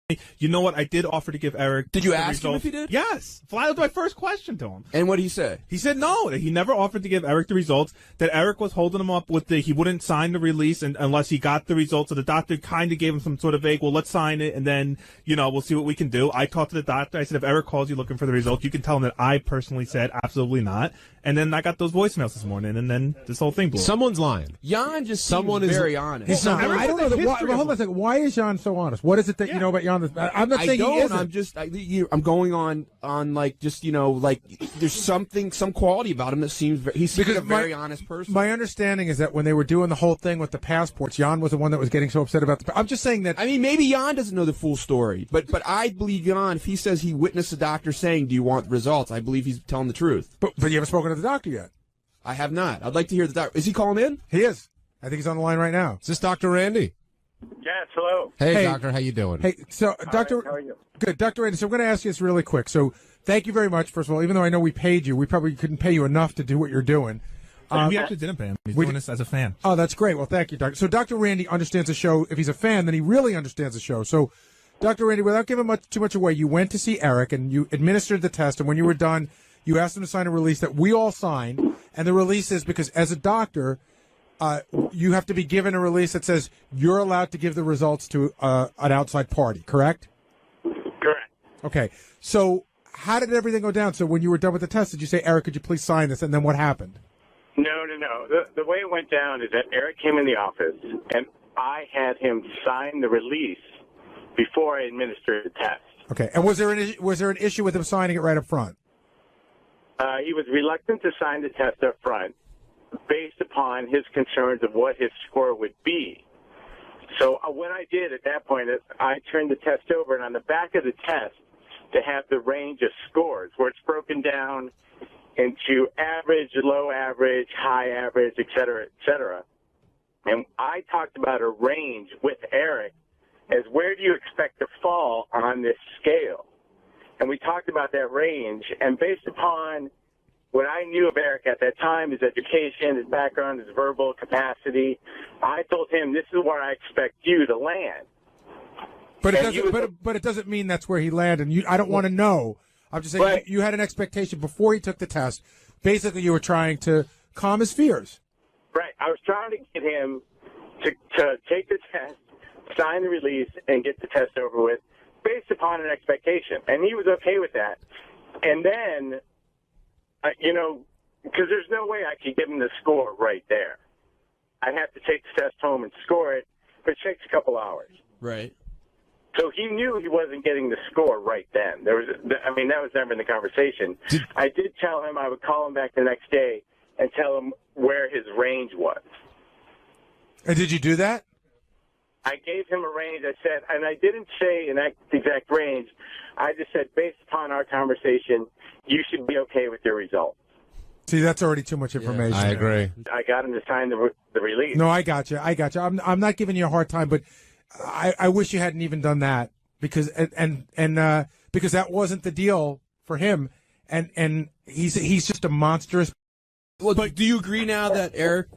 You know what? I did offer to give Eric. Did you the ask him results. if he did? Yes. That was my first question to him. And what did he say? He said no. That he never offered to give Eric the results. That Eric was holding him up with he wouldn't sign the release unless he got the results. So the doctor kind of gave him some sort of vague, well, let's sign it and then, we'll see what we can do. I talked to the doctor. I said, if Eric calls you looking for the results, you can tell him that I personally said absolutely not. And then I got those voicemails this morning, and then this whole thing blew up. Someone's lying. Jan just seems very honest. He's not. I don't know. Hold on a second. Why is Jan so honest? What is it that you know about Jan? I'm not saying he isn't. I'm going on like there's some quality about him that seems a very honest person. My understanding is that when they were doing the whole thing with the passports, Jan was the one that was getting so upset about the. I'm just saying that. I mean, maybe Jan doesn't know the full story, but I believe Jan. If he says he witnessed the doctor saying, "Do you want the results?" I believe he's telling the truth. But you haven't spoken to the doctor yet. I have not. I'd like to hear the doctor. Is he calling in? He is. I think he's on the line right now. Is this Dr. Randy? Yes, hello. Hey, doctor, how you doing? Hey, so Doctor, how are you? Good, Dr. Randy. So I'm going to ask you this really quick. So thank you very much. First of all, even though I know we paid you, we probably couldn't pay you enough to do what you're doing. We actually didn't pay him. He's doing this as a fan. Oh, that's great. Well, thank you, Doctor. So Dr. Randy understands the show. If he's a fan, then he really understands the show. So, Dr. Randy, without giving too much away, you went to see Eric and you administered the test. And when you were done, you asked him to sign a release that we all signed. And the release is because as a doctor, you have to be given a release that says you're allowed to give the results to an outside party, correct? Correct. Okay. So how did everything go down? So when you were done with the test, did you say, Eric, could you please sign this? And then what happened? No. The way it went down is that Eric came in the office, and I had him sign the release before I administered the test. Okay. And was there an issue with him signing it right up front? He was reluctant to sign the test up front based upon his concerns of what his score would be. So what I did at that point is I turned the test over, and on the back of the test, to have the range of scores where it's broken down into average, low average, high average, et cetera, et cetera. And I talked about a range with Eric as where do you expect to fall on this scale? And we talked about that range, and based upon what I knew of Eric at that time, his education, his background, his verbal capacity, I told him, this is where I expect you to land. But it doesn't mean that's where he landed. I don't want to know. I'm just saying you had an expectation before he took the test. Basically, you were trying to calm his fears. Right. I was trying to get him to take the test, sign the release, and get the test over with based upon an expectation. And he was okay with that. And then, because there's no way I could give him the score right there. I'd have to take the test home and score it, which takes a couple hours. Right. So he knew he wasn't getting the score right then. That was never in the conversation. I did tell him I would call him back the next day and tell him where his range was. And did you do that? I gave him a range. I said, and I didn't say an exact range. I just said, based upon our conversation, you should be okay with your results. See, that's already too much information. I agree. I got him to sign the release. No, I got you. I'm not giving you a hard time, but I wish you hadn't even done that because because that wasn't the deal for him, and he's just a monstrous. Well, but do you agree now that Eric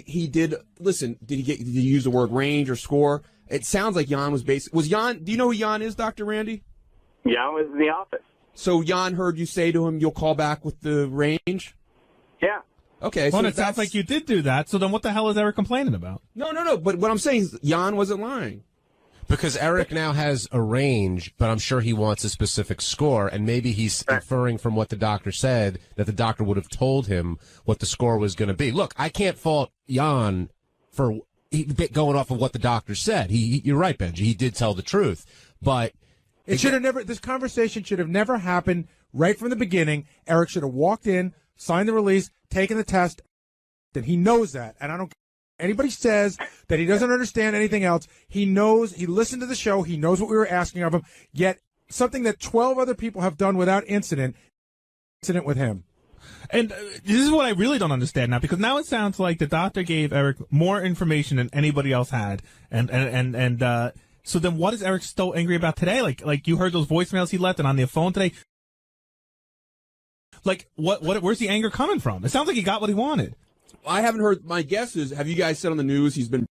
he did listen? Did he use the word range or score? It sounds like Jan was Jan. Do you know who Jan is, Dr. Randy? Jan was in the office. So Jan heard you say to him, "You'll call back with the range." Yeah. Okay. Well, so it sounds like you did do that. So then, what the hell is Eric complaining about? No. But what I'm saying is, Jan wasn't lying. Because Eric now has a range, but I'm sure he wants a specific score, and maybe he's inferring from what the doctor said that the doctor would have told him what the score was going to be. Look, I can't fault Jan for going off of what the doctor said. You're right, Benji. He did tell the truth, but it should have never. This conversation should have never happened right from the beginning. Eric should have walked in, signed the release, taken the test, and he knows that. And I don't. Anybody says that he doesn't understand anything else, he knows, he listened to the show, he knows what we were asking of him, yet something that 12 other people have done without incident with him. And this is what I really don't understand now, because now it sounds like the doctor gave Eric more information than anybody else had. And so then what is Eric still angry about today? Like you heard those voicemails he left and on the phone today? Like, where's the anger coming from? It sounds like he got what he wanted. I haven't heard. My guess is, have you guys said on the news he's been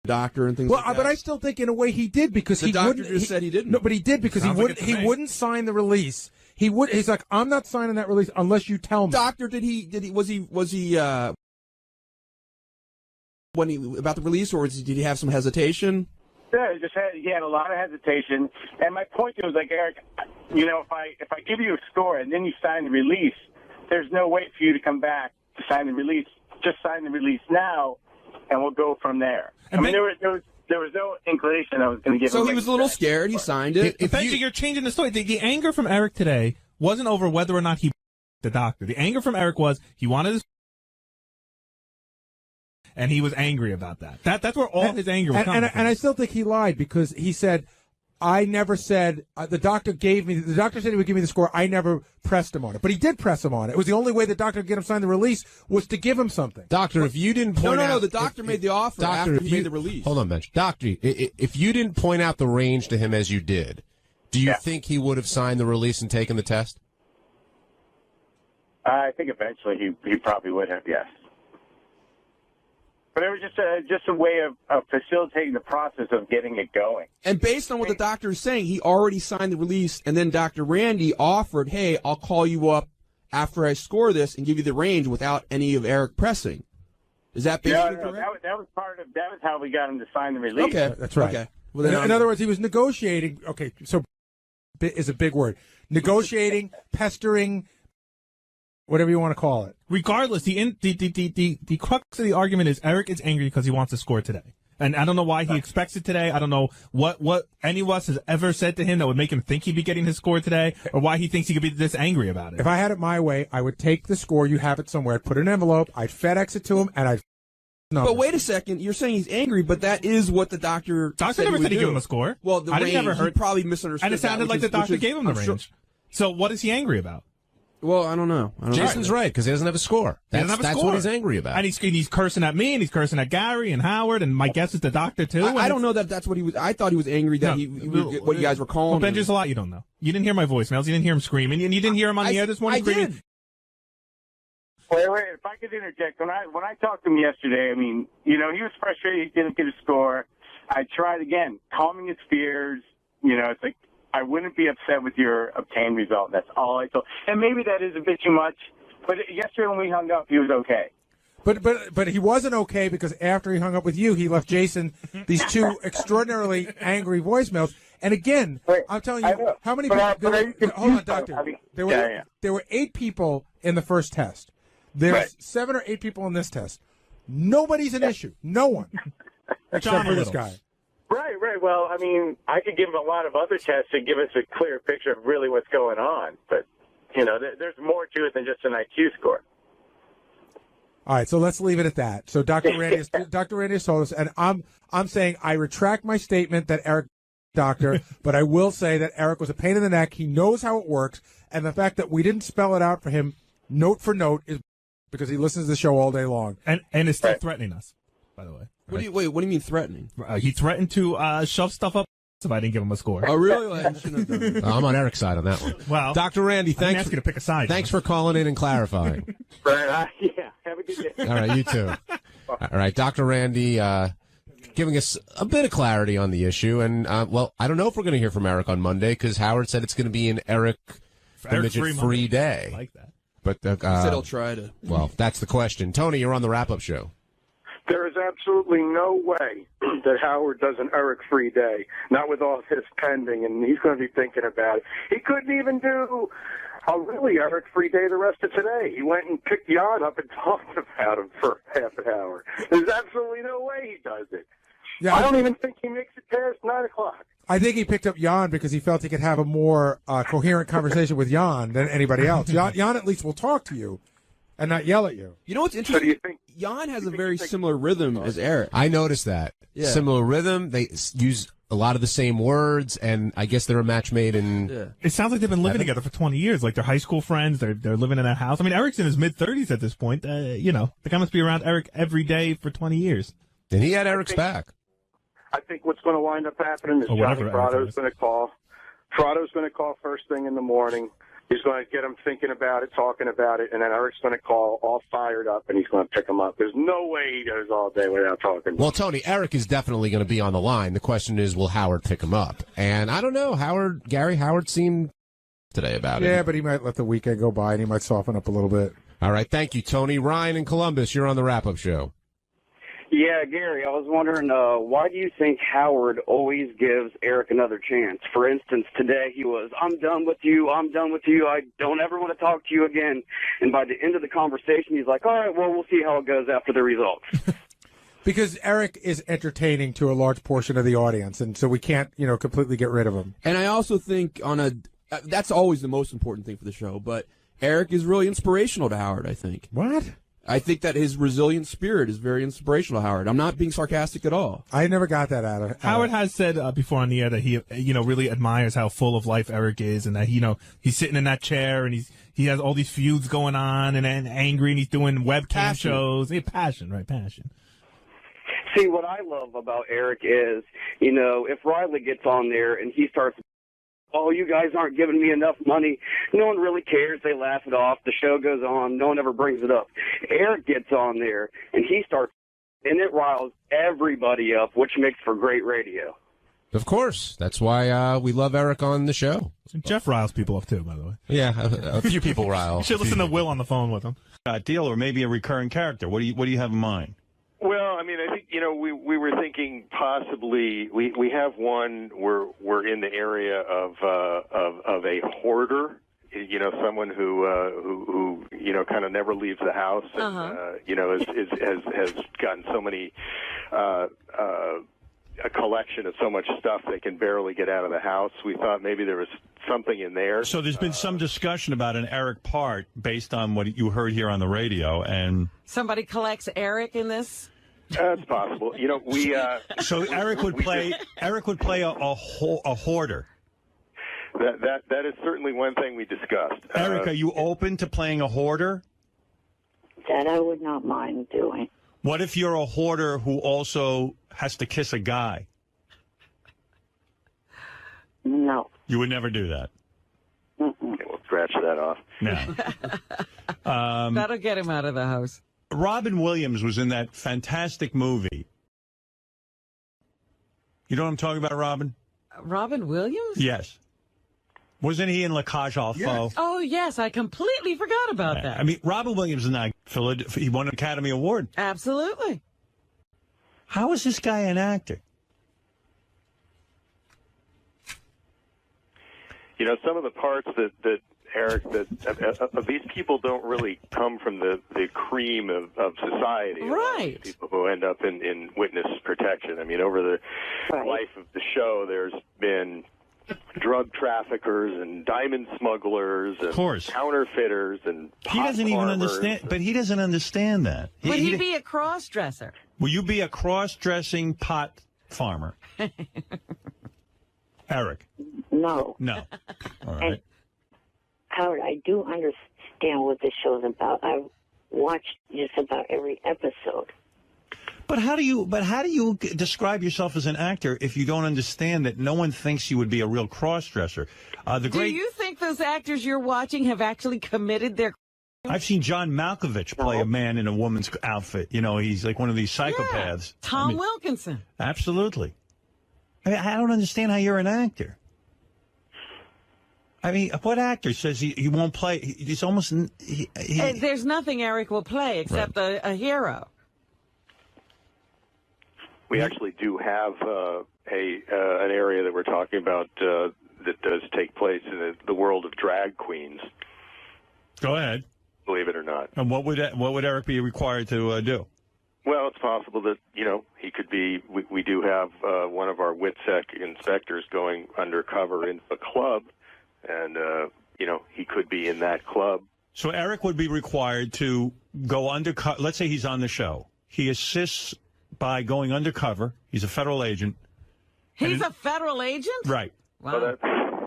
doctor and things Well, like that. but I still think in a way he did because The he doctor wouldn't. just said he didn't. No, but he did because Sounds like it to he me. wouldn't sign the release. He's like, I'm not signing that release unless you tell me. Doctor, was he when he about the release, or did he have some hesitation? Yeah, he had a lot of hesitation. And my point was like, Eric, if I give you a score and then you sign the release, there's no way for you to come back to sign the release. Just sign the release now, and we'll go from there. And there was no inclination I was going to give him. So he was a little scared. He signed it. Benji, you're changing the story. The anger from Eric today wasn't over whether or not he the doctor. The anger from Eric was he wanted his and he was angry about that. That's where all his anger was coming from. And I still think he lied because he said, I never said, the doctor said he would give me the score. I never pressed him on it. But he did press him on it. It was the only way the doctor could get him signed the release was to give him something. Doctor, if you didn't point out... No, the doctor made the offer after he made the release. Hold on, Bench. Doctor, if you didn't point out the range to him as you did, do you think he would have signed the release and taken the test? I think eventually he probably would have, yes. But it was just a way of facilitating the process of getting it going. And based on what the doctor is saying, he already signed the release, and then Dr. Randy offered, hey, I'll call you up after I score this and give you the range without any of Eric pressing. Is that basically correct? That was how we got him to sign the release. Okay. That's right. Okay. Well, then in other words, he was negotiating. Okay, so is a big word. Negotiating, pestering, whatever you want to call it. Regardless, the crux of the argument is Eric is angry because he wants to score today. And I don't know why he expects it today. I don't know what any of us has ever said to him that would make him think he'd be getting his score today, or why he thinks he could be this angry about it. If I had it my way, I would take the score. You have it somewhere. I'd put it in an envelope. I'd FedEx it to him, and I'd. But wait a second. You're saying he's angry, but that is what the doctor Doctor never said he gave him a score. Well, the range, never heard. He probably misunderstood. And it sounded like the doctor gave him the range. Sure. So what is he angry about? Well, I don't know. Jason's right, because he doesn't have a score. That's what he's angry about. And he's cursing at me, and he's cursing at Gary and Howard, and my guess is the doctor, too. I don't know that that's what he was. I thought he was angry that what you guys were calling him. Ben, there's a lot you don't know. You didn't hear my voicemails. You didn't hear him screaming. And you didn't hear him on the air this morning screaming. Did. Wait, if I could interject. When I talked to him yesterday, I mean, he was frustrated he didn't get a score. I tried again, calming his fears. It's like, I wouldn't be upset with your obtained result. That's all I told. And maybe that is a bit too much. But yesterday when we hung up, he was okay. But he wasn't okay because after he hung up with you, he left Jason these two extraordinarily angry voicemails. And again, I'm telling you, how many people? Hold on, Doctor. There were 8 people in the first test. There's 7 or 8 people in this test. Nobody's an issue. No one. Except for this guy. Right. Well, I mean, I could give him a lot of other tests to give us a clear picture of really what's going on. But, there's more to it than just an IQ score. All right, so let's leave it at that. So Dr. Randy has told us, and I'm saying I retract my statement that Eric doctor, but I will say that Eric was a pain in the neck. He knows how it works, and the fact that we didn't spell it out for him note for note is because he listens to the show all day long. And is still threatening us, by the way. What do you mean threatening? He threatened to shove stuff up if I didn't give him a score. Oh, really? I shouldn't have done that. I'm on Eric's side on that one. Well, Dr. Randy, I didn't thanks. ask you to pick a side. Thanks for calling in and clarifying. Yeah, have a good day. All right, you too. All right, Dr. Randy giving us a bit of clarity on the issue. And, I don't know if we're going to hear from Eric on Monday because Howard said it's going to be an Eric the Midget free day. I like that. But he said he'll try to. Well, that's the question. Tony, you're on the wrap-up show. There is absolutely no way that Howard does an Eric free day, not with all his pending, and he's going to be thinking about it. He couldn't even do a really Eric free day the rest of today. He went and picked Jan up and talked about him for half an hour. There's absolutely no way he does it. Yeah, I don't even think he makes it past 9 o'clock. I think he picked up Jan because he felt he could have a more coherent conversation with Jan than anybody else. Jan at least will talk to you and not yell at you. You know what's interesting? So do you think, Jan has a very similar rhythm as Eric. I noticed that. Yeah. Similar rhythm. They use a lot of the same words, and I guess they're a match made in... Yeah. It sounds like they've been living together for 20 years. Like, they're high school friends. They're living in that house. I mean, Eric's in his mid-30s at this point. The guy must be around Eric every day for 20 years. And he had Eric's back. I think what's going to wind up happening is Johnny Prado's going to call. Prado's going to call first thing in the morning. He's going to get him thinking about it, talking about it, and then Eric's going to call all fired up, and he's going to pick him up. There's no way he goes all day without talking. Well, Tony, Eric is definitely going to be on the line. The question is, will Howard pick him up? And I don't know. Gary Howard seemed today about it. Yeah, but he might let the weekend go by, and he might soften up a little bit. All right. Thank you, Tony. Ryan in Columbus, you're on the wrap-up show. Yeah, Gary, I was wondering, why do you think Howard always gives Eric another chance? For instance, today he was, I'm done with you, I don't ever want to talk to you again. And by the end of the conversation, he's like, all right, well, we'll see how it goes after the results. Because Eric is entertaining to a large portion of the audience, and so we can't, completely get rid of him. And I also think that's always the most important thing for the show, but Eric is really inspirational to Howard, I think. What? I think that his resilient spirit is very inspirational to Howard. I'm not being sarcastic at all. I never got that out of Howard has said before on the air that he, really admires how full of life Eric is, and that he's sitting in that chair and he has all these feuds going on and angry, and he's doing webcam shows. Passion. See, what I love about Eric is, if Riley gets on there and he starts, oh, you guys aren't giving me enough money, no one really cares. They laugh it off. The show goes on. No one ever brings it up. Eric gets on there, and he starts, and it riles everybody up, which makes for great radio. Of course. That's why we love Eric on the show. Jeff riles people up, too, by the way. Yeah, a few people rile. You should listen to Will on the phone with him. Deal, or maybe a recurring character. What do you have in mind? Well, I think we were thinking possibly we have one. We're in the area of a hoarder. Someone who kind of never leaves the house, and has gotten so many a collection of so much stuff they can barely get out of the house. We thought maybe there was something in there. So there's been some discussion about an Eric part based on what you heard here on the radio, and somebody collects Eric in this. That's possible. So Eric would play a hoarder. That is certainly one thing we discussed. Eric, are you open to playing a hoarder? That I would not mind doing. What if you're a hoarder who also has to kiss a guy? No. You would never do that. Mm-mm. Okay, we'll scratch that off. No. That'll get him out of the house. Robin Williams was in that fantastic movie. You know what I'm talking about, Robin? Robin Williams? Yes. Wasn't he in La Cage aux Folles? Yes. Oh, yes. I completely forgot about that. I mean, Robin Williams is not. He won an Academy Award. Absolutely. How is this guy an actor? Some of the parts that Eric, these people don't really come from the cream of society. Right. People who end up in witness protection. I mean, over the life of the show, there's been drug traffickers and diamond smugglers and counterfeiters and pot he doesn't even farmers. understand. But he doesn't understand that. Would he be a cross-dresser? Will you be a cross-dressing pot farmer? Eric? No. No. All right. And Howard, I do understand what the show's about. I've watched just about every episode. But how do you describe yourself as an actor if you don't understand that no one thinks you would be a real cross-dresser? Do you think those actors you're watching have actually committed their? I've seen John Malkovich play a man in a woman's outfit. He's like one of these psychopaths. Yeah, Tom Wilkinson. Absolutely. I don't understand how you're an actor. I mean, what actor says he won't play? He's almost. There's nothing Eric will play except a hero. We actually do have an area that we're talking about that does take place in the world of drag queens. Go ahead. Believe it or not. And what would Eric be required to do? Well, it's possible that he could be. We do have one of our WITSEC inspectors going undercover in a club, and he could be in that club. So Eric would be required to go undercover. Let's say he's on the show. He assists by going undercover. He's a federal agent. He's a federal agent? Right. Wow.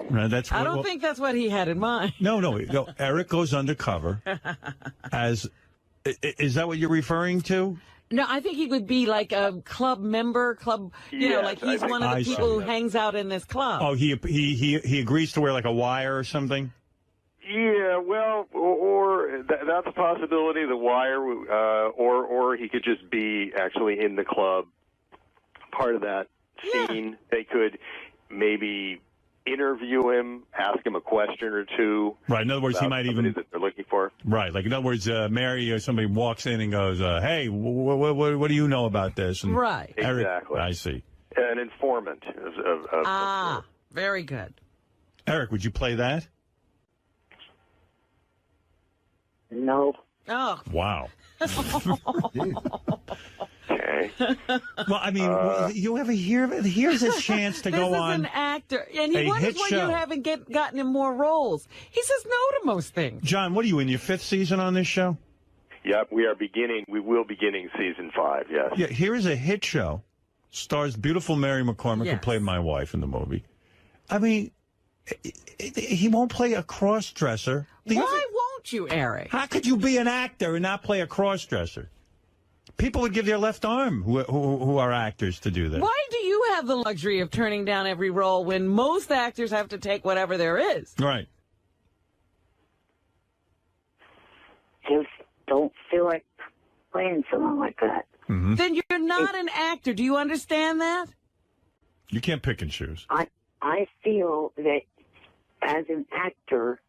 That's I don't think that's what he had in mind. No. Eric goes undercover as. Is that what you're referring to? No, I think he would be like a club member, like he's one of the people who hangs out in this club. Oh, he agrees to wear like a wire or something? Yeah, well, or that's a possibility. The Wire, or he could just be actually in the club, part of that scene. They could maybe interview him, ask him a question or two. Right. In other words, he might even that they're looking for. Right. Like in other words, Mary or somebody walks in and goes, "Hey, what do you know about this?" And right. Eric, Exactly. I see. An informant of very good. Eric, would you play that? No. Oh. Wow. Okay. Well, I mean, you ever hear of it? Here's a chance to go on. This is an actor, and he a wonders hit why show. you haven't gotten him more roles. He says no to most things. John, what are you in your 5th season on this show? Yep, we will beginning season 5. Yes. Yeah. Here is a hit show. Stars beautiful Mary McCormick, who Yes. played my wife in the movie. I mean, he won't play a cross-dresser. Why won't you, Eric? How could you be an actor and not play a cross-dresser? People would give their left arm who are actors to do that. Why do you have the luxury of turning down every role when most actors have to take whatever there is? Right. Just don't feel like playing someone like that. Mm-hmm. Then you're not an actor. Do you understand that? You can't pick and choose. I feel that as an actor,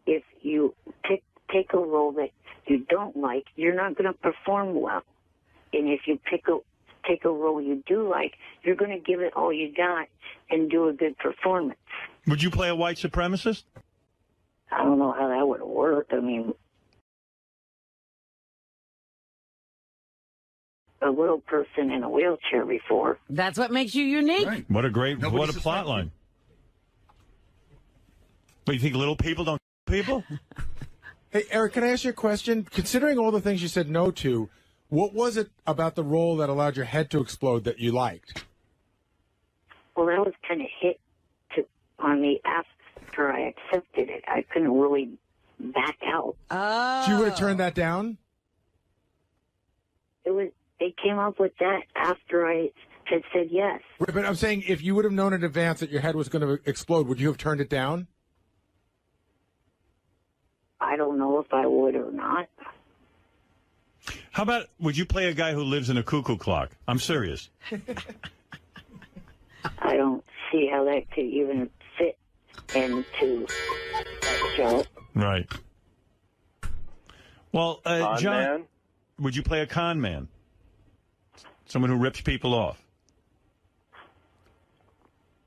if you take a role that you don't like, you're not going to perform well. And if you take a role you do like, you're going to give it all you got and do a good performance. Would you play a white supremacist? I don't know how that would work. I mean, a little person in a wheelchair before. That's what makes you unique. Right. What a great, Nobody what a suspected. plot line. What, you think little people don't people? Hey, Eric, can I ask you a question? Considering all the things you said no to, what was it about the role that allowed your head to explode that you liked? Well, that was kind of hit on me after I accepted it. I couldn't really back out. Oh. So you would have turned that down? They came up with that after I had said yes. Right, but I'm saying if you would have known in advance that your head was going to explode, would you have turned it down? I don't know if I would or not. How about, would you play a guy who lives in a cuckoo clock? I'm serious. I don't see how that could even fit into that show. Right. Well, Con John, man? would you play a con man? Someone who rips people off?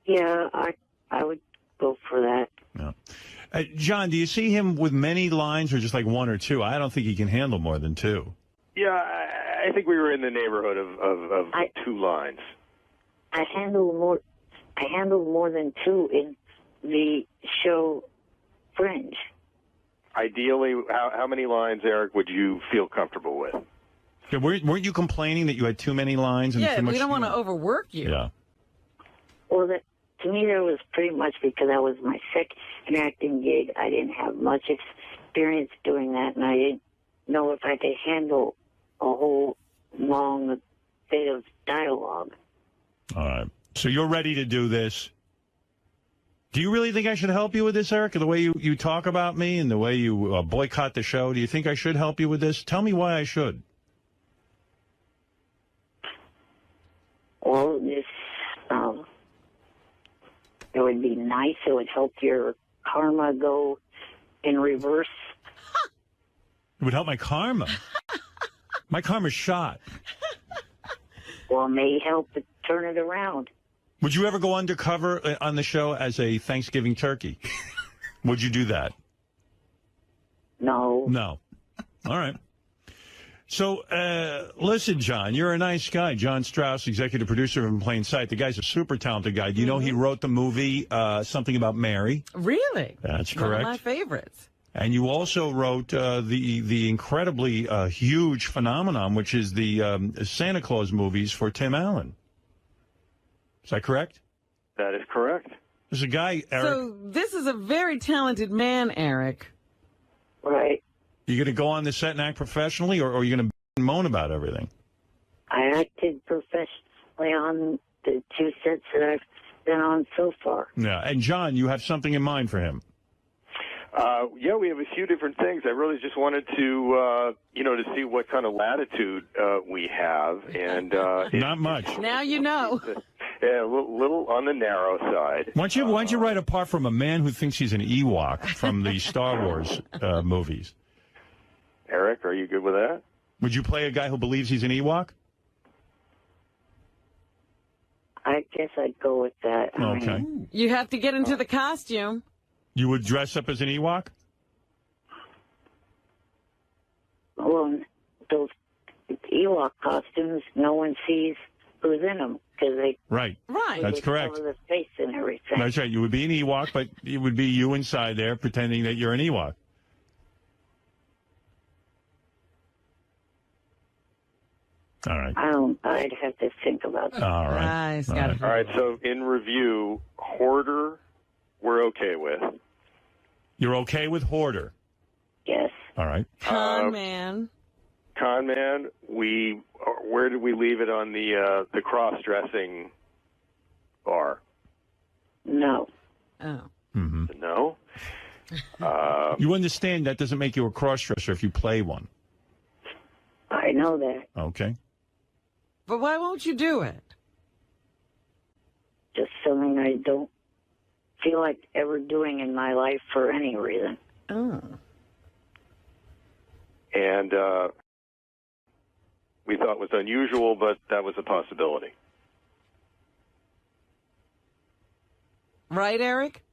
Yeah, I would go for that. No. John, do you see him with many lines or just like one or two? I don't think he can handle more than two. Yeah, I think we were in the neighborhood of 2 lines. I handled more than 2 in the show Fringe. Ideally, how many lines, Eric, would you feel comfortable with? Yeah, weren't you complaining that you had too many lines? And Yeah, too much, we don't want to overwork you. Yeah. Well, to me, that was pretty much because that was my second acting gig. I didn't have much experience doing that, and I didn't know if I could handle a whole long bit of dialogue. All right. So you're ready to do this. Do you really think I should help you with this, Eric? The way you talk about me and the way you boycott the show, do you think I should help you with this? Tell me why I should. Well, it would be nice. It would help your karma go in reverse. It would help my karma. My karma's shot. Well, it may help to turn it around. Would you ever go undercover on the show as a Thanksgiving turkey? Would you do that? No. No. All right. So, listen, John, you're a nice guy. John Strauss, executive producer of In Plain Sight. The guy's a super talented guy. Do you know he wrote the movie Something About Mary? Really? That's One correct. of my favorites. And you also wrote the incredibly huge phenomenon, which is the Santa Claus movies for Tim Allen. Is that correct? That is correct. There's a guy, Eric. So this is a very talented man, Eric. Right. You going to go on the set and act professionally, or are you going to moan about everything? I acted professionally on the 2 sets that I've been on so far. Yeah. And John, you have something in mind for him. Yeah, we have a few different things. I really just wanted to, to see what kind of latitude we have, and not much. Now you know. Yeah, a little on the narrow side. Why don't you write apart from a man who thinks he's an Ewok from the Star Wars movies? Eric, are you good with that? Would you play a guy who believes he's an Ewok? I guess I'd go with that. Okay. You have to get into the costume. You would dress up as an Ewok? Well, those Ewok costumes, no one sees who's in them because they Right. That's correct. cover the face and everything. That's right. You would be an Ewok, but it would be you inside there pretending that you're an Ewok. All right. I'd have to think about that. All right. All right. So in review, Hoarder, we're okay with. You're okay with Hoarder? Yes. All right. Con Man. Con Man, where did we leave it on the cross-dressing bar? No. Oh. Mm-hmm. No? You understand that doesn't make you a cross-dresser if you play one. I know that. Okay. But why won't you do it? Just something I don't feel like ever doing in my life for any reason. Oh. And we thought it was unusual, but that was a possibility. Right, Eric?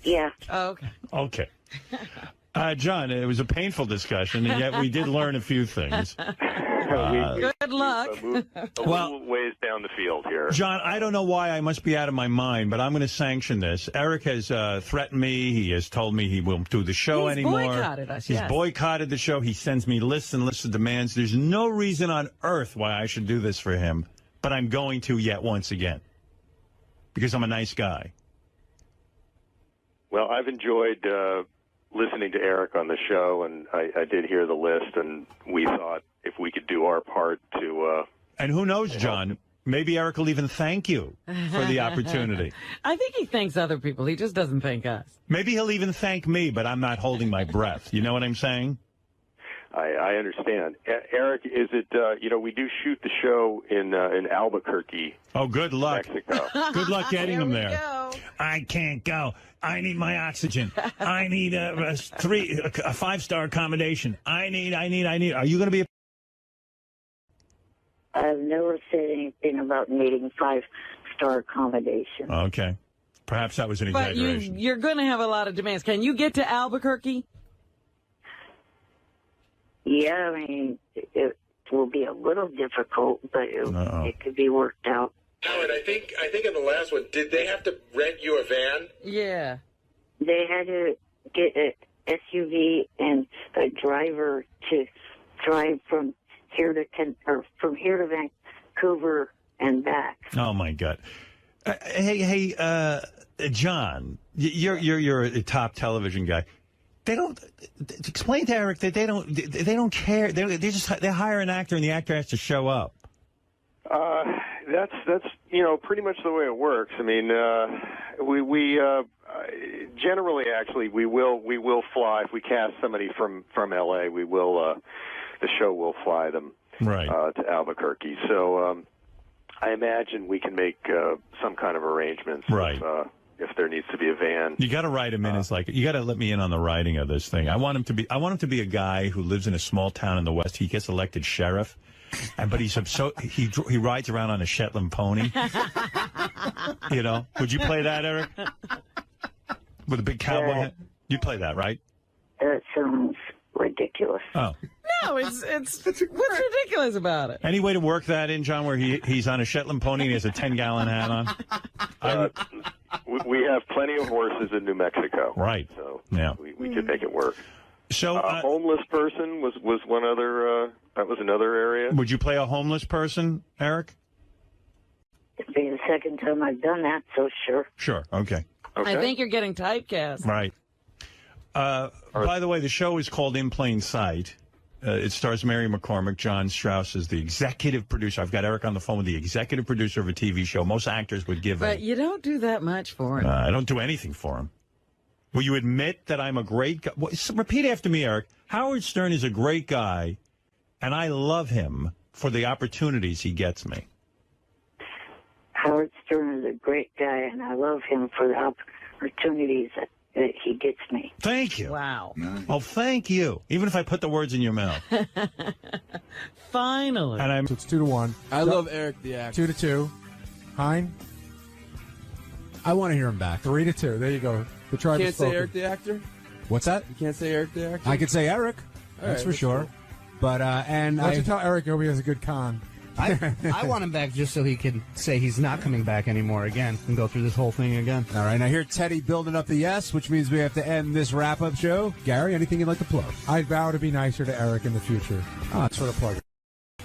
Yeah. Oh, okay. Okay. John, it was a painful discussion, and yet we did learn a few things. Good luck. A little ways down the field here. John, I don't know why I must be out of my mind, but I'm going to sanction this. Eric has threatened me. He has told me he won't do the show anymore. He's boycotted us, He's boycotted the show. He sends me lists and lists of demands. There's no reason on earth why I should do this for him, but I'm going to yet once again because I'm a nice guy. Well, I've enjoyed listening to Eric on the show, and I did hear the list, and we thought if we could do our part to... and who knows, John, maybe Eric will even thank you for the opportunity. I think he thanks other people. He just doesn't thank us. Maybe he'll even thank me, but I'm not holding my breath. You know what I'm saying? I understand. Eric, is it, we do shoot the show in Albuquerque. Oh, good luck. Mexico. Good luck getting him there. Go. I can't go. I need my oxygen. I need a 5-star accommodation. I need. Are you going to be I've never said anything about needing 5-star accommodation. Okay. Perhaps that was an But exaggeration. you're going to have a lot of demands. Can you get to Albuquerque? Yeah, I mean, it will be a little difficult, but it could be worked out. Howard, I think in the last one, did they have to rent you a van? Yeah. They had to get an SUV and a driver to drive from here to Vancouver and back. Oh my God. Hey, John, you're a top television guy. They don't explain to Eric that they don't care. They hire an actor and the actor has to show up. That's pretty much the way it works. I mean, we generally actually we will fly if we cast somebody from LA. We will the show will fly them to Albuquerque. So I imagine we can make some kind of arrangements. Right. If there needs to be a van. You got to write him in as you got to let me in on the writing of this thing. I want him to be a guy who lives in a small town in the West. He gets elected sheriff, but he rides around on a Shetland pony. Would you play that, Eric? With a big cowboy hat? You'd play that, right? That sounds ridiculous. Oh. No, it's what's ridiculous about it? Any way to work that in, John, where he's on a Shetland pony and he has a 10-gallon hat on? We have plenty of horses in New Mexico. Right. So yeah. we could make it work. So homeless person was one other. That was another area. Would you play a homeless person, Eric? It's been the second time I've done that, so sure. Sure. Okay. I think you're getting typecast. Right. By the way, the show is called In Plain Sight. It stars Mary McCormick. John Strauss is the executive producer. I've got Eric on the phone with the executive producer of a TV show. Most actors would give But you don't do that much for him. I don't do anything for him. Will you admit that I'm a great guy? Repeat after me, Eric. Howard Stern is a great guy, and I love him for the opportunities he gets me. Howard Stern is a great guy, and I love him for the opportunities that he gets me. Thank you. Wow. Oh, thank you. Even if I put the words in your mouth. Finally. And So it's 2-1. I love Eric the actor. 2-2. Hein? I want to hear him back. 3-2. There you go. The You tribe can't has say spoken. Eric the actor? What's that? You can't say Eric the actor? I could say Eric. All That's right, for that's sure. cool. But, and Why don't I... you tell Eric I hope he has a good con? I want him back just so he can say he's not coming back anymore again and go through this whole thing again. All right, now here Teddy building up the yes, which means we have to end this wrap-up show. Gary, anything you'd like to plug? I vow to be nicer to Eric in the future. Oh, That's what I plug.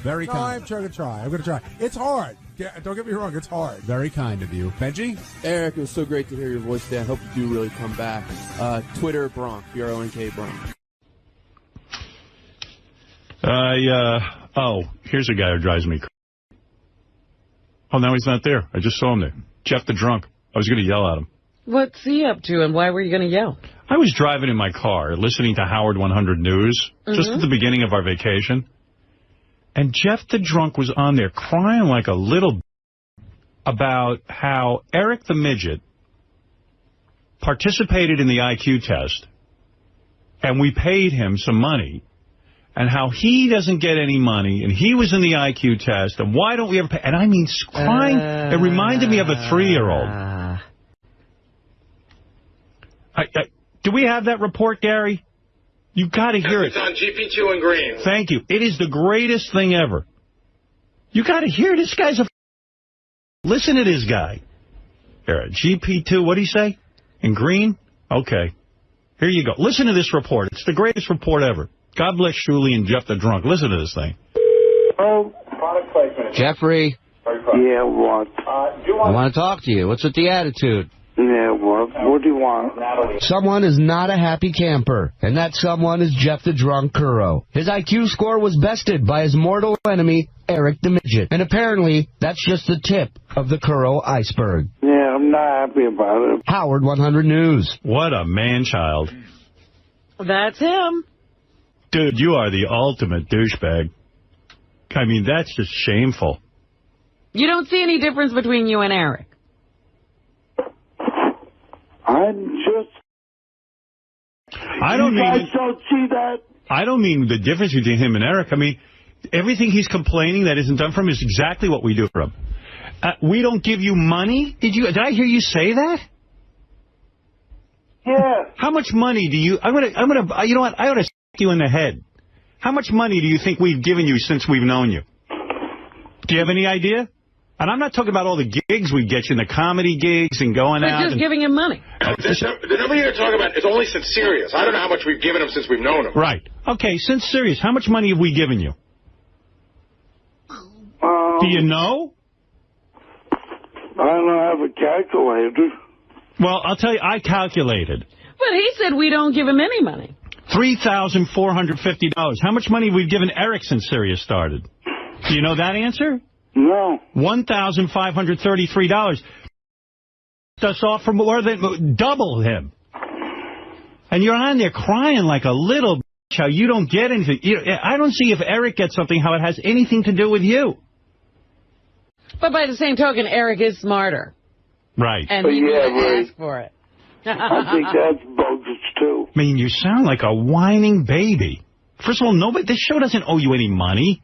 very No, kind. I'm trying to try. I'm going to try. It's hard. Don't get me wrong. It's hard. Very kind of you. Benji? Eric, it was so great to hear your voice today. I hope you do really come back. Twitter, Bronk, BRONK, Bronk. Here's a guy who drives me crazy. Oh, now he's not there. I just saw him there. Jeff the drunk. I was going to yell at him. What's he up to, and why were you going to yell? I was driving in my car, listening to Howard 100 News, just at the beginning of our vacation. And Jeff the drunk was on there crying like a little about how Eric the Midget participated in the IQ test, and we paid him some money, and how he doesn't get any money, and he was in the IQ test, and why don't we ever pay? And I mean, crying. It reminded me of a 3-year-old. Do we have that report, Gary? You got to hear it. It's on GP2 and Green. Thank you. It is the greatest thing ever. You got to hear this guy's a... Listen to this guy. Here, GP2, what'd he say? In Green? Okay. Here you go. Listen to this report. It's the greatest report ever. God bless Shuli and Jeff the drunk. Listen to this thing. Oh, product placement. Jeffrey, Yeah, what? I want to talk to you. What's with the attitude? Yeah, what? What do you want? Someone is not a happy camper, and that someone is Jeff the Drunk Kuro. His IQ score was bested by his mortal enemy, Eric the Midget. And apparently, that's just the tip of the Kuro iceberg. Yeah, I'm not happy about it. Howard 100 News. What a man-child. That's him. Dude, you are the ultimate douchebag. I mean, that's just shameful. You don't see any difference between you and Eric. I don't mean... You guys don't see that? I don't mean the difference between him and Eric. I mean, everything he's complaining that isn't done for him is exactly what we do for him. We don't give you money? Did I hear you say that? Yeah. How much money do you... I'm gonna. You know what? I ought to stick you in the head. How much money do you think we've given you since we've known you? Do you have any idea? And I'm not talking about all the gigs we get you, in the comedy gigs and going But out. just giving him money. The number you're talking about is only since Sirius. I don't know how much we've given him since we've known him. Right. Okay, since Sirius, how much money have we given you? Do you know? I don't have a calculator. Well, I'll tell you, I calculated. But he said we don't give him any money. $3,450. How much money have we given Eric since Sirius started? Do you know that answer? No. $1,533. Us off for more than double him. And you're on there crying like a little bitch how you don't get anything. I don't see if Eric gets something, how it has anything to do with you. But by the same token, Eric is smarter. Right. And he Yeah, will right. ask for it. I think that's bogus, too. I mean, you sound like a whining baby. First of all, this show doesn't owe you any money.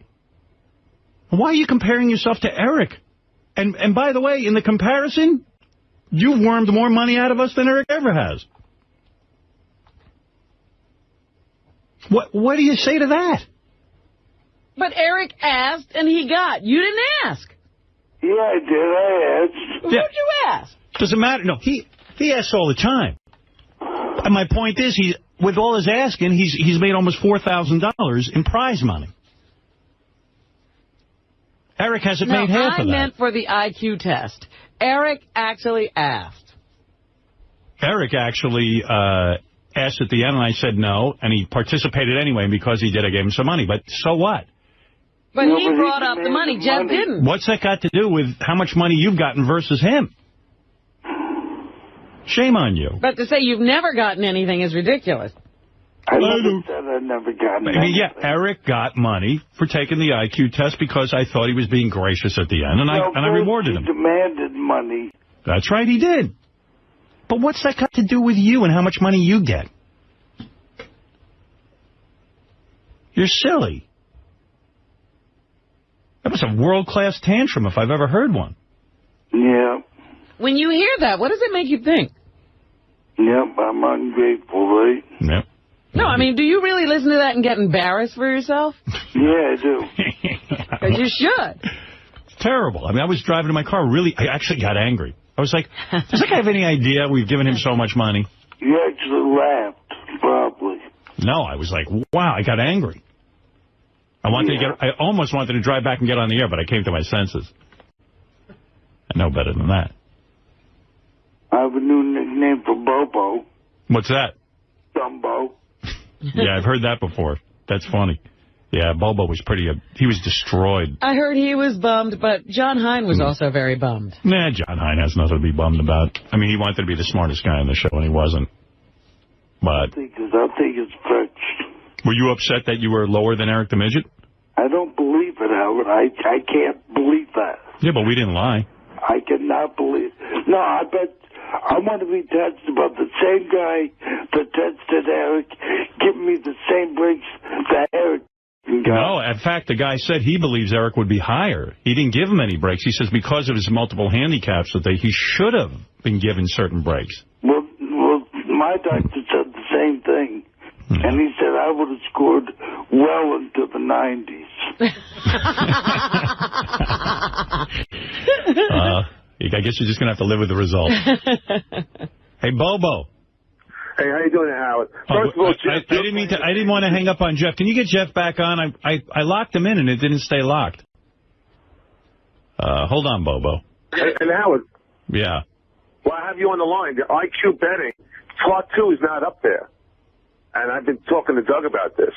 Why are you comparing yourself to Eric? And by the way, in the comparison, you've wormed more money out of us than Eric ever has. What do you say to that? But Eric asked and he got. You didn't ask. Yeah, I did. I asked. Who'd you ask? Doesn't matter. No, he asks all the time. And my point is, with all his asking, he's made almost $4,000 in prize money. Eric hasn't made half of that. I meant for the IQ test. Eric actually asked. Eric actually asked at the end, and I said no, and he participated anyway, and because he did, I gave him some money. But so what? But he brought up the money. Jeff didn't. What's that got to do with how much money you've gotten versus him? Shame on you. But to say you've never gotten anything is ridiculous. I never said I never got I mean, yeah, Eric got money for taking the IQ test because I thought he was being gracious at the end, and I rewarded him. He demanded money. That's right, he did. But what's that got to do with you and how much money you get? You're silly. That was a world-class tantrum if I've ever heard one. Yeah. When you hear that, what does it make you think? Yep, I'm ungrateful, right? Yep. No, I mean, do you really listen to that and get embarrassed for yourself? Yeah, I do. Because you should. It's terrible. I mean, I was driving in my car, I actually got angry. I was like, does that guy have any idea we've given him so much money? You actually laughed, probably. No, I was like, wow, I got angry. I almost wanted to drive back and get on the air, but I came to my senses. I know better than that. I have a new nickname for Bobo. What's that? Dumbo. Yeah, I've heard that before. That's funny. Yeah, Bobo was he was destroyed. I heard he was bummed, but John Hine was also very bummed. Nah, John Hine has nothing to be bummed about. I mean, he wanted to be the smartest guy on the show, and he wasn't. But I think it's fetched. Were you upset that you were lower than Eric the Midget? I don't believe it, Howard. I can't believe that. Yeah, but we didn't lie. I cannot believe. No, I bet I want to be tested about the same guy that tested Eric, giving me the same breaks that Eric got. No, in fact, the guy said he believes Eric would be higher. He didn't give him any breaks. He says because of his multiple handicaps that he should have been given certain breaks. Well, my doctor said the same thing. And he said I would have scored well into the 90s. I guess you're just going to have to live with the result. Hey, Bobo. Hey, how you doing, Howard? First of all, Jeff, I didn't want to hang up on Jeff. Can you get Jeff back on? I locked him in, and it didn't stay locked. Hold on, Bobo. Hey, and Howard. Yeah. Well, I have you on the line. The IQ betting, Part 2 is not up there. And I've been talking to Doug about this.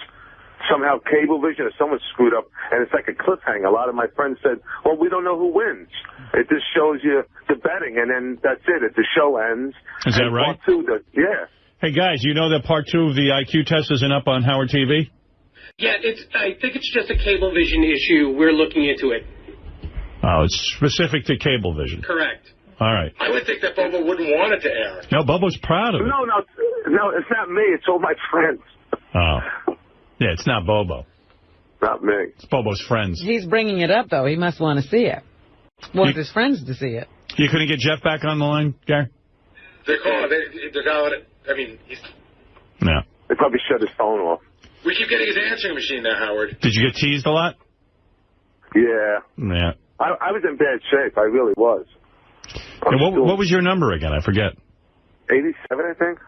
Somehow Cablevision or someone screwed up, and it's like a cliffhanger. A lot of my friends said, well, we don't know who wins. It just shows you the betting, and then that's it. The show ends. Is that right? Part 2, yeah. Hey, guys, you know that Part 2 of the IQ test isn't up on Howard TV? Yeah, I think it's just a Cablevision issue. We're looking into it. Oh, it's specific to Cablevision. Correct. All right. I would think that Bobo wouldn't want it to air. No, Bobo's proud of it. No, it's not me. It's all my friends. Oh. Yeah, it's not Bobo. Not me. It's Bobo's friends. He's bringing it up, though. He must want to see it. Want his friends to see it. You couldn't get Jeff back on the line, Gary? They're calling it. I mean, No. They probably shut his phone off. We keep getting his answering machine now, Howard. Did you get teased a lot? Yeah. Yeah. I was in bad shape. I really was. And what was your number again? I forget. 87, I think.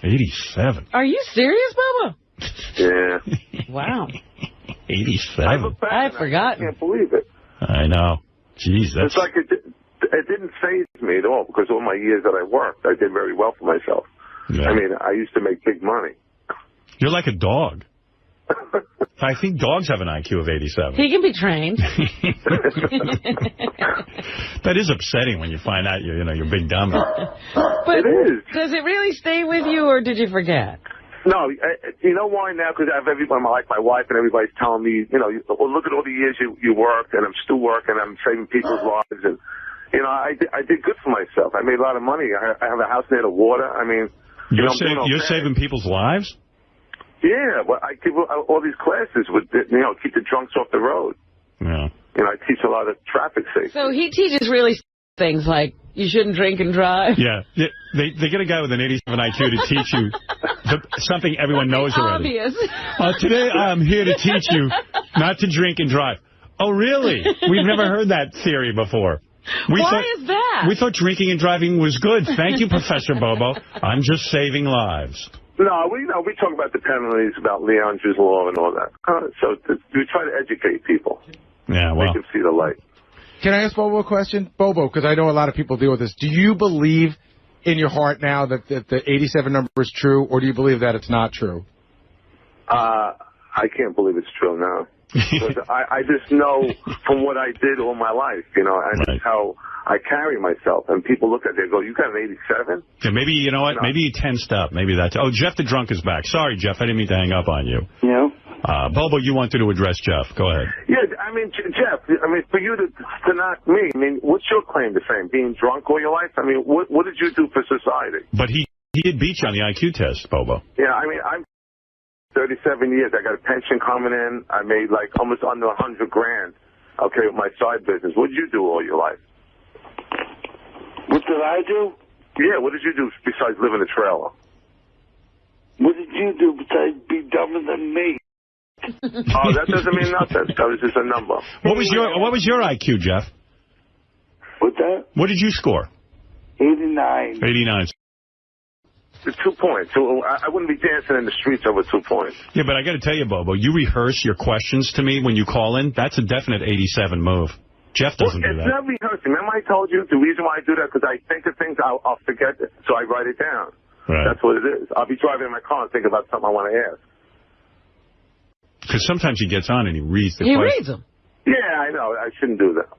87. Are you serious, Bobo? Yeah. Wow. 87. I've forgotten. I can't believe it. I know. Jeez, that's... It's like it didn't faze me at all because all my years that I worked, I did very well for myself. Yeah. I mean, I used to make big money. You're like a dog. I think dogs have an IQ of 87. He can be trained. That is upsetting when you find out you're big dumb. But it is. Does it really stay with you, or did you forget? No, you know why now? Because I have everyone, like my wife and everybody's telling me, well, look at all the years you worked, and I'm still working, I'm saving people's lives, and I did good for myself. I made a lot of money. I have a house near the water. I mean, you're saving people's lives? Yeah, well, I give all these classes with, keep the drunks off the road. Yeah. I teach a lot of traffic safety. So he teaches really things like you shouldn't drink and drive. Yeah. They get a guy with an 87 IQ to teach you something everyone knows already. Obvious. Today I'm here to teach you not to drink and drive. Oh, really? We've never heard that theory before. Why is that? We thought drinking and driving was good. Thank you, Professor Bobo. I'm just saving lives. No, we talk about the penalties, about Leandre's law and all that. So we try to educate people. Yeah, well. Make them see the light. Can I ask Bobo a question? Bobo, because I know a lot of people deal with this. Do you believe in your heart now that the 87 number is true, or do you believe that it's not true? I can't believe it's true now. I just know from what I did all my life, and just how I carry myself. And people look at it and go, you got an 87? Yeah, maybe, you know what? Maybe he tensed up. Maybe that's... Oh, Jeff the Drunk is back. Sorry, Jeff. I didn't mean to hang up on you. Yeah. Bobo, you wanted to address Jeff. Go ahead. Yeah, I mean, Jeff, for you to knock me, I mean, what's your claim to fame? Being drunk all your life? I mean, what did you do for society? But he did beat you on the IQ test, Bobo. Yeah, I mean, I'm 37 years. I got a pension coming in. I made like almost under $100 grand. Okay, with my side business. What did you do all your life? What did I do? Yeah, what did you do besides live in a trailer? What did you do besides be dumber than me? Oh, that doesn't mean nothing. That was just a number. What was your IQ, Jeff? What's that? What did you score? 89. 89. It's 2 points. So I wouldn't be dancing in the streets over 2 points. Yeah, but I got to tell you, Bobo, you rehearse your questions to me when you call in. That's a definite 87 move. Jeff doesn't do that. It's not rehearsing. Remember I told you the reason why I do that? Because I think of things, I'll forget it. So I write it down. Right. That's what it is. I'll be driving in my car and think about something I want to ask. Because sometimes he gets on and he reads the question. He reads them. Yeah, I know. I shouldn't do that.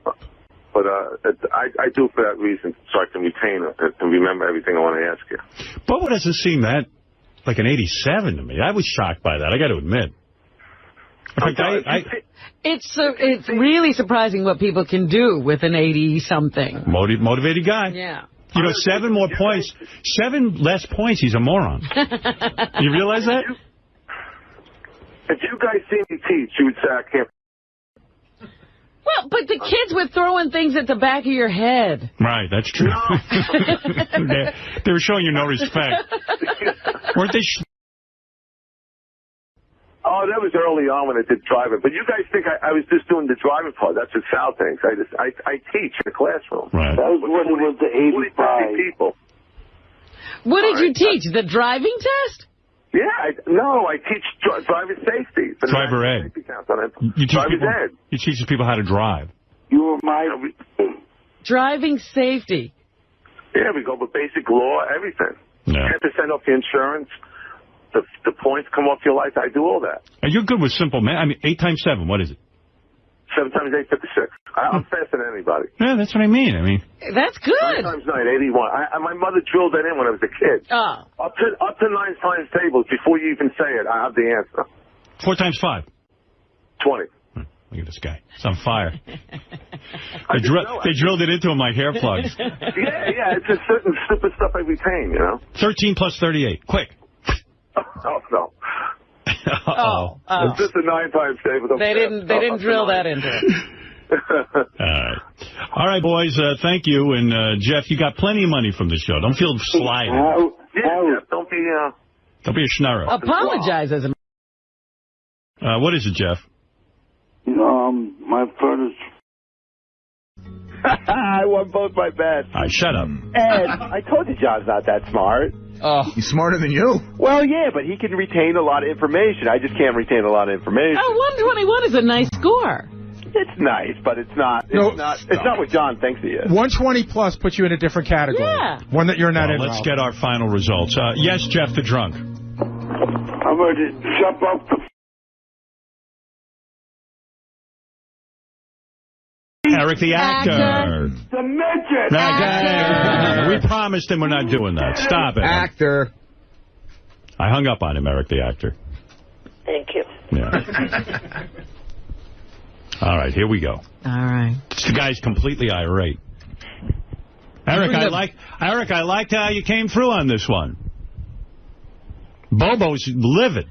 But I do for that reason, so I can retain it and remember everything I want to ask you. Bobo doesn't seem that like an 87 to me. I was shocked by that, I got to admit. In fact, It's really surprising what people can do with an 80-something. Motivated guy. Yeah. You know, 7 more points. 7 less points, he's a moron. You realize that? If you guys see me teach, you would say I can't. Well, but the kids were throwing things at the back of your head. Right, that's true. No. they were showing you no respect. Weren't they? Oh, that was early on when I did driving. But you guys think I was just doing the driving part. That's what Sal thinks. I teach in the classroom. Right. That was when it was the 85. People. What did you teach? The driving test? Yeah, I teach driver safety. Driver ed. You teach people how to drive. You were my... Driving safety. Yeah, we go with basic law, everything. Yeah. 10% off your insurance. The points come off your life. I do all that. And you're good with simple math. I mean, 8 times 7, what is it? 7 times 8, 56. I'm faster than anybody. Yeah, that's what I mean. That's good. 9 times 9, 81. My mother drilled that in when I was a kid. Oh. Up to 9 times tables, before you even say it, I have the answer. 4 times 5. 20. Look at this guy. It's on fire. They drilled it into him like hair plugs. Yeah, it's just certain stupid stuff I retain, you know? 13 plus 38. Quick. Oh, no. Oh. It's just a 9 times table. They didn't drill that into it. All right, boys. Thank you. And, Jeff, you got plenty of money from the show. Don't feel slighted. Jeff, don't be a schnurrer. Apologize as a... What is it, Jeff? My furnace. I won both my bets. All right, shut up. Ed, I told you John's not that smart. Oh, he's smarter than you. Well, yeah, but he can retain a lot of information. I just can't retain a lot of information. Oh, 121 is a nice score. It's nice, but it's not. It's not what John thinks he is. 120 plus puts you in a different category. Yeah. One that you're not in. Let's get our final results. Yes, Jeff the Drunk. I'm going to jump off the... Eric the actor. The midget. We promised him we're not doing that. Stop it. Actor. I hung up on him, Eric the actor. Thank you. Yeah. All right, here we go. All right. The guy's completely irate. Eric, I liked how you came through on this one. Bobo's livid.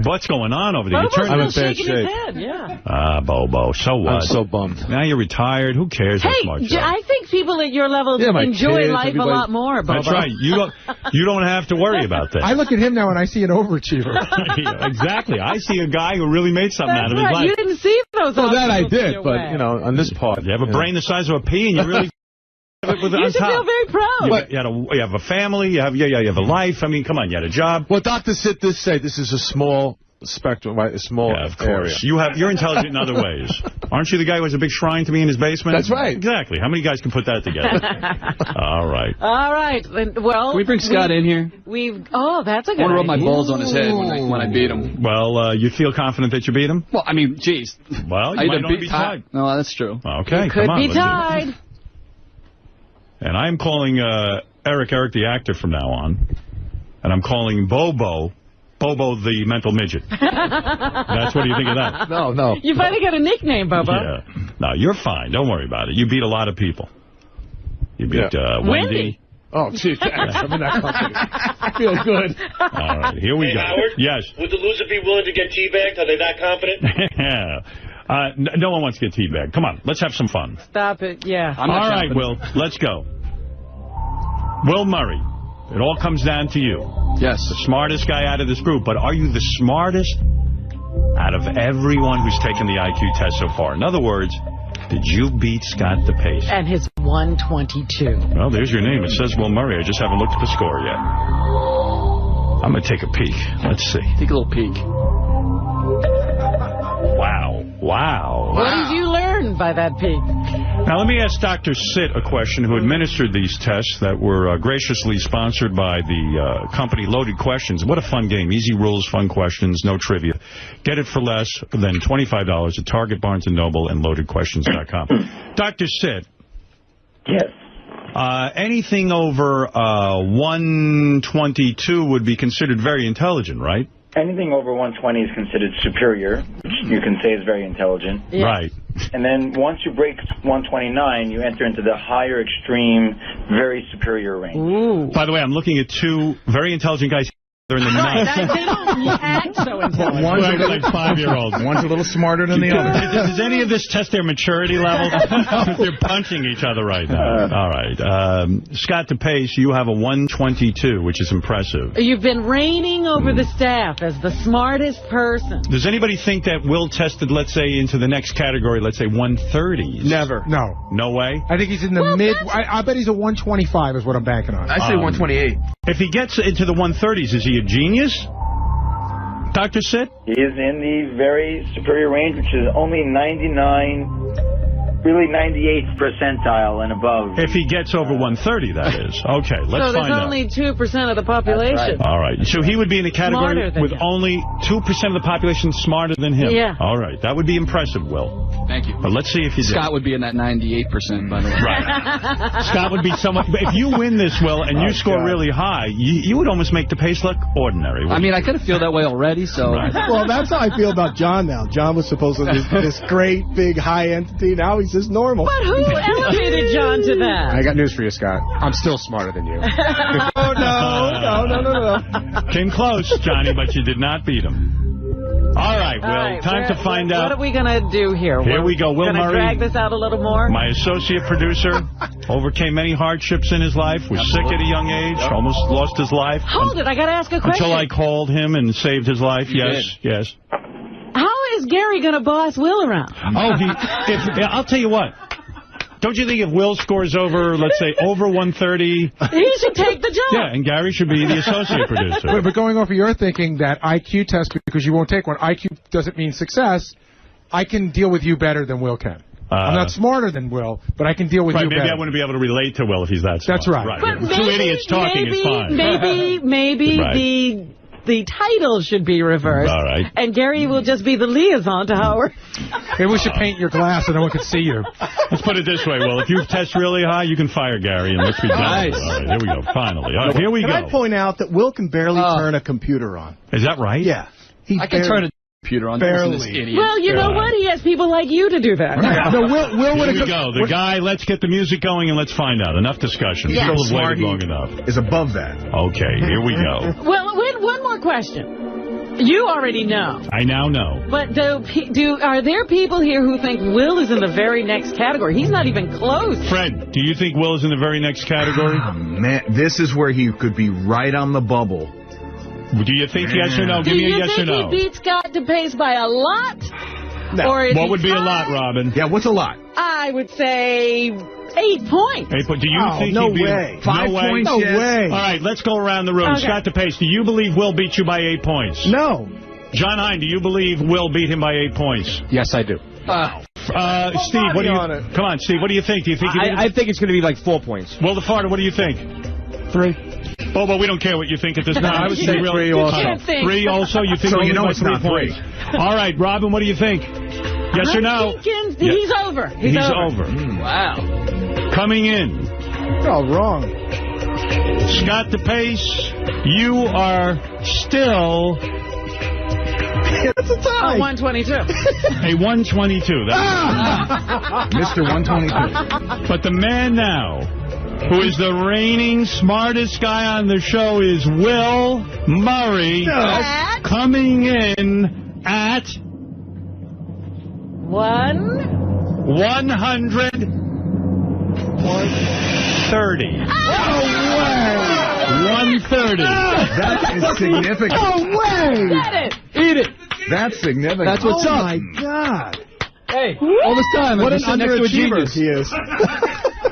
What's going on over there? I'm in bad shape. Yeah. Bobo, so what? I'm so bummed. Now you're retired. Who cares? Hey, I think people at your level enjoy life a lot more, Bobo. That's right. You don't have to worry about that. I look at him now and I see an overachiever. Yeah, exactly. I see a guy who really made something out of his life. You didn't see those. Well, that I did, but on this part, you have a brain the size of a pea, and you really. You should feel very proud. You have a family. You have a life. I mean, come on. You had a job. Well, Dr. Sitt say this is a small spectrum, right? A small area. You're intelligent in other ways. Aren't you the guy who has a big shrine to me in his basement? That's right. Exactly. How many guys can put that together? All right. All right. Well, can we bring Scott in here? That's a good idea. I want to rub my balls on his head when I beat him. Well, you feel confident that you beat him? Well, I mean, geez. Well, you might not be tied. No, that's true. Okay, you could be tied. And I'm calling Eric the actor from now on. And I'm calling Bobo the mental midget. That's what do you think of that? No. You finally got a nickname, Bobo. Yeah. No, you're fine. Don't worry about it. You beat a lot of people. You beat Wendy. Oh, gee, thanks. I'm in that company. I feel good. All right, here we go. Howard? Yes. Would the loser be willing to get teabagged? Are they that confident? No one wants to get teabagged. Come on, let's have some fun. Stop it, yeah. All right, Will, let's go. Will Murray, it all comes down to you. Yes. The smartest guy out of this group, but are you the smartest out of everyone who's taken the IQ test so far? In other words, did you beat Scott DePace? And his 122. Well, there's your name. It says Will Murray. I just haven't looked at the score yet. I'm going to take a peek. Let's see. Take a little peek. Wow. What did you learn by that peek? Now, let me ask Dr. Sitt a question, who administered these tests that were graciously sponsored by the company Loaded Questions. What a fun game. Easy rules, fun questions, no trivia. Get it for less than $25 at Target, Barnes & Noble, and loadedquestions.com. Dr. Sitt. Yes. Anything over 122 would be considered very intelligent, right? Anything over 120 is considered superior, which you can say is very intelligent. Yeah. Right. And then once you break 129, you enter into the higher extreme, very superior range. Ooh. By the way, I'm looking at two very intelligent guys. They're in the Right, they don't act so intelligent. One's like 5-year-olds. One's a little smarter than the other. Does any of this test their maturity level? They're punching each other right now. All right. Scott DePace, you have a 122, which is impressive. You've been reigning over the staff as the smartest person. Does anybody think that Will tested, let's say, into the next category, let's say 130s? Never. No. No way? I think he's in the mid. I bet he's a 125 is what I'm banking on. I say 128. If he gets into the 130s, is he a genius? Dr. Sitt? He is in the very superior range, which is only 99, really 98th percentile and above. If he gets over 130, that is. Okay, let's find out. So there's only 2% of the population. All right. So he would be in a category with him. only 2% of the population smarter than him. Yeah. All right. That would be impressive, Will. Thank you. But let's see if he did. Scott would be in that 98%, by the way. Right. Scott would be someone. If you win this, Will, and you score really high, you would almost make DePace look ordinary. I mean, I kind of feel that way already, so. Right. Well, that's how I feel about John now. John was supposed to be this great, big, high entity. Now he's just normal. But who elevated John to that? I got news for you, Scott. I'm still smarter than you. Oh, no. Came close, Johnny, but you did not beat him. All right, Will, time to find out. What are we going to do here? Here we go. Will Murray. Drag this out a little more? My associate producer overcame many hardships in his life, was sick at a young age, almost lost his life. Hold it, I got to ask a question. Until I called him and saved his life. Yes. How is Gary going to boss Will around? I'll tell you what. Don't you think if Will scores over, let's say, over 130... He should take the job. Yeah, and Gary should be the associate producer. But going off of your thinking, that IQ test, because you won't take one, IQ doesn't mean success, I can deal with you better than Will can. I'm not smarter than Will, but I can deal with you better. Maybe I wouldn't be able to relate to Will if he's that smart. That's right. But Two idiots talking is fine. Maybe Right. the title should be reversed. All right. And Gary will just be the liaison to Howard. Maybe we should paint your glass so no one can see you. Let's put it this way, Will. If you test really high, you can fire Gary, and let's be done. Nice. All right, here we go, finally. All right, here we Can go. I point out that Will can barely turn a computer on? Is that right? Yeah. I can turn a computer on. Barely. This idiot. Well, you know what? He has people like you to do that. No, Will Here we go. The guy, let's get the music going and let's find out. Enough discussion. Yeah. Still have waited long enough. Is above that. Okay, here we go. Well, wait, one more question. You already know. I now know. But are there people here who think Will is in the very next category? He's not even close. Fred, do you think Will is in the very next category? Oh, man, this is where he could be right on the bubble. Do you think yes or no? Give me a yes or no. Do you think he beat Scott DePace by a lot? No. Or is What he would be a tied? lot, Robin? Yeah, what's a lot? I would say 8 points. Do you think no he beat way. him? 5 no points, way? yes. way. All right, let's go around the room. Okay. Scott DePace, do you believe Will beat you by 8 points? No. John Hein, do you believe Will beat him by 8 points? Yes, I do. Steve, what do you... Come on, Steve, what do you think? Do you think I think it's going to be like 4 points. Will the Farter, what do you think? 3. Bobo, we don't care what you think at this time. I would say 3 also. 3 also? You think So he'll you win know by it's 3 not points? 3. All right, Robin, what do you think? Yes or no? He's over. He's over. Wow. Coming in Oh, wrong. Scott DePace, you are still... That's a tie. Oh, 122. A 122. Mr. 122. But the man now, who is the reigning smartest guy on the show, is Will Murray, coming in at 130. No way. 130. That is significant. No way. Eat it. That's significant. That's what's up. Oh, my God. Hey, all this time, What I've an been sitting next to a underachiever genius. he is.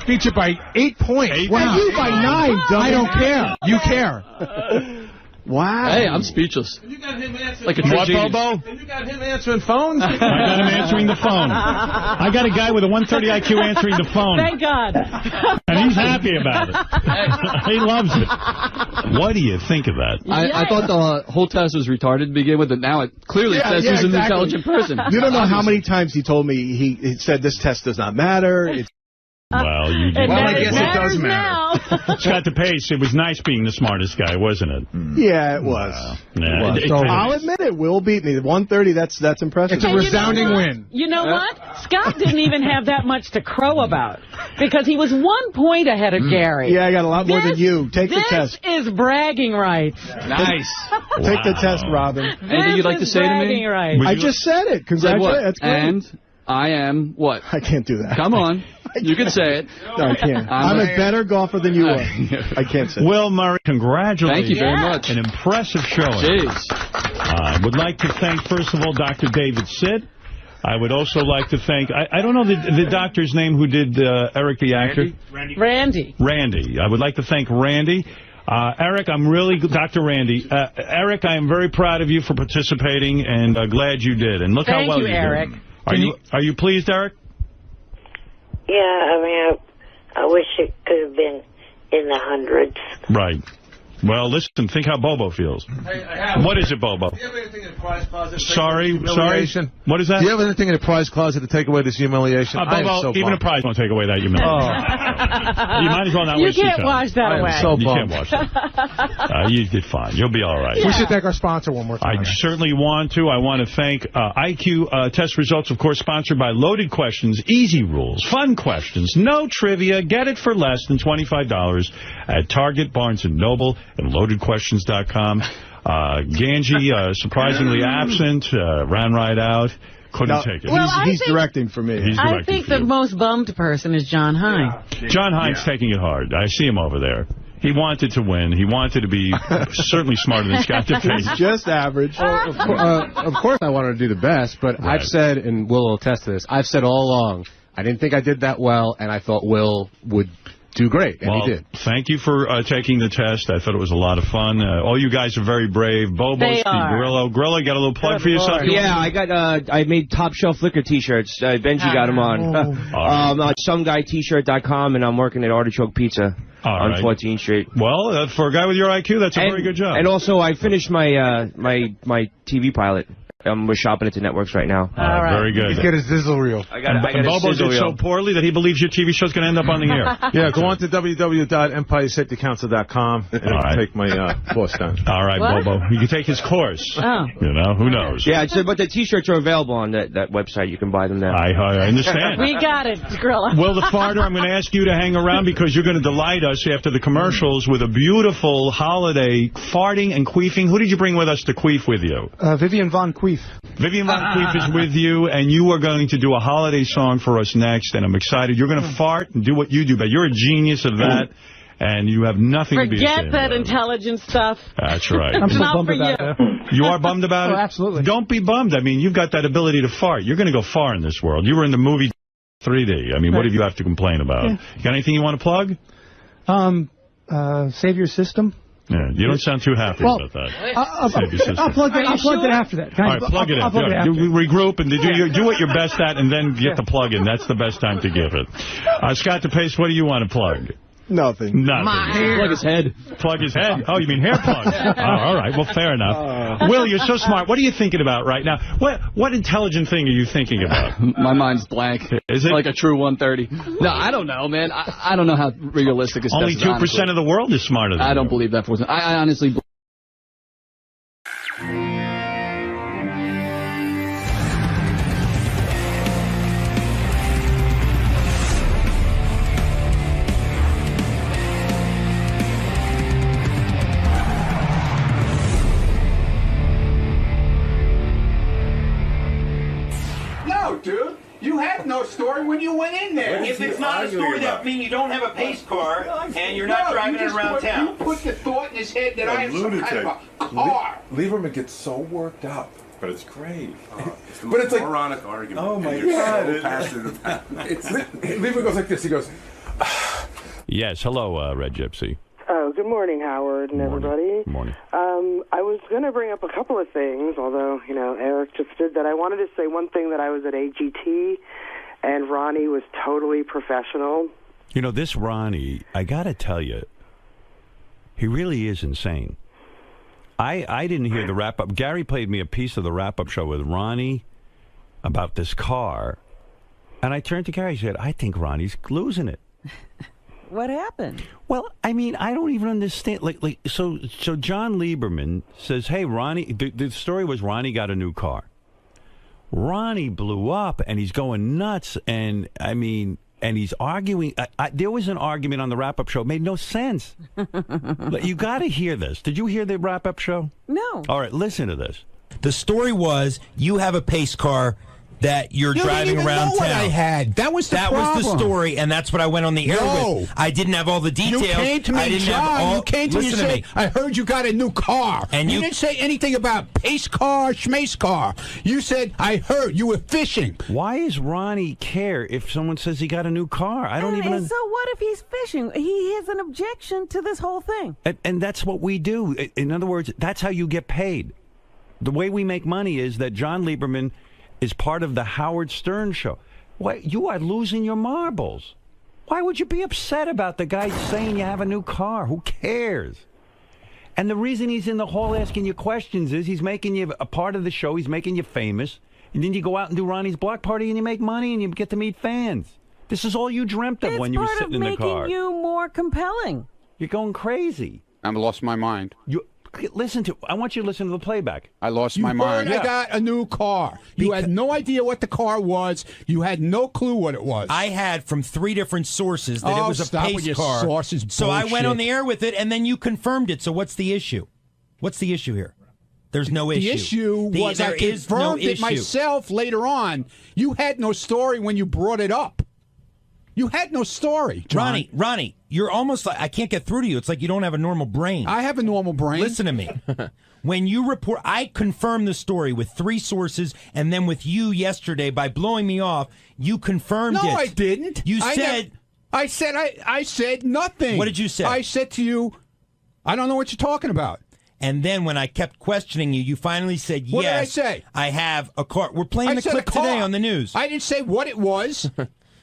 Beat you by 8 points. And you by 9, dummy. I don't care. You care. Wow. Hey, I'm speechless. You got him answering Like a What, genius. Bobo? And you got him answering phones? I got him answering the phone. I got a guy with a 130 IQ answering the phone. Thank God. And he's happy about it. He loves it. What do you think of that? I thought the whole test was retarded to begin with, but now it clearly says he's an intelligent person. You don't know how many times he told me he said this test does not matter. It's Well, you did. Well, I guess it does matter. Scott DePace, it was nice being the smartest guy, wasn't it? Yeah, it was. Yeah. So I'll admit it. Will beat me. 130. That's impressive. It's a resounding win. You know what? Scott didn't even have that much to crow about because he was 1 point ahead of Gary. Yeah, I got a lot more than you. Take the test. This is bragging rights. Nice. Take the test, Robin. Anything you'd like to say to me? Rights. I just said it. Congratulations. That's great. And I am what? I can't do that. Come on. You can say it. No, I can't. I'm a better golfer than you are. I can't say it. Will Murray, congratulations. Thank you very much. An impressive showing. Jeez. I would like to thank, first of all, Dr. David Sid. I would also like to thank, I don't know the doctor's name who did Eric the actor. Randy. Randy. I would like to thank Randy. Eric, Dr. Randy. Eric, I am very proud of you for participating and glad you did. And look how well you did. Eric. Are you pleased, Eric? Yeah, I mean, I wish it could have been in the hundreds. Right. Well, listen, think how Bobo feels. What is it, Bobo? Do you have anything in the prize closet? Sorry. What is that? Do you have anything in the prize closet to take away this humiliation? Bobo, even a prize won't take away that humiliation. You might as well not waste your time. You can't wash that away. You can't wash that. You did fine. You'll be all right. We should thank our sponsor one more time. I certainly want to. I want to thank IQ test results, of course, sponsored by Loaded Questions, easy rules, fun questions, no trivia. Get it for less than $25 at Target, Barnes & Noble, and LoadedQuestions.com. Ganji, surprisingly absent, ran right out. Couldn't take it. Well, he's directing for me. I think the most bummed person is John Hine. John Hine's taking it hard. I see him over there. He wanted to win. He wanted to be certainly smarter than Scott DePace. He's just average. Of course I wanted to do the best, but Right. I've said, and Will will attest to this, I've said all along, I didn't think I did that well, and I thought Will would do great, and he did. Thank you for taking the test. I thought it was a lot of fun. All you guys are very brave. Bobo, They Steve are. Grillo. Grillo, you got a little plug for yourself? Yeah, I got. I made Top Shelf Liquor T-shirts. Benji got them on. Someguyt-shirt.com, and I'm working at Artichoke Pizza on 14th Street. Well, for a guy with your IQ, that's a very good job. And also, I finished my my TV pilot. We're shopping at the networks right now. All right. Very good. He's got his sizzle reel. I got and a Bobo sizzle did reel. so poorly that he believes your TV show's going to end up on the air. Yeah, go on to www.empiresafetycouncil.com and take my course down. All right, What? Bobo. You can take his course. Oh. You know, who knows? Yeah, but the T-shirts are available on that website. You can buy them there. I understand. We got it, Grillo. Will the Farter, I'm going to ask you to hang around because you're going to delight us after the commercials with a beautiful holiday farting and queefing. Who did you bring with us to queef with you? Vivian Von Queef. Vivian Von Queef is with you, and you are going to do a holiday song for us next, and I'm excited. You're going to fart and do what you do, but you're a genius of that, and you have nothing to be Forget ashamed that of. intelligent stuff. That's right. It's not for you. You are bummed about it? Absolutely. Don't be bummed. I mean, you've got that ability to fart. You're going to go far in this world. You were in the movie 3D. I mean, what do you have to complain about? Yeah. You got anything you want to plug? Save Your System. Yeah, you don't sound too happy about that. Save your system. I'll plug it after that. All right, plug it in. You regroup and do what you're best at and then get the plug in. That's the best time to give it. Scott DePace, what do you want to plug? Nothing. My hair. Plug his head. Plug his head? Oh, you mean hair plug? Oh, all right. Well, fair enough. Will, you're so smart. What are you thinking about right now? What intelligent thing are you thinking about? My mind's blank. Is it? Like a true 130. No, I don't know, man. I don't know how realistic this Only 2% of the world is smarter than I don't you. believe that. I honestly believe. No, dude. You had no story when you went in there. If it's not a story, that means you don't have a pace car and you're not driving it around town. You put the thought in his head that I have some kind of a car. Lieberman gets so worked up, but it's great. It's the But it's like- moronic argument. Oh, my and you're God. so passionate about it. Lieberman goes like this. He goes, Yes. Hello, Red Gypsy. Oh, good morning, Howard and everybody. Morning. I was going to bring up a couple of things, although, Eric just did that. I wanted to say one thing, that I was at AGT, and Ronnie was totally professional. You know, this Ronnie, I got to tell you, he really is insane. I didn't hear the wrap-up. Gary played me a piece of the wrap-up show with Ronnie about this car, and I turned to Gary and said, I think Ronnie's losing it. What happened? Well, I mean, I don't even understand. So John Lieberman says, hey, Ronnie, the story was Ronnie got a new car. Ronnie blew up, and he's going nuts, and he's arguing. There was an argument on the wrap-up show. It made no sense. You got to hear this. Did you hear the wrap-up show? No. All right, listen to this. The story was you have a pace car that you're driving around town. What I had. That was the problem. That was the story, and that's what I went on the air with. I didn't have all the details. You came to me, I didn't John. have all, you came to me and listen said, I heard you got a new car. And you didn't say anything about pace car, schmace car. You said, I heard you were fishing. Why does Ronnie care if someone says he got a new car? I don't even... So what if he's fishing? He has an objection to this whole thing. And that's what we do. In other words, that's how you get paid. The way we make money is that John Lieberman is part of the Howard Stern show. Why, you are losing your marbles. Why would you be upset about the guy saying you have a new car? Who cares? And the reason he's in the hall asking you questions is he's making you a part of the show. He's making you famous. And then you go out and do Ronnie's block party and you make money and you get to meet fans. This is all you dreamt of when you were sitting in the car. It's part of making you more compelling. You're going crazy. I lost my mind. I want you to listen to the playback. I lost my mind. I got a new car. You had no idea what the car was. You had no clue what it was. I had from 3 different sources that it was a stop with pace your car. sources So I went bullshit. on the air with it, and then you confirmed it. So what's the issue? What's the issue here? There's no issue. The issue was I there is no confirmed it issue. myself later on. You had no story when you brought it up. You had no story, John. Ronnie, you're almost like, I can't get through to you. It's like you don't have a normal brain. I have a normal brain. Listen to me. When you report, I confirmed the story with 3 sources, and then with you yesterday by blowing me off, you confirmed it. No, I didn't. You said... I said nothing. What did you say? I said to you, I don't know what you're talking about. And then when I kept questioning you, you finally said, yes. What did I say? I have a car. We're playing I the said clip a car. today on the news. I didn't say what it was.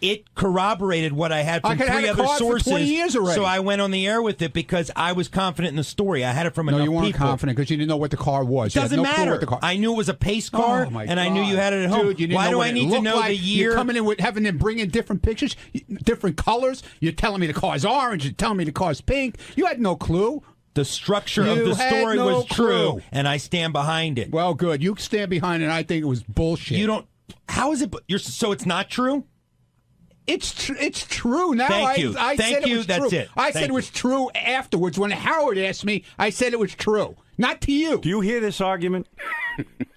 It corroborated what I had from I could 3 have had a other car for sources. 20 years already. So I went on the air with it because I was confident in the story. I had it from enough No, you weren't people. confident because you didn't know what the car was. It doesn't you had no clue matter. what the car. I knew it was a pace car, Oh, my and I knew God. you had it at home. Dude, you didn't Why know do what I it need to looked know like. the year? You're coming in with having them bring in different pictures, different colors. You're telling me the car's orange. You're telling me the car's pink. You had no clue. The structure of You the had story no was true, clue. and I stand behind it. Well, good. You stand behind it. I think it was bullshit. You don't. How is it? So it's not true. It's true now. Thank you. I Thank said you. It was That's true. it. I Thank said it was true afterwards. When Howard asked me, I said it was true. Not to you. Do you hear this argument?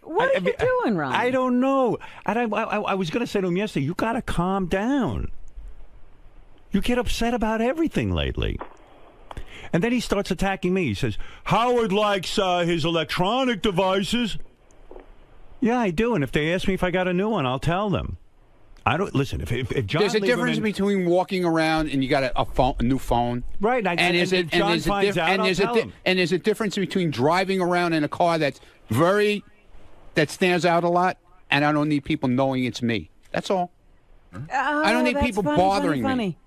What are you doing, Ron? I don't know. And I was going to say to him yesterday, you got to calm down. You get upset about everything lately. And then he starts attacking me. He says, Howard likes his electronic devices. Yeah, I do. And if they ask me if I got a new one, I'll tell them. I don't listen. If John there's a difference Lieberman, between walking around and you got a new phone, right? And if John finds out, I'll tell him. And there's a difference between driving around in a car that stands out a lot, and I don't need people knowing it's me. That's all. I don't need people bothering me.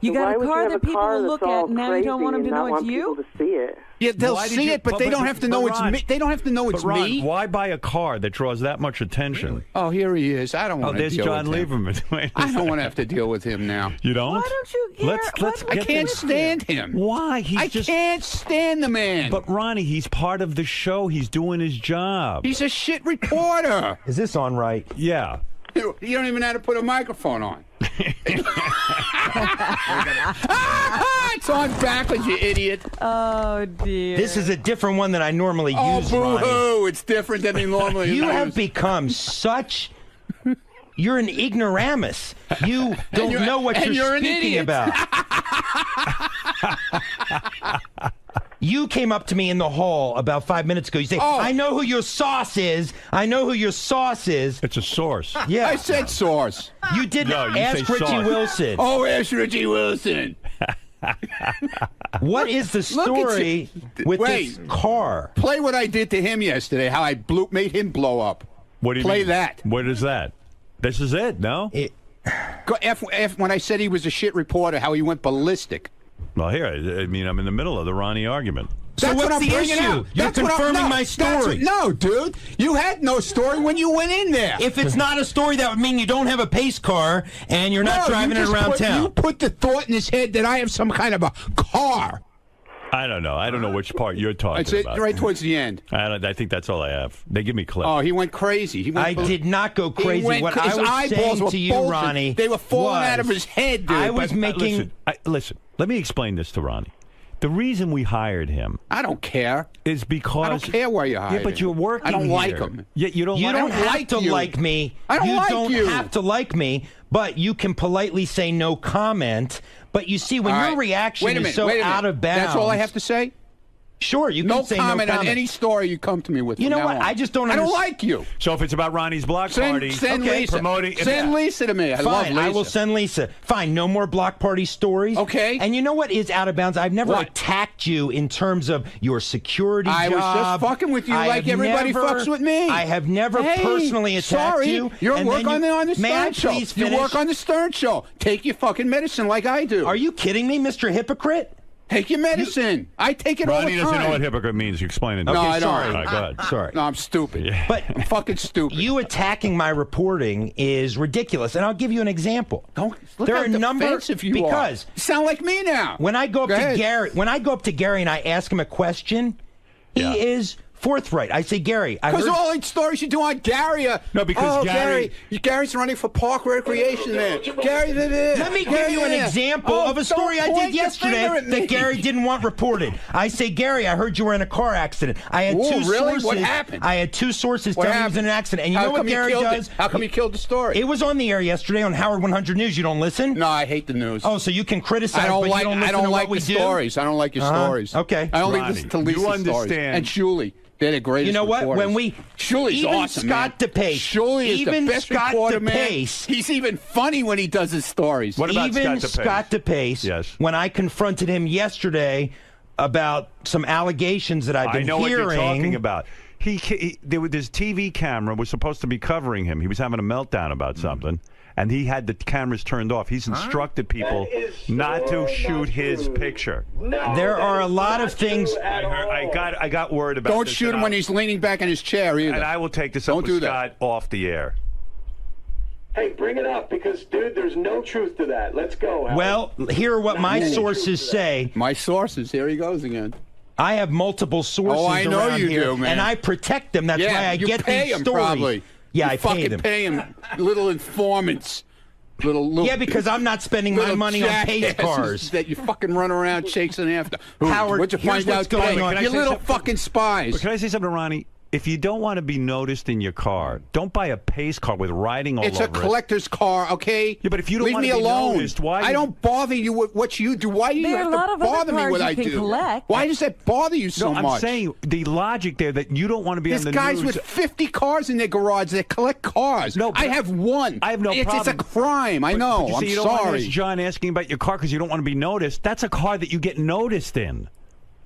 You Why got a would you car have that a people car will that's look all at, and now you don't want them crazy to and know not it's want you? people to see it? Yeah, they'll Why did see you- it, but they don't have to know it's Ron, me. They don't have to know it's but Ron, me. why buy a car that draws that much attention? Oh, here he is. I don't want to there's deal John with him. Lieberman. I don't want to have to deal with him now. You don't? Why don't you care? Let's I get can't this- stand him. Why? I can't stand the man. But Ronnie, he's part of the show. He's doing his job. He's a shit reporter. Is this on right? Yeah. You don't even know how to put a microphone on. It's on backwards, you idiot. Oh, dear. This is a different one than I normally Oh, use, Ronnie. boo-hoo. It's different than he normally You uses. have become such... You're an ignoramus. You don't you're- know what and you're you're an speaking idiot. about. You came up to me in the hall about 5 minutes ago. You say, I know who your sauce is. I know who your sauce is. It's a source. Yeah. I said source. You didn't No, you ask say Richie sauce. Wilson. Oh, ask Richie Wilson. What is the Look at story with this car? Play what I did to him yesterday, how I made him blow up. What do you Play mean? that. What is that? This is it, no? When I said he was a shit reporter, how he went ballistic. Well, here, I mean, I'm in the middle of the Ronnie argument. So That's what's what I'm the bringing issue? out. You're That's what confirming my story. No, dude. You had no story when you went in there. If it's not a story, that would mean you don't have a pace car and you're not driving it around town. You put the thought in his head that I have some kind of a car. I don't know. I don't know which part you're talking It's about. right towards the end. I think that's all I have. They give me clips. Oh, he went crazy. He went I did not go crazy. What his I was eyeballs saying were to you, bulging. Ronnie, They were falling out of was his head, dude. I was making... Listen, let me explain this to Ronnie. The reason we hired him I don't care. is because... I don't care where you hired Yeah, but him. you're working I don't here. like him. Yeah, you don't You like don't have like to you. like me. I don't you like don't you. have to like me, but you can politely say no comment. But you see, when All your right. reaction Wait a is minute, so wait a minute. out of bounds... That's all I have to say? Sure, you can No say comment no comment on any story you come to me with. You from know now what? on. I just don't I don't understand. like you. So if it's about Ronnie's block party, Send Lisa. promoting... Send Lisa to me. I love Fine, Lisa. I will send Lisa. Fine, no more block party stories. Okay. And you know what is out of bounds? I've never What? attacked you in terms of your security I job. was just fucking with you I like have everybody never- fucks with me. I have never Hey, personally attacked sorry, you. You're and work then on the May I Stern Show. please You finish? work on the Stern Show. Take your fucking medicine like I do. Are you kidding me, Mr. Hypocrite? Take your medicine. I take it all the Ronnie time. doesn't know what hypocrite means. You explain it. No, I don't. sorry. All right, go ahead. Sorry. No, I'm stupid. But I'm fucking stupid. you attacking my reporting is ridiculous, and I'll give you an example. Don't look there how are a number defensive you because are. You sound like me now. when I go up Go to ahead. Gary, and I ask him a question, he is forthright. I say, Gary, I Because heard... all the stories you do on Gary are... No, because Gary's running for park recreation there. Gary... Let me give you an example of a story I did yesterday that Gary didn't want reported. I say, Gary, I heard you were in a car accident. I had Ooh, two really? sources. What happened? I had two sources What telling me he was happened? in an accident. And you How know what come you Gary killed does? it? How come you killed the story? It was on the air yesterday on Howard 100 News. You don't listen? No, I hate the news. Oh, so you can criticize, I don't but like. you don't listen I don't to like what we the do? stories. I don't like your stories. Okay. I only Ronnie, listen to you Lisa's stories understand- and Shuley. They're the greatest. You know what? reporters. When we Shuley's even awesome, Scott man. DePace, Shuley is even the best Scott reporter, DePace, man. He's even funny when he does his stories. What about even Scott DePace? DePace, when I confronted him yesterday about some allegations that I've been I know hearing. what you're talking about. There was this TV camera was supposed to be covering him. He was having a meltdown about something, and he had the cameras turned off. He's instructed people not to shoot his picture. There are a lot of things. I got word about. Don't this, shoot and him when he's leaning back in his chair either. And I will take this up Don't with do that. Scott off the air. Hey, bring it up because, dude, there's no truth to that. Let's go. Howard. Well, here are what my sources say. My sources. Here he goes again. I have multiple sources. Oh, I know around you here, do, man. and I protect them. That's Yeah, why I you get pay these him, stories. probably. Yeah, you I fucking pay them. Little informants. Little Yeah, because I'm not spending my little money on pace jackasses cars. that you fucking run around chasing after. Howard, what'd you here's find what's out going today? on. You Can I say little something? fucking spies. But can I say something to Ronnie? If you don't want to be noticed in your car, don't buy a pace car with writing all It's over a collector's car, okay? Yeah, but if you don't Leave want me to be alone. noticed, why? I don't bother you with what you do. Why do you There are have a lot of to other bother me cars what you I can do? collect. Why does that bother you so No, much? I'm saying the logic there that you don't want to be There's on the guys news. with 50 cars in their garage that collect cars. No, but I have one. I have no It's problem. a crime. I know. But you I'm see, you don't want to sorry. ask John asking about your car because you don't want to be noticed. That's a car that you get noticed in.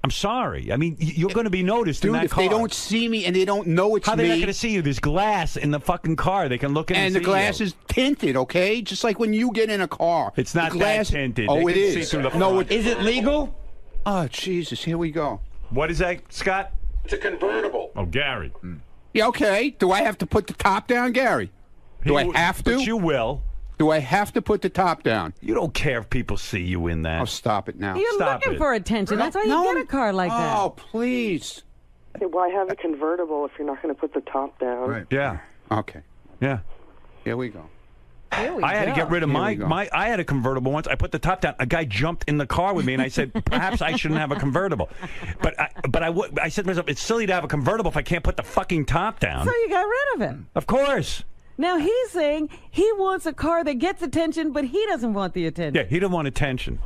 I'm sorry. I mean, you're going to be noticed in Dude, that if car. they don't see me and they don't know it's How are me. they not going to see you? There's glass in the fucking car. They can look in and see the glass you. is tinted, okay? Just like when you get in a car. It's not the glass, that tinted. Oh, They it can is. see through the No, front. it, Is it legal? Oh, Jesus, here we go. What is that, Scott? It's a convertible. Oh, Gary. Yeah, okay. Do I have to put the top down, Gary? Do I have to? But you will. Do I have to put the top down? You don't care if people see you in that. Oh, stop it now. You're Stop looking it. for attention. That's why you No. get a car like that. Oh, please. Hey, why have a convertible if you're not going to put the top down? Right. Yeah. Okay. Yeah. Here we go. Here we I had to go. get rid of Here my, we go. my. I had a convertible once. I put the top down. A guy jumped in the car with me, and I said, perhaps I shouldn't have a convertible. But I said to myself, it's silly to have a convertible if I can't put the fucking top down. So you got rid of it. Of course. Now he's saying he wants a car that gets attention, but he doesn't want the attention. Yeah, he didn't want attention.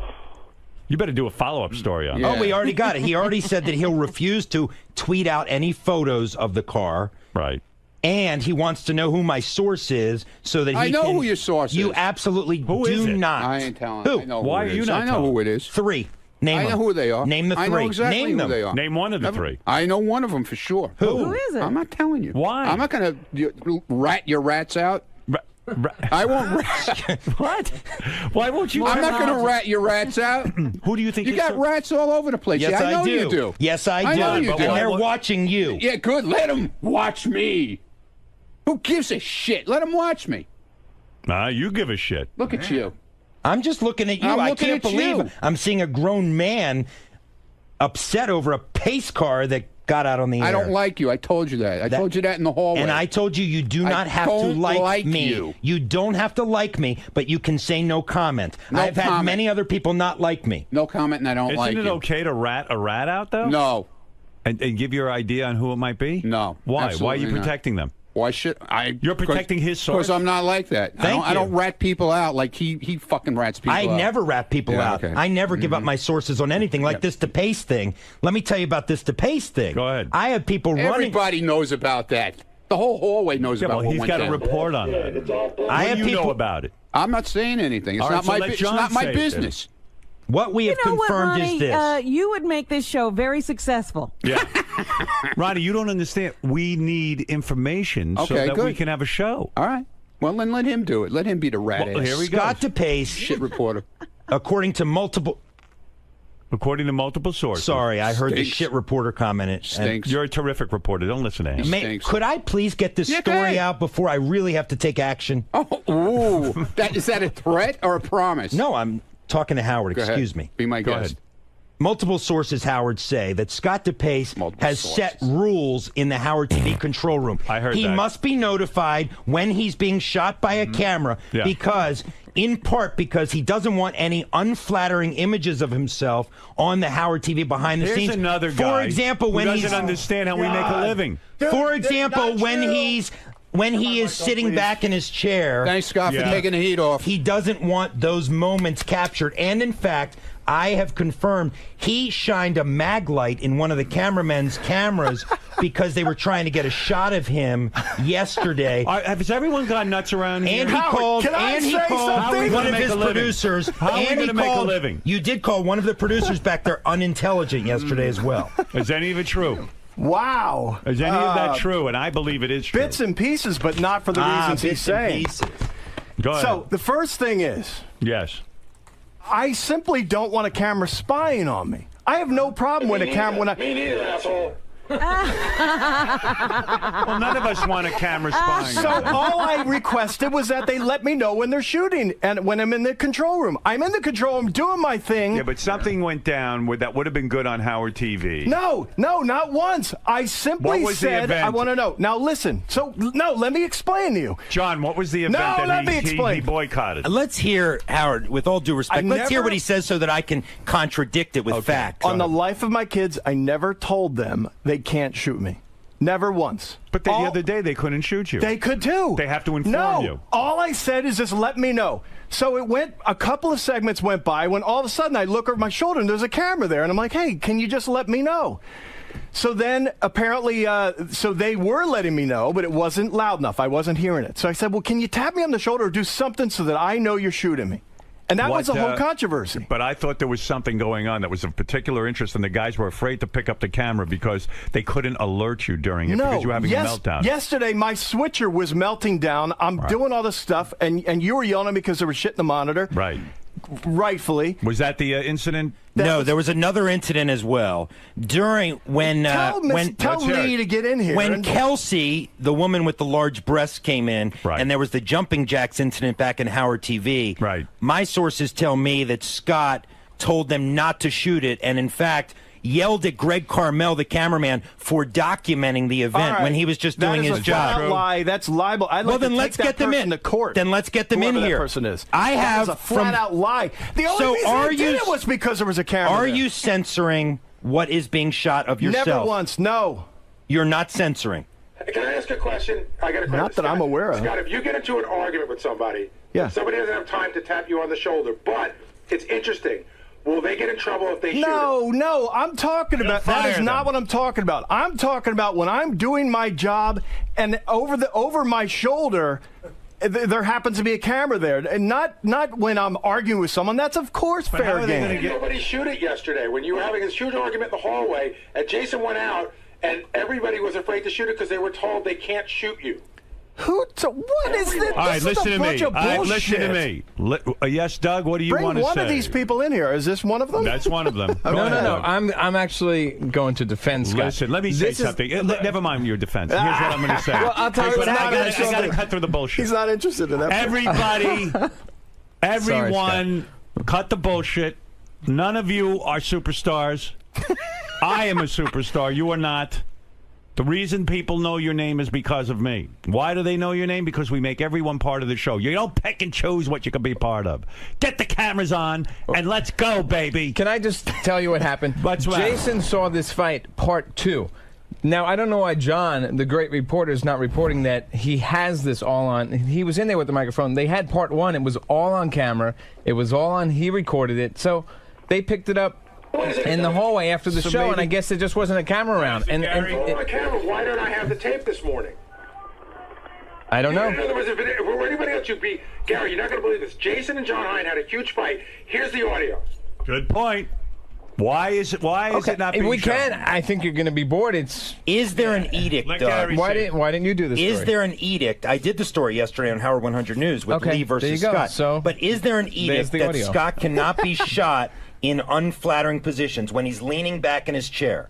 You better do a follow-up story on Yeah. that. Oh, we already got it. He already said that he'll refuse to tweet out any photos of the car. Right. And he wants to know who my source is so that he I know can, who your source You is. absolutely Who do is it? not. I ain't telling. Who? I know Why who are it you is. not I know telling? who it is. Three. Name I them. know who they are. Name the three. I know exactly Name who them. they are. Name one of the three. I know one of them for sure. Who is it? I'm not telling you. Why? I'm not going to rat your rats out. I won't rat. What? Why won't you? I'm not going to rat your rats out. Who do you think You is got so- rats all over the place. Yes, yeah, I know do. you do. Yes, I do. I know you and do. they're What- watching you. Yeah, good. Let them watch me. Who gives a shit? Let them watch me. Nah, you give a shit. Look at you. I'm just looking at you. I'm I looking can't at believe you. I'm seeing a grown man upset over a pace car that got out on the air. I don't like you. I told you that. I told you that in the hallway. And I told you you do I not have to don't like me. you. You don't have to like me, but you can say no comment. No I've had comment. many other people not like me. No comment, and I don't like Isn't it you. okay to rat a rat out though? No. And give your idea on who it might be? No. Why? Why are absolutely you not. protecting them? Why should I? You're protecting his source? Because I'm not like that. Thank I don't you. rat people out like he fucking rats people I out. never rat people Yeah, out. okay. I never give up my sources on anything like this DePace thing. Let me tell you about this DePace thing. Go ahead. I have people running. Everybody knows about that. The whole hallway knows Yeah, about well, what he's went got a down. report on that. I What have do you people know about it? I'm not saying anything. It's All right, not so my. let It's John not my say it, business. What we You have know what, confirmed Ronnie? is this. You would make this show very successful. Yeah. Ronnie, you don't understand. We need information so Okay, that good. we can have a show. All right. Well, then let him do it. Let him be the rat Well, ass. here we go. Scott DePace, Shit reporter. according to multiple. According to multiple sources. Sorry, I heard the Stinks. shit reporter comment. Stinks. You're a terrific reporter. Don't listen to him. Stinks. Could I please get this Yeah, go story ahead. out before I really have to take action? Oh, ooh. Is that a threat or a promise? No, I'm talking to Howard. Go ahead. Excuse me. Be my Go guest. ahead. Multiple sources, Howard, say that Scott DePace Multiple has sources. set rules in the Howard TV control room. I heard he that. must be notified when he's being shot by a camera Yeah. because, in part, because he doesn't want any unflattering images of himself on the Howard TV behind the Here's scenes. another For guy example, who when doesn't he's understand how we make a living. For example, when he is sitting back in his chair. Thanks, Scott, Yeah. for taking the heat off. He doesn't want those moments captured. And in fact, I have confirmed he shined a mag light in one of the cameramen's cameras because they were trying to get a shot of him yesterday. Has everyone gone nuts around here? And he called. can I And he say called something? one of How are we gonna his make a living? producers. How are we and gonna he make a called- living? You did call one of the producers back there unintelligent yesterday as well. Is any of it true? Wow. Is any of that true? And I believe it is true. Bits and pieces, but not for the reasons he's bits and saying. pieces. Go ahead. So the first thing is, yes. I simply don't want a camera spying on me. I have no problem with a camera when Me neither, asshole. Well, none of us want a camera spying. So all I requested was that they let me know when they're shooting and when I'm in the control room. I'm in the control room doing my thing. Yeah, but something went down that would have been good on Howard TV. No, not once. I simply What was the said event? I want to know. Now listen. So no, let me explain to you. John, what was the event No, that let me he explain. boycotted? Let's hear, Howard, with all due respect, let's hear what he says so that I can contradict it with facts. On the life of my kids, I never told them they can't shoot me. Never once. But the other day they couldn't shoot you. They could too. They have to inform no, you. all I said is just let me know. So it went, a couple of segments went by when all of a sudden I look over my shoulder and there's a camera there and I'm like, hey, can you just let me know? So then apparently, so they were letting me know, but it wasn't loud enough. I wasn't hearing it. So I said, well, can you tap me on the shoulder or do something so that I know you're shooting me? And that was the whole controversy. But I thought there was something going on that was of particular interest, and the guys were afraid to pick up the camera because they couldn't alert you during it because you were having a meltdown. Yesterday, my switcher was melting down. I'm doing all this stuff, and you were yelling at me because there was shit in the monitor. Right. Rightfully. Was that the incident? No, there was another incident as well. During when tell Lee to get in here. When Kelsey, the woman with the large breasts, came in, and there was the jumping jacks incident back in Howard TV. Right. My sources tell me that Scott told them not to shoot it, and in fact yelled at Greg Carmel, the cameraman, for documenting the event when he was just doing his job. That's a lie. That's libel. I'd like then to let's take get that them person in to court. Then let's get them in Whoever here. That person is. I have that was a flat-out lie. The only reason I did it was because there was a camera. Are there. you censoring what is being shot of yourself? Never once. No. You're not censoring. Can I ask a question? I got a question. Not that I'm aware of. Scott, if you get into an argument with somebody, yeah. somebody doesn't have time to tap you on the shoulder, but it's interesting. Will they get in trouble if they shoot? No, I'm talking about that is not what I'm talking about. I'm talking about when I'm doing my job and over my shoulder there happens to be a camera there, and not when I'm arguing with someone. That's of course fair game. Nobody shoot it yesterday when you were having this huge argument in the hallway, and Jason went out, and everybody was afraid to shoot it because they were told they can't shoot you. What is this? All right, listen to me. Listen to me. Yes, Doug, what do you want to say? Bring one of these people in here. Is this one of them? That's one of them. No. I'm actually going to defend Scott. Listen, let me say something. Never mind your defense. Here's what I'm going to say. Well, I'll tell you what I got to cut through the bullshit. He's not interested in that. Everyone, cut the bullshit. None of you are superstars. I am a superstar. You are not. The reason people know your name is because of me. Why do they know your name? Because we make everyone part of the show. You don't pick and choose what you can be part of. Get the cameras on and let's go, baby. Can I just tell you what happened? Jason saw this fight, part 2. Now, I don't know why John, the great reporter, is not reporting that he has this all on. He was in there with the microphone. They had part 1. It was all on camera. It was all on. He recorded it. So they picked it up in the hallway after the show, and I guess there just wasn't a camera around. My camera. Why don't I have the tape this morning? I don't know. In other words, if it were anybody else, you'd be Gary. You're not going to believe this. Jason and John Hine had a huge fight. Here's the audio. Good point. Why is it not being we shown? can. I think you're going to be bored. Is there an edict, Doug? Why didn't you do this? Is there an edict? I did the story yesterday on Howard 100 News with Lee versus Scott. So, but is there an edict that Scott cannot be shot in unflattering positions when he's leaning back in his chair?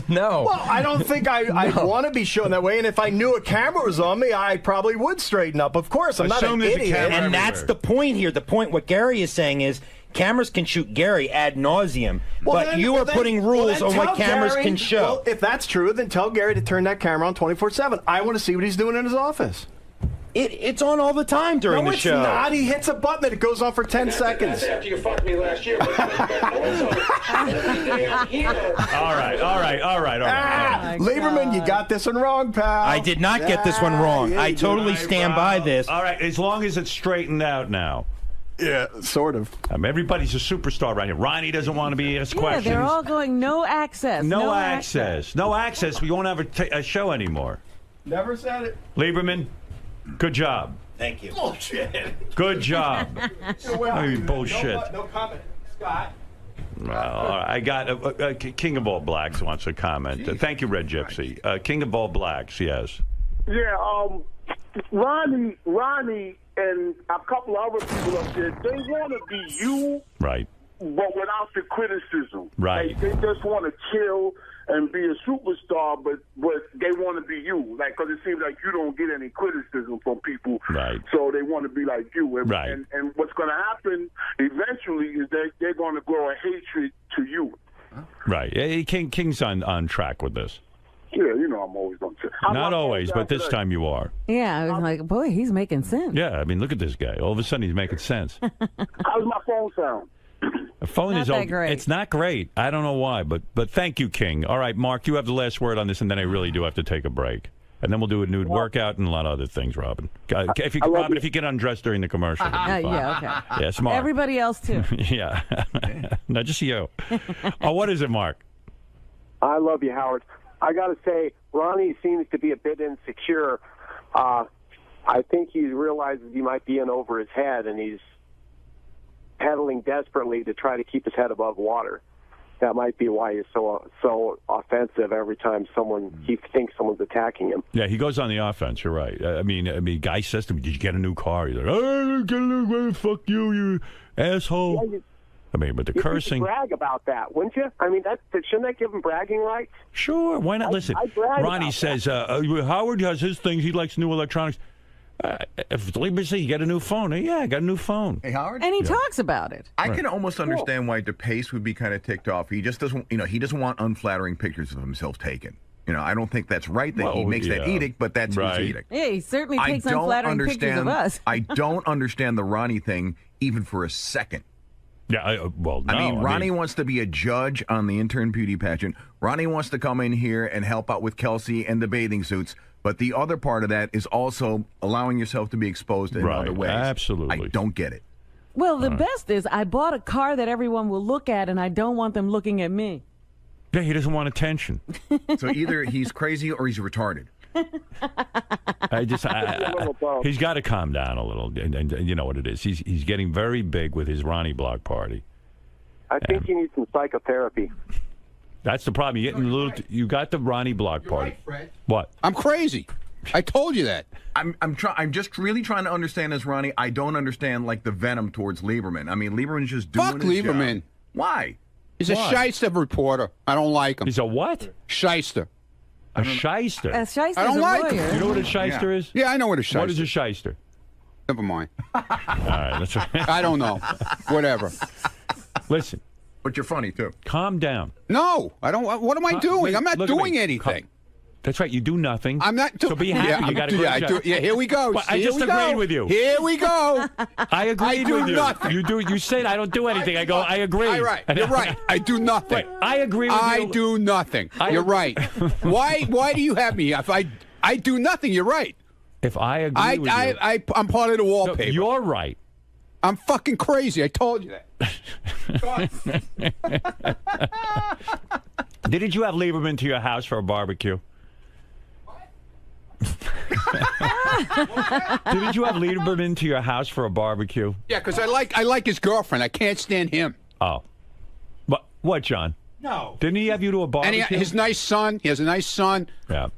No. Well, I don't think I want to be shown that way, and if I knew a camera was on me, I probably would straighten up. Of course, I'm not an idiot. And that's the point here. The point, what Gary is saying is, cameras can shoot Gary ad nauseum, but you are putting rules on what cameras can show. Well, if that's true, then tell Gary to turn that camera on 24/7. I want to see what he's doing in his office. It's on all the time during the show. No, it's not. He hits a button and it goes on for 10 seconds. That's after you fucked me last year. But also, every day I'm here. All right. Lieberman, you got this one wrong, pal. I did not get this one wrong. I totally stand by this. All right, as long as it's straightened out now. Yeah, sort of. Everybody's a superstar right here. Ronnie doesn't want to be asked questions. Yeah, they're all going no access. No access. No access. We won't have a show anymore. Never said it. Lieberman, good job. Thank you. Bullshit. Good job. Bullshit. No comment. Scott. Well, I got King of All Blacks wants to comment. Thank you, Red Gypsy. King of All Blacks, yes. Yeah, Ronnie and a couple of other people up there, they want to be you, right? But without the criticism, right? They just want to chill and be a superstar, but they want to be you, because it seems like you don't get any criticism from people, right? So they want to be like you, right? And what's going to happen eventually is they're going to grow a hatred to you, right? King's on track with this. Yeah, I'm always on track. Not always, but this time you are. Yeah, I was like, boy, he's making sense. Yeah, I mean, look at this guy. All of a sudden, he's making sense. How's my phone sound? The phone is that great. It's not great. I don't know why, but thank you, King. All right, Mark, you have the last word on this, and then I really do have to take a break. And then we'll do a nude workout and a lot of other things, Robin. If you get undressed during the commercial. Yeah, okay. Yeah, smart. Everybody else, too. Yeah. Not just you. What is it, Mark? I love you, Howard. I got to say, Ronnie seems to be a bit insecure. I think he realizes he might be in over his head, and he's pedaling desperately to try to keep his head above water. That might be why he's so offensive every time he thinks someone's attacking him. Yeah, he goes on the offense. You're right. I mean, guy says to me, "Did you get a new car?" He's like, "I didn't get a new car. Fuck you, you asshole." Yeah, I mean, but the you cursing. should brag about that, wouldn't you? I mean, shouldn't that give him bragging rights? Sure, why not? Listen, Ronnie says Howard has his things. He likes new electronics. If Lieber says you got a new phone, yeah, I got a new phone. Hey, Howard? And he talks about it. I can almost understand why DePace would be kind of ticked off. He just doesn't, he doesn't want unflattering pictures of himself taken. I don't think that's right that he makes that edict, but that's his edict. Yeah, he certainly takes unflattering pictures of us. I don't understand the Ronnie thing even for a second. Yeah, no. I mean, Ronnie wants to be a judge on the intern beauty pageant. Ronnie wants to come in here and help out with Kelsey and the bathing suits. But the other part of that is also allowing yourself to be exposed in other ways. Absolutely. I don't get it. Well, the best is I bought a car that everyone will look at, and I don't want them looking at me. Yeah, he doesn't want attention. So either he's crazy or he's retarded. He's got to calm down a little, and you know what it is. He's getting very big with his Ronnie Block party. I think he needs some psychotherapy. That's the problem. You're getting a little. You got the Ronnie Block party. Right, Fred. What? I'm crazy. I told you that. I'm just really trying to understand this, Ronnie. I don't understand the venom towards Lieberman. I mean, Lieberman's just doing his Lieberman. job. Why? He's a shyster reporter. I don't like him. He's a what? Shyster. A shyster. A shyster's I don't like lawyer. him. You know what a shyster is? Yeah, I know what a shyster. What is a shyster? Never mind. All right, that's right. I don't know. Whatever. Listen. But you're funny too. Calm down. No, I don't. What am I doing? I'm not doing anything. That's right. You do nothing. I'm not doing. So be happy. You got to go. Yeah, here we go. Well, I just agreed with you. Here we go. I agreed with you. Nothing. You said I don't do anything. I go. I agree. All right. You're right. I do nothing. Wait, I agree with you. I do nothing. You're right. Why do you have me? If I do nothing, you're right. If I agree with you, I'm part of the wallpaper. No, you're right. I'm fucking crazy. I told you that. Didn't you have Lieberman to your house for a barbecue? Didn't you have Lieberman to your house for a barbecue? Yeah, because I like his girlfriend. I can't stand him. Oh. What, John? No. Didn't he have you to a barbecue? And his nice son. He has a nice son. Yeah.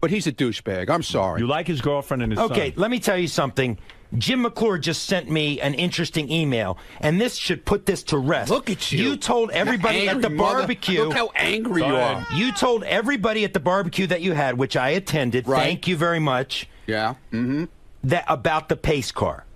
But he's a douchebag. I'm sorry. You like his girlfriend and his son. Okay, let me tell you something. Jim McClure just sent me an interesting email, and this should put this to rest. Look at you. You told everybody at the barbecue. Look how angry you are. You told everybody at the barbecue that you had, which I attended. Right. Thank you very much. Yeah. Mm-hmm. That about the pace car.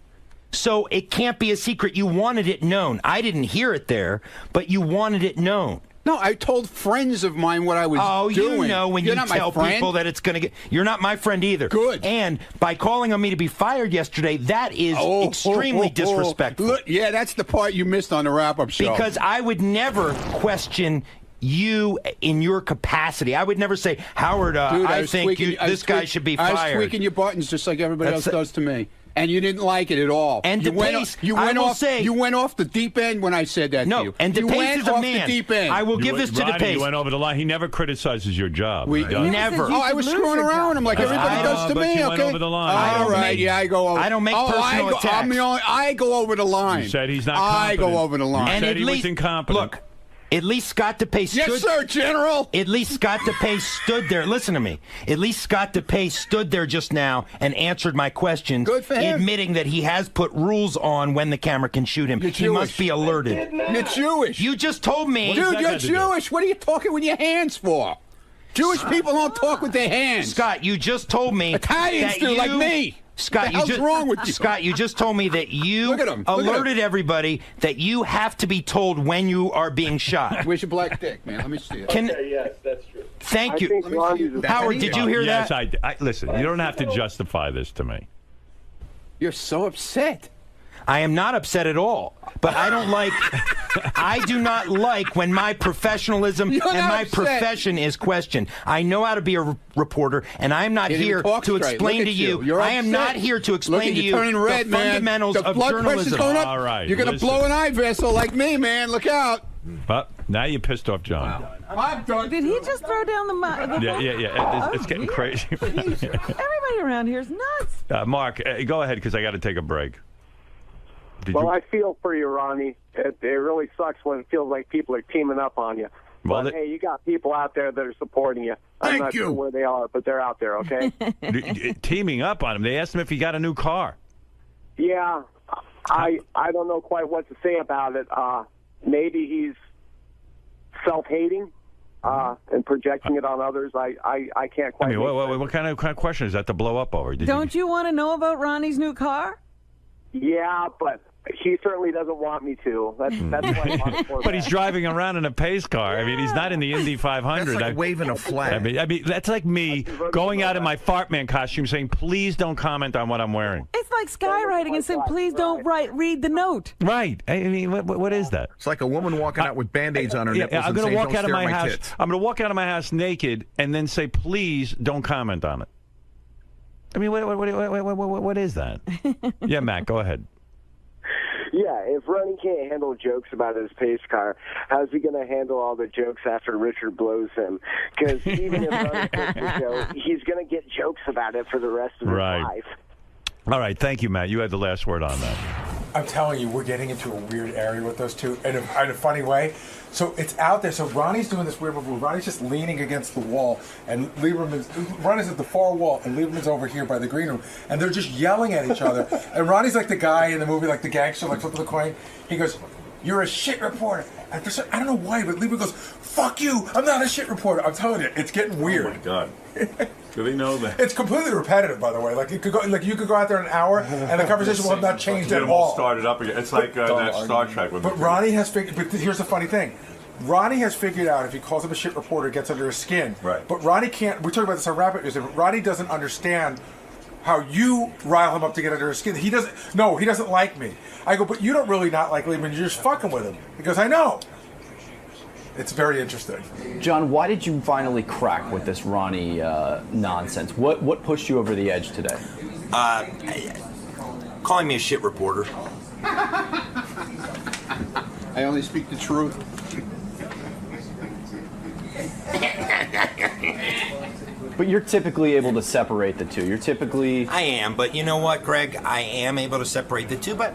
So it can't be a secret. You wanted it known. I didn't hear it there, but you wanted it known. No, I told friends of mine what I was doing. You know when You're you not my tell friend. people that it's going to get... You're not my friend either. Good. And by calling on me to be fired yesterday, that is extremely disrespectful. Look, yeah, that's the part you missed on the wrap-up show. Because I would never question you in your capacity. I would never say, Howard, Dude, I think this guy should be fired. I was tweaking your buttons just like everybody else does to me. And you didn't like it at all. And you went off the deep end when I said that to you. And DePace is a man. The deep end. I will give this to DePace. You went over the line. He never criticizes your job. Never. Oh, I was screwing around him like everybody does to me. You Okay. went over the line. All right. Yeah, I go over. I don't make personal attacks. I go over the line. You said he's not competent. I go over the line. You said he was incompetent. Look. At least Scott DePace stood... Yes, sir, General! At least Scott DePace stood there. Listen to me. At least Scott DePace stood there just now and answered my questions, Good for him. admitting that he has put rules on when the camera can shoot him. He must be alerted. You're Jewish. You just told me... Dude, you're Jewish. What are you talking with your hands for? Jewish people don't talk with their hands. Scott, you just told me... Italians do, like me. Scott, what's wrong with you? Scott, you just told me that you Look alerted everybody that you have to be told when you are being shot. Where's your black dick, man? Let me see it. Yes, that's true. Thank you. Howard, did you hear that? Yes, listen, you don't have to justify this to me. You're so upset. I am not upset at all, but I don't like... I do not like when my professionalism and my profession is questioned. I know how to be a reporter, and I'm not here to explain to you. I am not here to explain to you the fundamentals of journalism. All right. You're going to blow an eye vessel like me, man. Look out. But now you pissed off John. Wow. I'm done. Did he just throw down the Yeah. It's getting crazy. Everybody around here is nuts. Mark, go ahead, because I got to take a break. Well, I feel for you, Ronnie. It really sucks when it feels like people are teaming up on you. Well, but, hey, you got people out there that are supporting you. I'm not sure where they are, but they're out there, okay? Teaming up on him. They asked him if he got a new car. Yeah. I don't know quite what to say about it. Maybe he's self-hating and projecting it on others. I can't quite. I mean, what kind of question is that to blow up over? Don't you want to know about Ronnie's new car? Yeah, but he certainly doesn't want me to. That's why. But he's driving around in a pace car. I mean, he's not in the Indy 500. That's like waving a flag. I mean, that's like me going out in my Fartman costume saying, "Please don't comment on what I'm wearing." It's like skywriting and saying, "Please don't read the note." Right. I mean, what is that? It's like a woman walking out with Band-Aids on her nipples I'm and going saying, to walk "Don't out of stare my at my house. tits." I'm going to walk out of my house naked and then say, "Please don't comment on it." I mean, what is that? Yeah, Matt, go ahead. Yeah, if Ronnie can't handle jokes about his pace car, how's he going to handle all the jokes after Richard blows him? Because even if Ronnie quits the show, he's going to get jokes about it for the rest of his life. All right, thank you, Matt. You had the last word on that. I'm telling you, we're getting into a weird area with those two in a funny way. So it's out there. So Ronnie's doing this weird move. Ronnie's just leaning against the wall, and Ronnie's at the far wall, and Lieberman's over here by the green room, and they're just yelling at each other. And Ronnie's like the guy in the movie, like the gangster, like flipping the coin. He goes, "You're a shit reporter." And I don't know why, but Lieberman goes, "Fuck you! I'm not a shit reporter." I'm telling you, it's getting weird. Oh my God. Do they know that? It's completely repetitive, by the way. Like you could go out there in an hour, and the conversation will have not changed at all. Started up again. It's like that Star Trek. But Ronnie has figured. But here's the funny thing. Ronnie has figured out if he calls him a shit reporter, it gets under his skin. Right. But Ronnie can't. We talked about this on Rapid News. Ronnie doesn't understand how you rile him up to get under his skin. He doesn't. No, he doesn't like me. I go, but you don't really not like Lieberman. You're just fucking with him. He goes, I know. It's very interesting. John, why did you finally crack with this Ronnie nonsense? What pushed you over the edge today? Calling me a shit reporter. I only speak the truth. But you're typically able to separate the two. You're typically... I am, but you know what, Greg? I am able to separate the two, but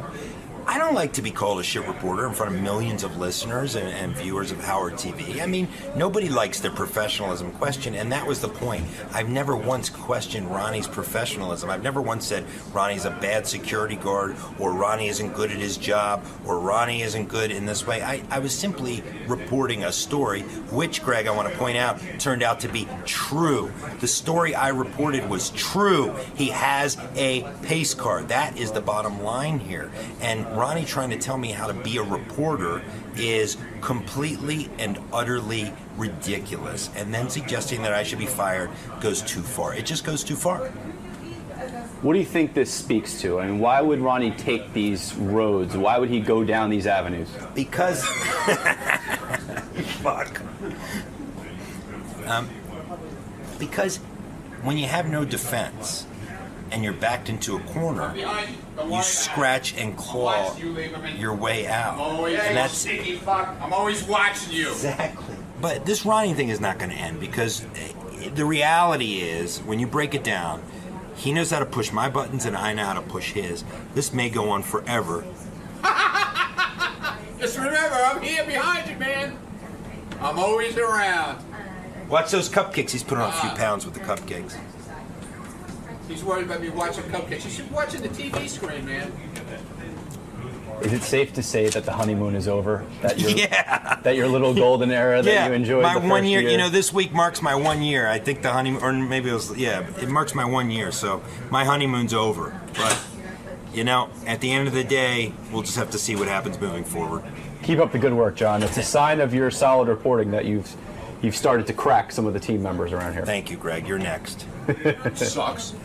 I don't like to be called a shit reporter in front of millions of listeners and viewers of Howard TV. I mean, nobody likes their professionalism questioned, and that was the point. I've never once questioned Ronnie's professionalism. I've never once said Ronnie's a bad security guard, or Ronnie isn't good at his job, or Ronnie isn't good in this way. I was simply reporting a story, which, Greg, I want to point out, turned out to be true. The story I reported was true. He has a pace car. That is the bottom line here. And Ronnie trying to tell me how to be a reporter is completely and utterly ridiculous. And then suggesting that I should be fired goes too far. It just goes too far. What do you think this speaks to? I mean, why would Ronnie take these roads? Why would he go down these avenues? Because... Fuck. Because when you have no defense and you're backed into a corner, you scratch and claw your way out. And that's sticky fuck. I'm always watching you. Exactly. But this Ronnie thing is not going to end, because the reality is, when you break it down, he knows how to push my buttons and I know how to push his. This may go on forever. Just remember, I'm here behind you, man. I'm always around. Watch those cupcakes. He's putting on a few pounds with the cupcakes. He's worried about me watching cupcakes. You should be watching the TV screen, man. Is it safe to say that the honeymoon is over? That your, that your little golden era that you enjoyed my the first 1 year. year? You know, this week marks my 1 year. I think the honeymoon, or maybe it was, it marks my 1 year. So my honeymoon's over. But, you know, at the end of the day, we'll just have to see what happens moving forward. Keep up the good work, John. It's a sign of your solid reporting that you've started to crack some of the team members around here. Thank you, Greg. You're next. Sucks.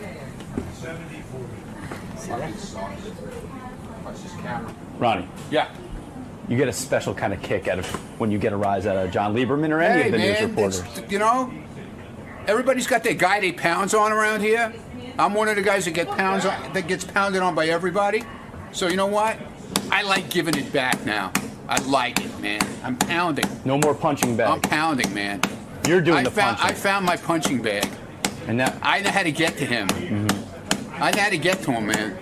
Ronnie. Yeah. You get a special kind of kick out of when you get a rise out of John Lieberman or any of the news reporters. You know, everybody's got their guy they pounds on around here. I'm one of the guys that gets pounded on by everybody. So you know what? I like giving it back now. I like it, man. I'm pounding. No more punching bag. I'm pounding, man. You're doing the punching. I found my punching bag. And that I know how to get to him. I know how to get to him, man.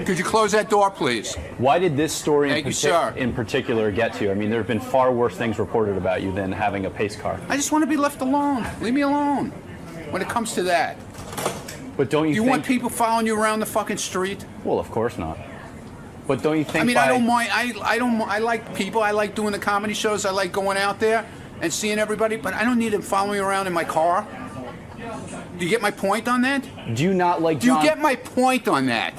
Could you close that door, please? Why did this story Thank you, sir. in particular get to you? I mean, there have been far worse things reported about you than having a pace car. I just want to be left alone. Leave me alone when it comes to that. But don't you Do you think... want people following you around the fucking street? Well, of course not. But don't you think... I mean, I don't mind. I like people. I like doing the comedy shows. I like going out there and seeing everybody. But I don't need them following me around in my car. Do you get my point on that? Do you not like Do John... you get my point on that?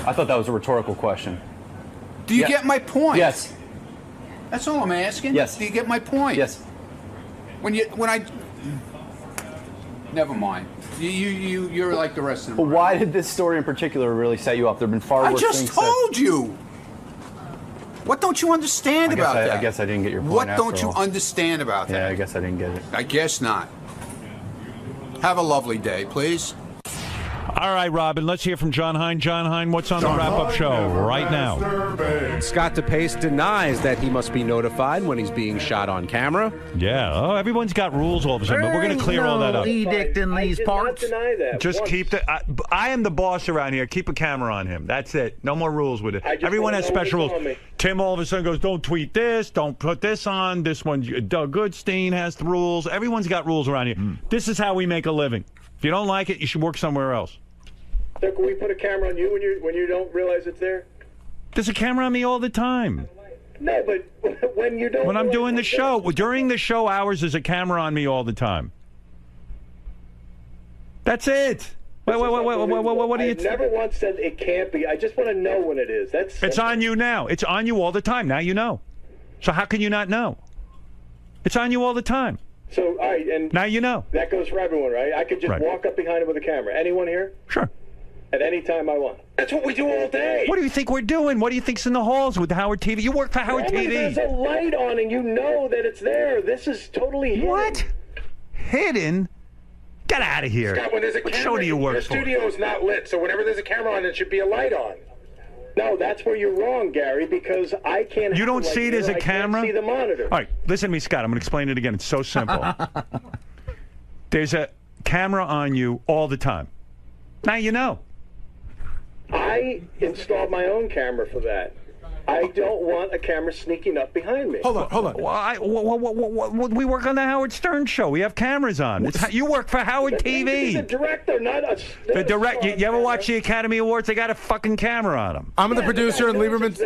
I thought that was a rhetorical question. Do you get my point? Yes. That's all I'm asking. Yes. Do you get my point? Yes. When I... Never mind. You're like the rest of them. But why did this story in particular really set you up? There have been far worse things. I just told you. What don't you understand about that? I guess I didn't get your point. What don't you understand about that? Yeah, I guess I didn't get it. I guess not. Have a lovely day, please. All right, Robin, let's hear from John Hein. John Hein, what's on the wrap-up show right now? Scott DePace denies that he must be notified when he's being shot on camera. Yeah. Oh, everyone's got rules all of a sudden, but we're going to clear all that up. Edict in these parts. Just keep the... I am the boss around here. Keep a camera on him. That's it. No more rules with it. Everyone has special rules. Tim all of a sudden goes, don't tweet this, don't put this on. This one, Doug Goodstein has the rules. Everyone's got rules around here. This is how we make a living. If you don't like it, you should work somewhere else. So can we put a camera on you when you don't realize it's there? There's a camera on me all the time. No, but when you don't. When I'm doing the show, during the show hours, there's a camera on me all the time. That's it. What do you? I never once said it can't be. I just want to know when it is. It's on you now. It's on you all the time. Now you know. So how can you not know? It's on you all the time. So, all right, and now you know. That goes for everyone, right? I could just walk up behind him with a camera. Anyone here? Sure. At any time I want. That's what we do all day. What do you think we're doing? What do you think's in the halls with Howard TV? You work for Howard TV. There's a light on and you know that it's there. This is totally hidden. What? Hidden? Get out of here. Scott, when there's a what camera, show do you work the for? The studio is not lit, so whenever there's a camera on, it should be a light on. No, that's where you're wrong, Gary, because I can't... You don't see it as a camera? I can't see the monitor. All right, listen to me, Scott. I'm going to explain it again. It's so simple. There's a camera on you all the time. Now you know. I installed my own camera for that. I don't want a camera sneaking up behind me. Hold on. We work on the Howard Stern show. We have cameras on. You work for Howard TV. He's a director, not a... The direct. You ever watch the Academy Awards? They got a fucking camera on them. I'm the producer, and Lieberman's...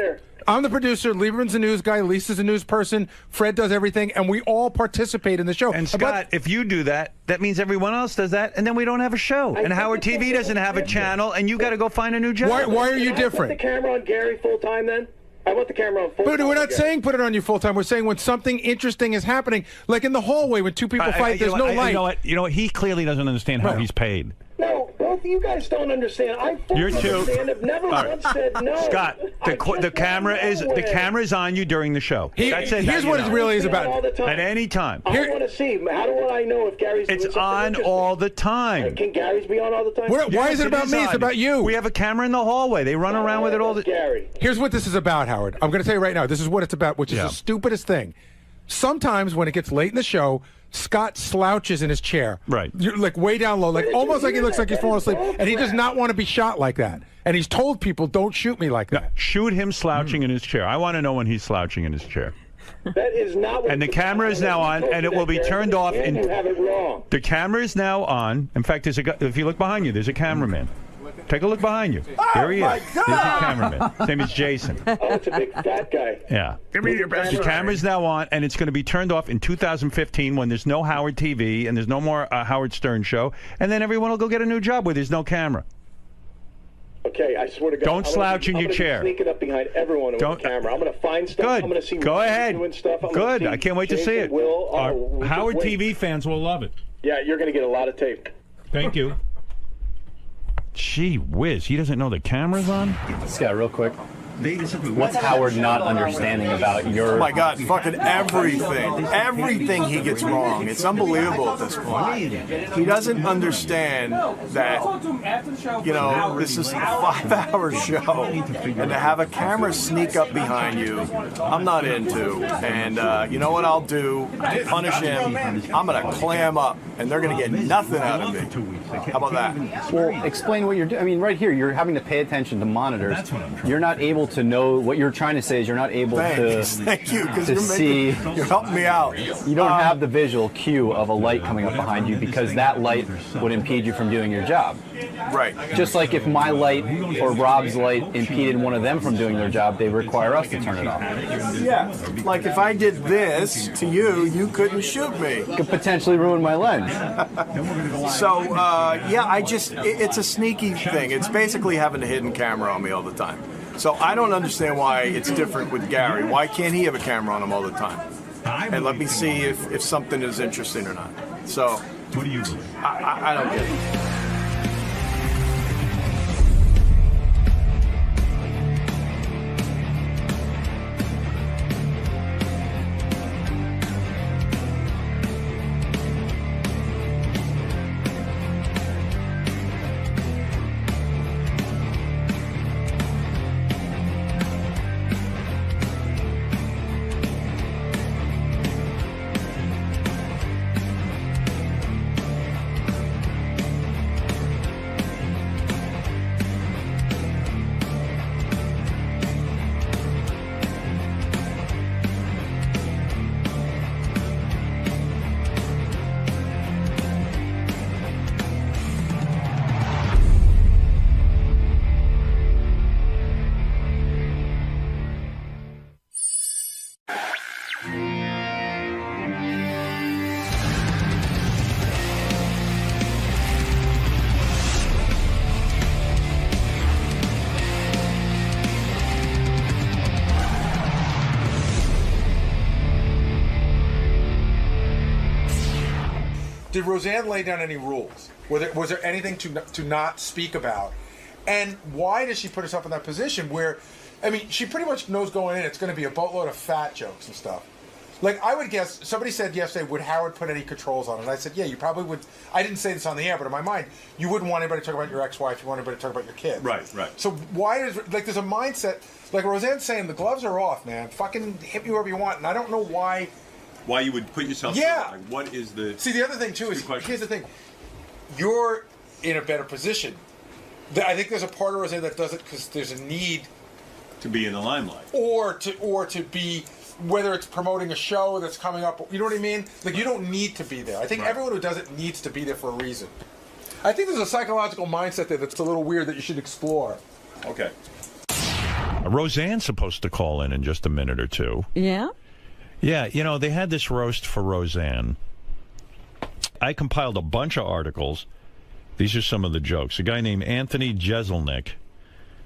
I'm the producer. Lieberman's a news guy. Lisa's a news person. Fred does everything, and we all participate in the show. And Scott, if you do that, that means everyone else does that, and then we don't have a show. And Howard TV doesn't have a channel, and you got to go find a new job. Why are you different? Put the camera on Gary full time then? I want the camera on full time. But we're not saying put it on you full time. We're saying when something interesting is happening, like in the hallway when two people fight, there's no light. You know what? He clearly doesn't understand how he's paid. No, both of you guys don't understand. I fully understand. I've never once said no. Scott, the camera is on you during the show. That's it. Here's what it really is about. At any time. I want to see. How do I know if Gary's doing It's on all the time. Can Gary's be on all the time? Why is it about me? It's about you. We have a camera in the hallway. They run around with it all the Gary. Here's what this is about, Howard. I'm going to tell you right now. This is what it's about, which is the stupidest thing. Sometimes when it gets late in the show, Scott slouches in his chair. Right. You're like way down low, like almost like he looks like he's falling asleep. And he does not want to be shot like that. And he's told people, don't shoot me like that. No, shoot him slouching in his chair. I want to know when he's slouching in his chair. That is not what... And the camera is now on, and it will be turned off. And you have it wrong. The camera is now on. In fact, if you look behind you, there's a cameraman. Take a look behind you. There he is. There's your cameraman. His name is Jason. Oh, it's a big fat guy. Yeah. Give me your best. The camera's now on, and it's going to be turned off in 2015 when there's no Howard TV and there's no more Howard Stern show, and then everyone will go get a new job where there's no camera. Okay, I swear to God. Don't slouch in your chair. I'm sneaking up behind everyone with a camera. I'm going to find stuff. Good. I'm going to see Go ahead. doing stuff. Good. I can't wait to see it. Howard TV TV fans will love it. Yeah, you're going to get a lot of tape. Thank you. Gee whiz, he doesn't know the camera's on? Scott, real quick. What's Howard not understanding about your... Oh my God, fucking everything. Everything he gets wrong. It's unbelievable at this point. He doesn't understand that, you know, this is a 5-hour show. And to have a camera sneak up behind you, I'm not into. And you know what I'll do? To punish him, I'm going to clam up. And they're going to get nothing out of me. How about that? Well, explain what you're doing. I mean, right here, you're having to pay attention to monitors. You're not able to know what you're trying to say is you're not able Thank you, because you're helping me out. You don't have the visual cue of a light coming up behind you because that light would impede you from doing your job. Right. Just like if my light or Rob's light impeded one of them from doing their job, they require us to turn it off. Yeah. Like if I did this to you, you couldn't shoot me. Could potentially ruin my lens. So, yeah, it's a sneaky thing. It's basically having a hidden camera on me all the time. So I don't understand why it's different with Gary. Why can't he have a camera on him all the time? And let me see if something is interesting or not. So, what do you believe? I don't get it. Did Roseanne lay down any rules? Was there anything to not speak about? And why does she put herself in that position where, I mean, she pretty much knows going in it's going to be a boatload of fat jokes and stuff. Like, I would guess, somebody said yesterday, would Howard put any controls on it? And I said, yeah, you probably would. I didn't say this on the air, but in my mind, you wouldn't want anybody to talk about your ex-wife. You want anybody to talk about your kids. Right. So why is, like, there's a mindset, like Roseanne's saying, the gloves are off, man. Fucking hit me wherever you want. And I don't know why you would put yourself through like, what is the... See, the other thing, too, is, here's the thing. You're in a better position. I think there's a part of Roseanne that does it because there's a need... To be in the limelight. Or to be... Whether it's promoting a show that's coming up, you know what I mean? Like, you don't need to be there. I think everyone who does it needs to be there for a reason. I think there's a psychological mindset there that's a little weird that you should explore. Okay. Roseanne's supposed to call in just a minute or two. Yeah? Yeah, you know, they had this roast for Roseanne. I compiled a bunch of articles. These are some of the jokes. A guy named Anthony Jeselnik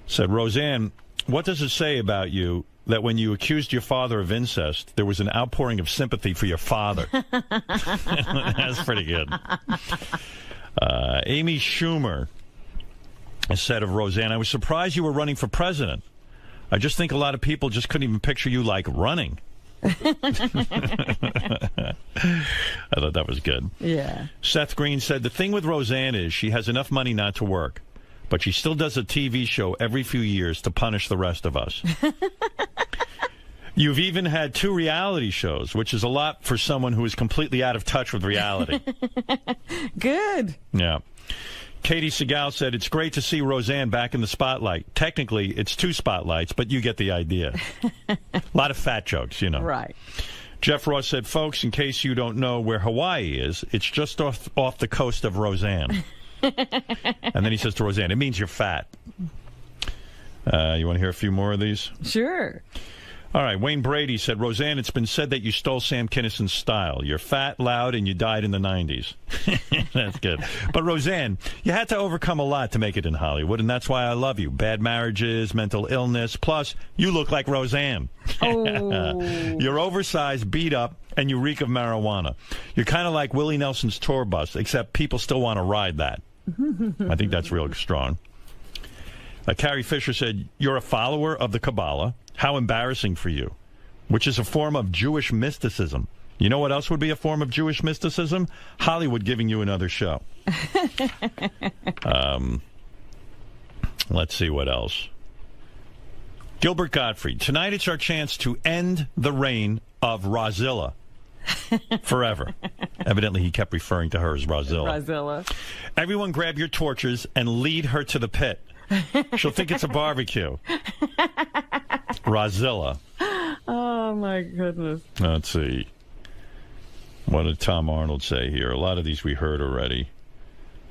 said, Roseanne, what does it say about you that when you accused your father of incest, there was an outpouring of sympathy for your father? That's pretty good. Amy Schumer said of Roseanne, I was surprised you were running for president. I just think a lot of people just couldn't even picture you, like, running. I thought that was good. Yeah. Seth Green said, the thing with Roseanne is she has enough money not to work, but she still does a TV show every few years to punish the rest of us. You've even had 2 reality shows, which is a lot for someone who is completely out of touch with reality. Good. Yeah. Katie Segal said, it's great to see Roseanne back in the spotlight. Technically, it's 2 spotlights, but you get the idea. A lot of fat jokes, you know. Right. Jeff Ross said, folks, in case you don't know where Hawaii is, it's just off the coast of Roseanne. And then he says to Roseanne, it means you're fat. You want to hear a few more of these? Sure. All right, Wayne Brady said, Roseanne, it's been said that you stole Sam Kinnison's style. You're fat, loud, and you died in the 90s. That's good. But Roseanne, you had to overcome a lot to make it in Hollywood, and that's why I love you. Bad marriages, mental illness, plus you look like Roseanne. Oh. You're oversized, beat up, and you reek of marijuana. You're kind of like Willie Nelson's tour bus, except people still want to ride that. I think that's real strong. Carrie Fisher said, "You're a follower of the Kabbalah. How embarrassing for you," which is a form of Jewish mysticism. You know what else would be a form of Jewish mysticism? Hollywood giving you another show. Let's see what else. Gilbert Gottfried. Tonight it's our chance to end the reign of Rozilla forever. Evidently he kept referring to her as Rozilla. Rozilla. Everyone grab your torches and lead her to the pit. She'll think it's a barbecue. Rozilla. Oh, my goodness. Let's see. What did Tom Arnold say here? A lot of these we heard already.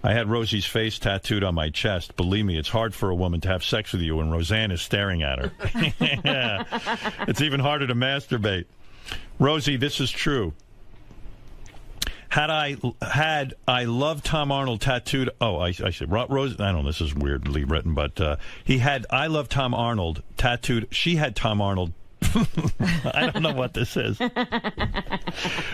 I had Rosie's face tattooed on my chest. Believe me, it's hard for a woman to have sex with you when Roseanne is staring at her. Yeah. It's even harder to masturbate. Rosie, this is true. Had I loved Tom Arnold tattooed... Oh, I said... Rose, I don't know, this is weirdly written, but he had I love Tom Arnold tattooed... She had Tom Arnold... I don't know what this is.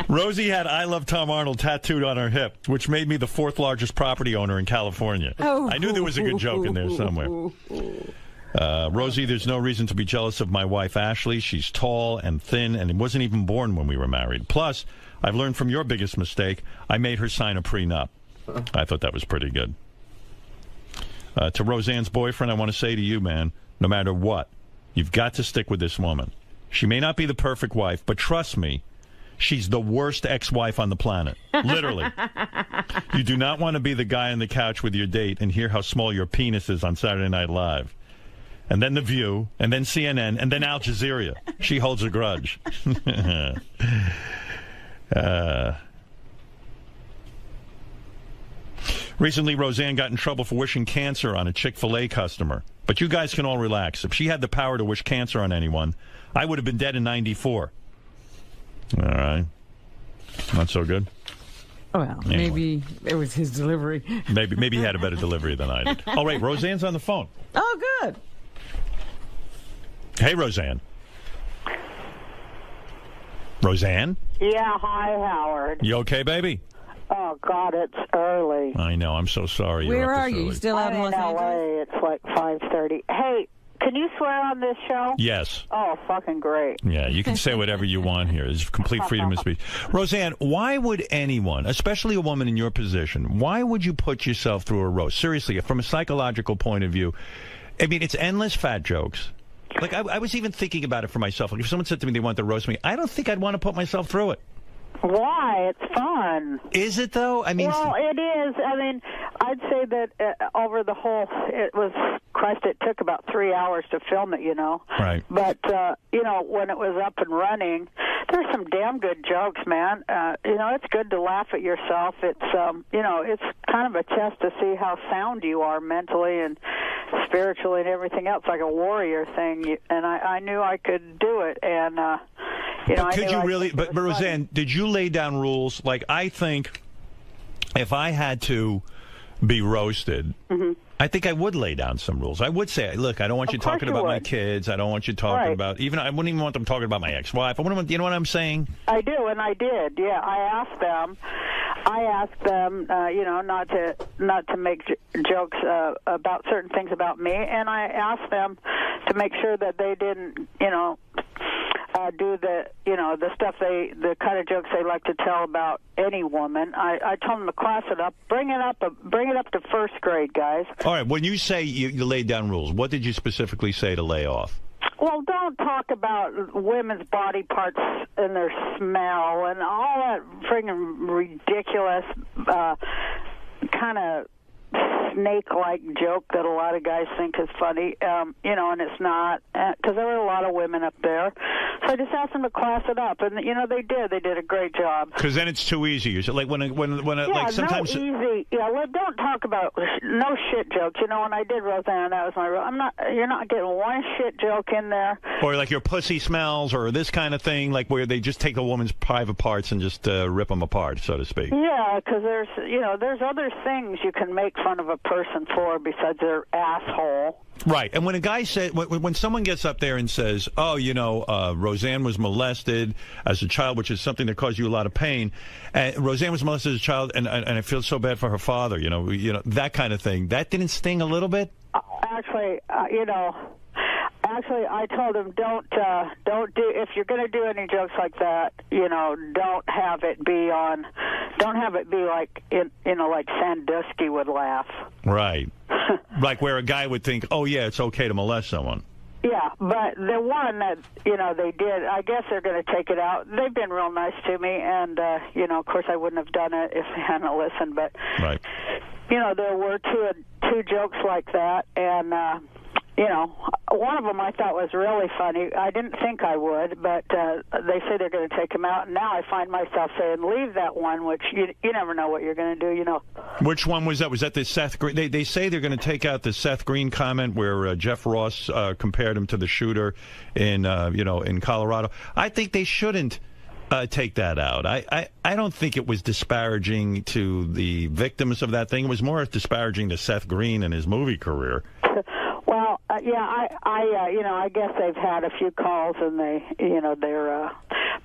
Rosie had I love Tom Arnold tattooed on her hip, which made me the 4th largest property owner in California. Oh. I knew there was a good joke in there somewhere. Rosie, there's no reason to be jealous of my wife, Ashley. She's tall and thin and wasn't even born when we were married. Plus, I've learned from your biggest mistake. I made her sign a prenup. I thought that was pretty good. To Roseanne's boyfriend, I want to say to you, man, no matter what, you've got to stick with this woman. She may not be the perfect wife, but trust me, she's the worst ex-wife on the planet. Literally. You do not want to be the guy on the couch with your date and hear how small your penis is on Saturday Night Live. And then The View, and then CNN, and then Al Jazeera. She holds a grudge. Recently, Roseanne got in trouble for wishing cancer on a Chick-fil-A customer. But you guys can all relax. If she had the power to wish cancer on anyone, I would have been dead in 94. All right. Not so good? Well, Anyway. maybe it was his delivery. Maybe he had a better delivery than I did. Oh, wait, Roseanne's on the phone. Oh, good. Hey, Roseanne. Roseanne? Yeah, hi, Howard. You okay, baby? Oh, God, it's early. I know. I'm so sorry. Where You're up are this you? early. Still out in L.A. It's like 5:30. Hey, can you swear on this show? Yes. Oh, fucking great. Yeah, you can say whatever you want here. There's complete freedom of speech. Roseanne, why would anyone, especially a woman in your position, why would you put yourself through a roast? Seriously, from a psychological point of view, I mean, it's endless fat jokes. Like, I was even thinking about it for myself. Like, if someone said to me they want to roast me, I don't think I'd want to put myself through it. Why? It's fun. Is it, though? I mean... Well, it is. I mean, I'd say that over the whole... It was... Christ, it took about 3 hours to film it, you know. Right. But, you know, when it was up and running, there's some damn good jokes, man. You know, it's good to laugh at yourself. It's, you know, it's kind of a test to see how sound you are mentally and spiritually and everything else, like a warrior thing. And I knew I could do it. And, you know, but could you really... But, Roseanne, did you lay down rules? Like, I think if I had to be roasted... Mm-hmm. I think I would lay down some rules. I would say, look, I don't want you talking about my kids. I don't want you talking about, even, I wouldn't even want them talking about my ex-wife. I wouldn't want, you know what I'm saying? I do, and I did. Yeah, I asked them, you know, not to make jokes about certain things about me, and I asked them to make sure that they didn't, you know, do the, you know, the stuff the kind of jokes they like to tell about any woman. I told them to class it up, bring it up to first grade, guys. All right. When you say you laid down rules, what did you specifically say to lay off? Well, don't talk about women's body parts and their smell and all that friggin' ridiculous kind of snake-like joke that a lot of guys think is funny, you know, and it's not, because there were a lot of women up there. So I just asked them to class it up, and, you know, they did. They did a great job. Because then it's too easy. So, like, when yeah, like, sometimes... no easy. Yeah, well, don't talk about no shit jokes. You know, when I did Roseanne, that was my rule. You're not getting one shit joke in there. Or, like, your pussy smells, or this kind of thing, like, where they just take a woman's private parts and just rip them apart, so to speak. Yeah, because there's, you know, there's other things you can make fun of a person for besides their asshole. Right, and when a guy said, when someone gets up there and says, oh, you know, Roseanne was molested as a child, which is something that caused you a lot of pain, Roseanne was molested as a child, and I feel so bad for her father, you know, that kind of thing, that didn't sting a little bit? actually, Actually, I told him don't do, if you're going to do any jokes like that, don't have it be like like Sandusky would laugh. Right. Like where a guy would think, oh yeah, it's okay to molest someone. Yeah, but the one that they did, I guess they're going to take it out. They've been real nice to me, and of course I wouldn't have done it if they hadn't listened. But right. There were two jokes like that, and. One of them I thought was really funny. I didn't think I would, but they say they're going to take him out. And now I find myself saying, leave that one, which you never know what you're going to do, Which one was that? Was that the Seth Green? They say they're going to take out the Seth Green comment where Jeff Ross compared him to the shooter in Colorado. I think they shouldn't take that out. I don't think it was disparaging to the victims of that thing. It was more disparaging to Seth Green and his movie career. Well, I guess they've had a few calls, and they're.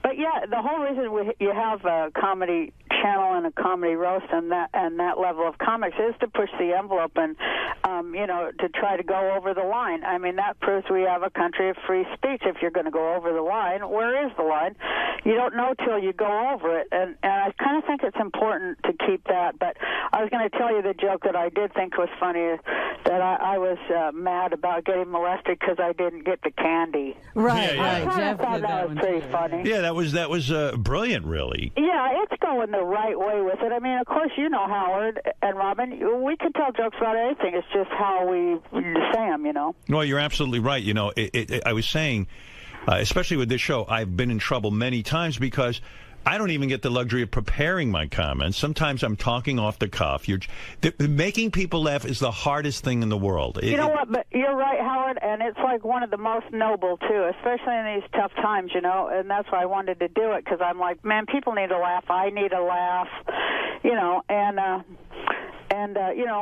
But yeah, the whole reason you have a comedy channel and a comedy roast and that level of comics is to push the envelope and to try to go over the line. I mean, that proves we have a country of free speech. If you're going to go over the line, where is the line? You don't know till you go over it, and I kind of think it's important to keep that. But I was going to tell you the joke that I did think was funny, that I was mad about getting molested because I didn't get the candy. Right, I right. Jeff thought did that was pretty funny. Yeah, that was brilliant, really. Yeah, it's going the right way with it. I mean, of course, Howard and Robin, we can tell jokes about anything. It's just how we say them, Well, you're absolutely right. I was saying, especially with this show, I've been in trouble many times because I don't even get the luxury of preparing my comments. Sometimes I'm talking off the cuff. Making people laugh is the hardest thing in the world. You know what? But you're right, Howard, and it's like one of the most noble, too, especially in these tough times, and that's why I wanted to do it, because I'm like, man, people need to laugh. I need to laugh,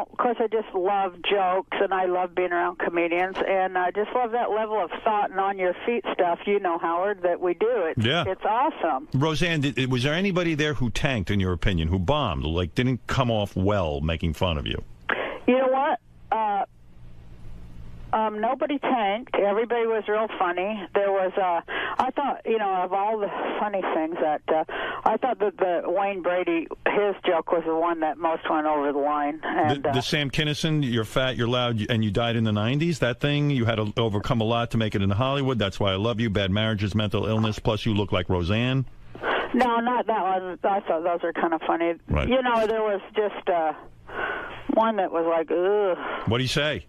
of course, I just love jokes, and I love being around comedians, and I just love that level of thought and on-your-feet stuff, Howard, that we do. It's awesome. Roseanne, was there anybody there who tanked, in your opinion, who bombed, like didn't come off well making fun of you? You know what? Nobody tanked. Everybody was real funny. There was, I thought, of all the funny things that, I thought that the Wayne Brady, his joke was the one that most went over the line. And, the Sam Kinison, you're fat, you're loud, and you died in the 90s, that thing, you had to overcome a lot to make it in Hollywood. That's why I love you. Bad marriages, mental illness, plus you look like Roseanne. No, not that one. I thought those were kind of funny. Right. There was just one that was like, ugh. What do you say?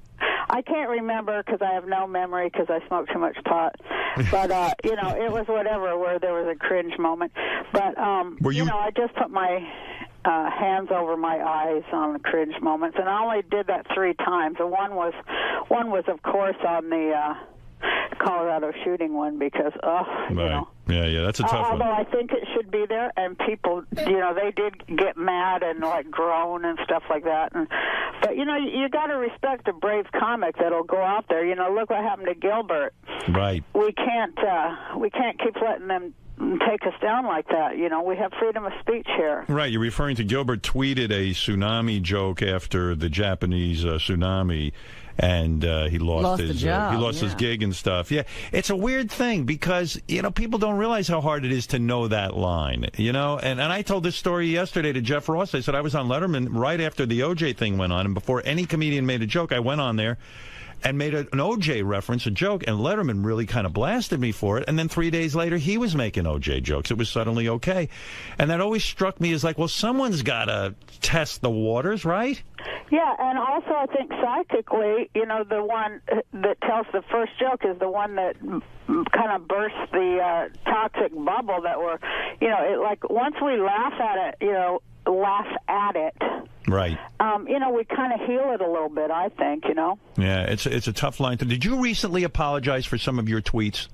I can't remember because I have no memory because I smoke too much pot. But, it was whatever where there was a cringe moment. But, I just put my hands over my eyes on the cringe moments, and I only did that 3 times. And one was, of course, on the Colorado shooting one because, right. Yeah, that's a tough one. Although I think it should be there, and people, they did get mad and like groan and stuff like that. But you got to respect a brave comic that'll go out there. Look what happened to Gilbert. Right. We can't keep letting them take us down like that. We have freedom of speech here. Right. You're referring to Gilbert tweeted a tsunami joke after the Japanese tsunami. And he lost his job, he lost his gig and stuff. Yeah, it's a weird thing because people don't realize how hard it is to know that line. And I told this story yesterday to Jeff Ross. I said I was on Letterman right after the OJ thing went on, and before any comedian made a joke, I went on there and made an OJ reference, a joke, and Letterman really kind of blasted me for it. And then 3 days later, he was making OJ jokes. It was suddenly okay. And that always struck me as like, well, someone's got to test the waters, right? Yeah, and also I think psychically, the one that tells the first joke is the one that kind of bursts the toxic bubble that we're, like once we laugh at it, right. We kind of heal it a little bit, I think, Yeah, it's a tough line. Did you recently apologize for some of your tweets?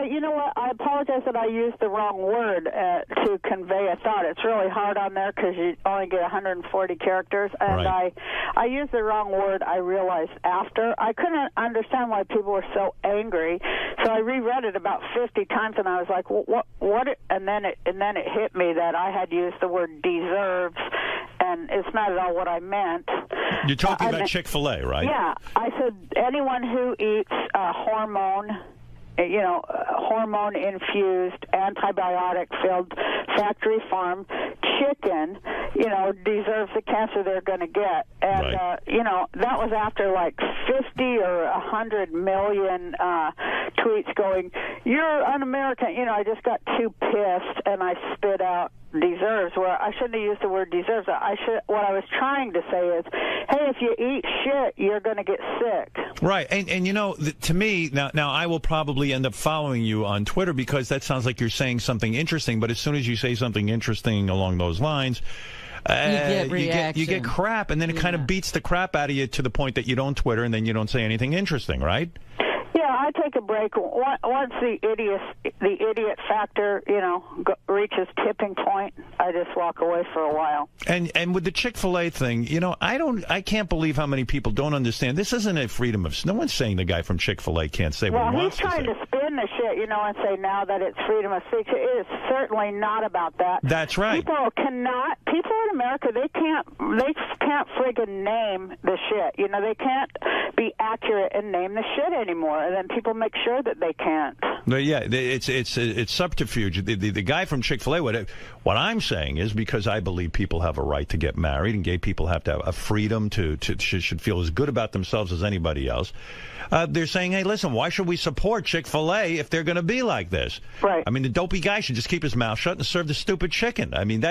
You know what? I apologize that I used the wrong word to convey a thought. It's really hard on there because you only get 140 characters, and right. I used the wrong word. I realized after. I couldn't understand why people were so angry, so I reread it about 50 times, and I was like, well, what? And then it hit me that I had used the word deserves, and it's not at all what I meant. You're talking about Chick-fil-A, right? Yeah, I said anyone who eats hormone-infused, antibiotic-filled, factory farm chicken, deserves the cancer they're going to get. And, that was after like 50 or 100 million tweets going, you're un-American. I just got too pissed and I spit out deserves, where I shouldn't have used the word deserves. What I was trying to say is, hey, if you eat shit, you're going to get sick. Right, and to me, now I will probably end up following you on Twitter because that sounds like you're saying something interesting, but as soon as you say something interesting along those lines, you get crap, and then it kind of beats the crap out of you to the point that you don't Twitter, and then you don't say anything interesting, right? Yeah, I take a break once the idiot factor, reaches tipping point. I just walk away for a while. And with the Chick-fil-A thing, I can't believe how many people don't understand. This isn't a freedom of. No one's saying the guy from Chick-fil-A can't say what he wants to say. Well, he's trying to spin the shit, and say now that it's freedom of speech. It is certainly not about that. That's right. People in America, they can't friggin' name the shit. They can't be accurate and name the shit anymore. And then people make sure that they can't. Yeah, it's subterfuge. The guy from Chick-fil-A, what I'm saying is, because I believe people have a right to get married and gay people have to have a freedom should feel as good about themselves as anybody else. They're saying, hey, listen, why should we support Chick-fil-A if they're going to be like this? Right. I mean, the dopey guy should just keep his mouth shut and serve the stupid chicken. I mean,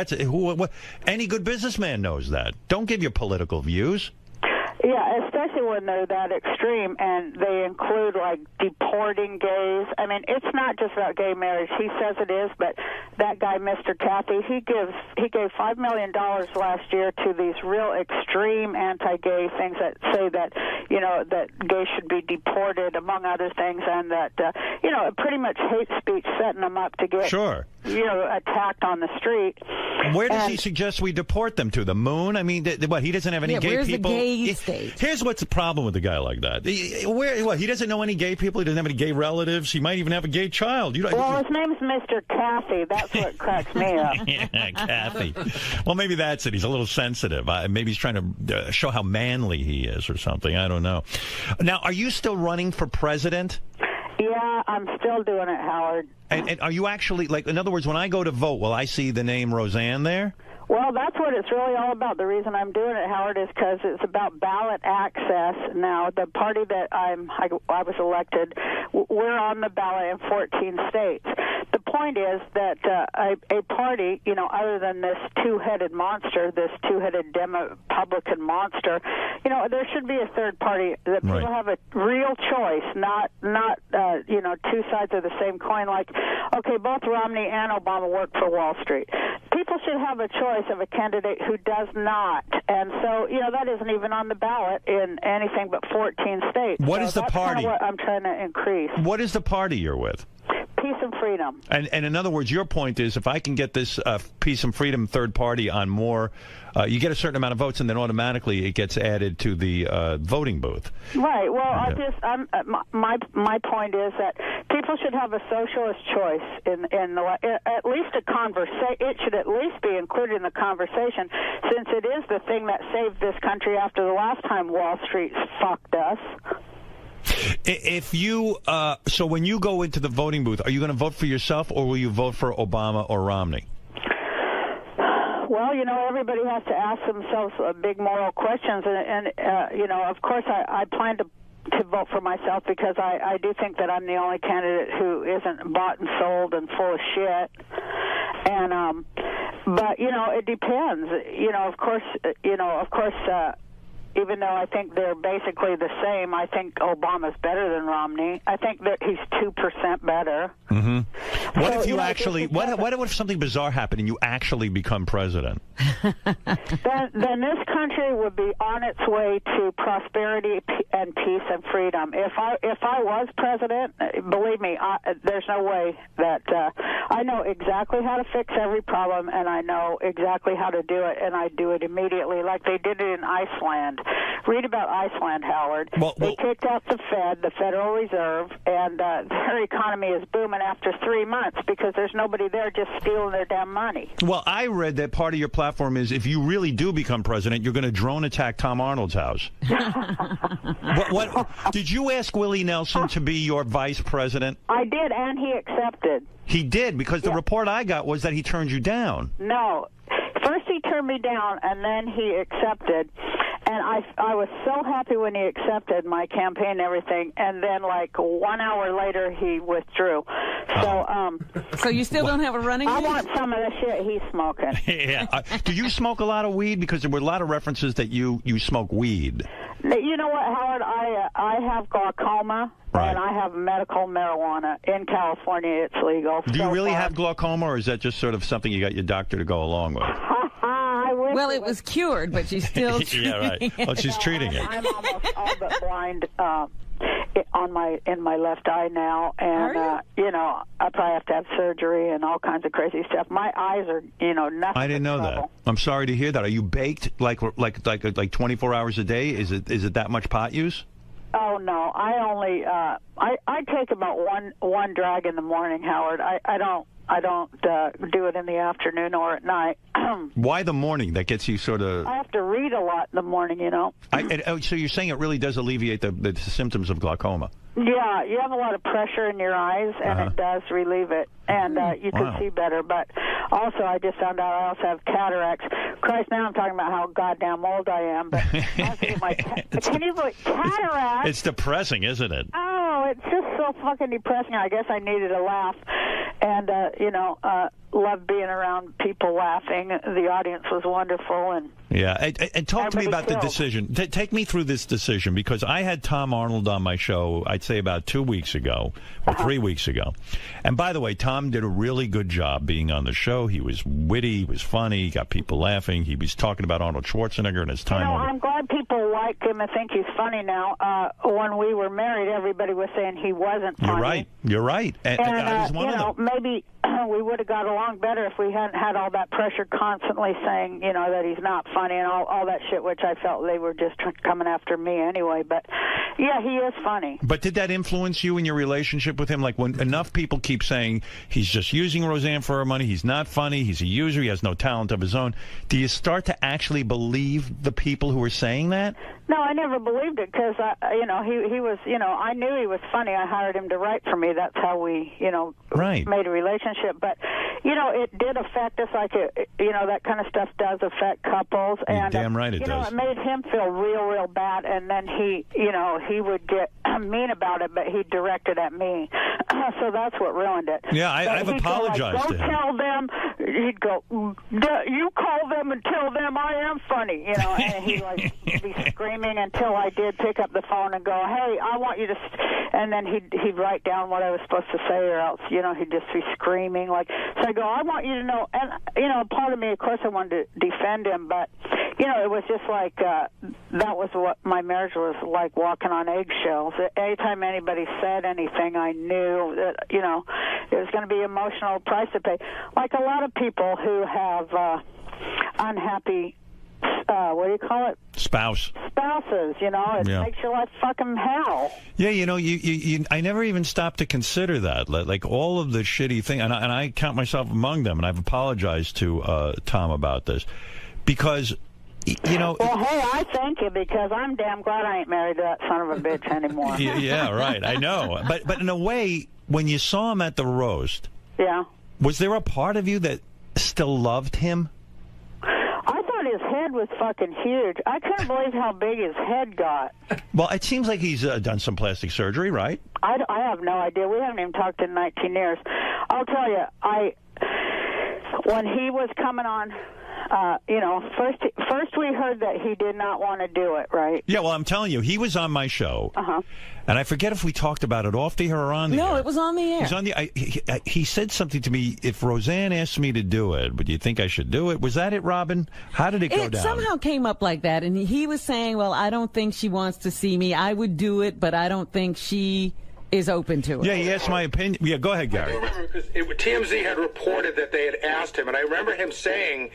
any good businessman knows that. Don't give your political views. Yeah, especially when they're that extreme, and they include, like, deporting gays. I mean, it's not just about gay marriage. He says it is, but that guy, Mr. Cathy, he gave $5 million last year to these real extreme anti-gay things that say that, that gays should be deported, among other things, and that, pretty much hate speech, setting them up to get, attacked on the street. Where does he suggest we deport them to? The moon? I mean, he doesn't have any gay people? The gay state? Here's what's the problem with a guy like that. He doesn't know any gay people. He doesn't have any gay relatives. He might even have a gay child. Well, his name's Mr. Cathy. That's what cracks me up. Yeah, Cathy. Well, maybe that's it. He's a little sensitive. Maybe he's trying to show how manly he is or something. I don't know. Now, are you still running for president? Yeah, I'm still doing it, Howard. And are you actually, in other words, when I go to vote, will I see the name Roseanne there? Well, that's what it's really all about. The reason I'm doing it, Howard, is because it's about ballot access. Now, the party that I was elected, we're on the ballot in 14 states. The point is that a party, other than this two-headed monster, this two-headed Republican monster, there should be a third party that people have a real choice, not two sides of the same coin. Like, okay, both Romney and Obama work for Wall Street. People should have a choice of a candidate who does not. And so, that isn't even on the ballot in anything but 14 states. What is the party? That's kind of what I'm trying to increase. What is the party you're with? Peace and freedom. And in other words, your point is, if I can get this peace and freedom third party on more, you get a certain amount of votes, and then automatically it gets added to the voting booth. Right. Well, my point is that people should have a socialist choice at least a conversation. It should at least be included in the conversation, since it is the thing that saved this country after the last time Wall Street fucked us. If you so when you go into the voting booth, are you going to vote for yourself, or will you vote for Obama or Romney? Well, everybody has to ask themselves big moral questions, and of course, I plan to vote for myself, because I do think that I'm the only candidate who isn't bought and sold and full of shit. And but it depends. Of course. Even though I think they're basically the same, I think Obama's better than Romney. I think that he's 2% better. Mm-hmm. What if you actually? What if something bizarre happened and you actually become president? Then this country would be on its way to prosperity and peace and freedom. If I was president, believe me, there's no way that I know exactly how to fix every problem, and I know exactly how to do it, and I do it immediately, like they did it in Iceland. Read about Iceland, Howard. They kicked out the Fed, the Federal Reserve, and their economy is booming after 3 months because there's nobody there just stealing their damn money. Well, I read that part of your platform is if you really do become president, you're going to drone attack Tom Arnold's house. What did you ask Willie Nelson to be your vice president? I did, and he accepted. He did, because the report I got was that he turned you down. No. First he turned me down, and then he accepted. And I was so happy when he accepted my campaign and everything, and then like 1 hour later he withdrew. So so you still don't have a running I mate? want some of the shit he's smoking. Yeah. Do you smoke a lot of weed? Because there were a lot of references that you smoke weed. You know what, Howard? I have glaucoma, and I have medical marijuana. In California, it's legal. Do you really have glaucoma, or is that just sort of something you got your doctor to go along with? Well, it was cured, but she's still treating Yeah, right. Well, she's treating it. I'm almost all but blind in my left eye now, and you know, I probably have to have surgery and all kinds of crazy stuff. My eyes are, nothing. I didn't know that. I'm sorry to hear that. Are you baked like 24 hours a day? Is it that much pot use? Oh no, I only I take about one drag in the morning, Howard. I don't do it in the afternoon or at night. Why the morning? That gets you sort of... I have to read a lot in the morning, So you're saying it really does alleviate the symptoms of glaucoma? Yeah, you have a lot of pressure in your eyes, and it does relieve it, and you can see better. But also, I just found out I also have cataracts. Christ, now I'm talking about how goddamn old I am. But can you believe cataracts? It's depressing, isn't it? Oh, it's just so fucking depressing. I guess I needed a laugh, and love being around people laughing. The audience was wonderful, and and talk to me about the decision. Take me through this decision, because I had Tom Arnold on my show, I'd say about 2 weeks ago or 3 weeks ago. And by the way, Tom did a really good job being on the show. He was witty, he was funny, he got people laughing. He was talking about Arnold Schwarzenegger and his time on I'm glad people like him and think he's funny now. When we were married, everybody was saying he wasn't funny. You're right. And I was one of them. Maybe we would have got along better if we hadn't had all that pressure constantly saying, that he's not funny and all that shit, which I felt they were just coming after me anyway. But, yeah, he is funny. But did that influence you in your relationship with him? Like, when enough people keep saying he's just using Roseanne for her money, he's not funny, he's a user, he has no talent of his own, do you start to actually believe the people who are saying that? No, I never believed it because, he was, I knew he was funny. I hired him to write for me. That's how we, made a relationship. But, it did affect us like, that kind of stuff does affect couples. And, damn right it does. It made him feel real bad. And then he would get mean about it, but he directed at me. So that's what ruined it. Yeah, I've apologized to him. Don't tell them. He'd go, you call them and tell them I am funny, and he'd be screaming until I did pick up the phone and go, hey, I want you to, and then he'd write down what I was supposed to say, or else, he'd just be screaming. So I go, I want you to know, and, part of me, of course, I wanted to defend him, but, it was just like, that was what my marriage was like, walking on eggshells. Anytime anybody said anything, I knew that, it was going to be emotional price to pay. Like a lot of people who have unhappy, what do you call it? Spouses, it makes your life fucking hell. Yeah, I never even stopped to consider that. Like all of the shitty thing, and I count myself among them, and I've apologized to Tom about this, because, Well, hey, I thank you, because I'm damn glad I ain't married to that son of a bitch anymore. Yeah, right, I know. But in a way, when you saw him at the roast, was there a part of you that still loved him? I thought his head was fucking huge. I couldn't believe how big his head got. Well, it seems like he's done some plastic surgery, right? I have no idea. We haven't even talked in 19 years. I'll tell you, when he was coming on, first we heard that he did not want to do it, right? Yeah, well, I'm telling you, he was on my show, and I forget if we talked about it off the air or on the air. No, it was on the air. He was on the. He said something to me. If Roseanne asked me to do it, would you think I should do it? Was that it, Robin? How did it go down? It somehow came up like that, and he was saying, "Well, I don't think she wants to see me. I would do it, but I don't think she is open to it." Yeah, he asked my opinion. Yeah, go ahead, Gary. I remember because TMZ had reported that they had asked him, and I remember him saying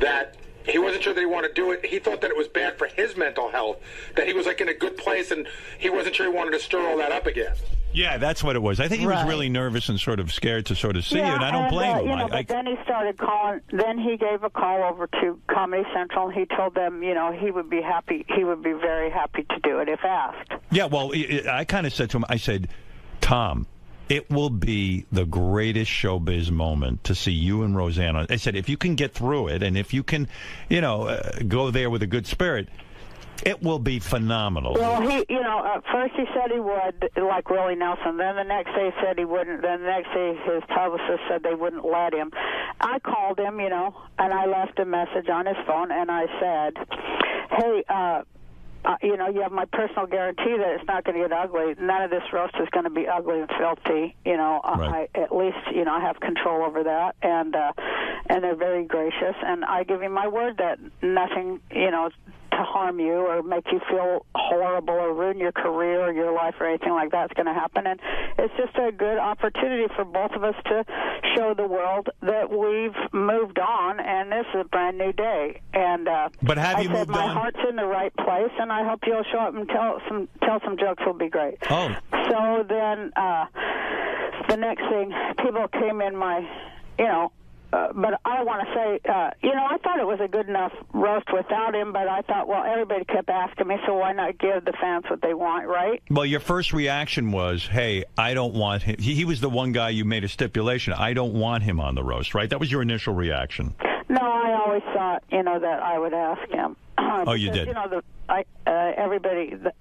that He wasn't sure that he wanted to do it. He thought that it was bad for his mental health, that he was like in a good place, and he wasn't sure he wanted to stir all that up again. Yeah, that's what it was. I think he was really nervous and sort of scared to sort of see you, and I don't blame him. You know, but then he started calling. Then he gave a call over to Comedy Central, and he told them, you know, he would be happy. He would be very happy to do it if asked. Yeah, well, I kind of said to him, I said, Tom, it will be the greatest showbiz moment to see you and Roseanne. I said, if you can get through it, and if you can, you know, go there with a good spirit, it will be phenomenal. Well, you know, at first he said he would, like Willie Nelson. Then the next day he said he wouldn't. Then the next day his publicist said they wouldn't let him. I called him, you know, and I left a message on his phone, and I said, hey, you know, you have my personal guarantee that it's not going to get ugly. None of this roast is going to be ugly and filthy. You know, I at least, you know, I have control over that, and they're very gracious. And I give you my word that nothing, you know, to harm you or make you feel horrible or ruin your career or your life or anything like that's going to happen. And it's just a good opportunity for both of us to show the world that we've moved on, and this is a brand new day. And but have you moved my on? heart's in the right place, and I hope you'll show up and tell some jokes. Will be great. Oh. So then the next thing, people came in my, you know. But I want to say, you know, I thought it was a good enough roast without him, but I thought, well, everybody kept asking me, so why not give the fans what they want, right? Well, your first reaction was, hey, I don't want him. He was the one guy you made a stipulation. I don't want him on the roast, right? That was your initial reaction. No, I always thought, you know, that I would ask him. Oh, you did? You know,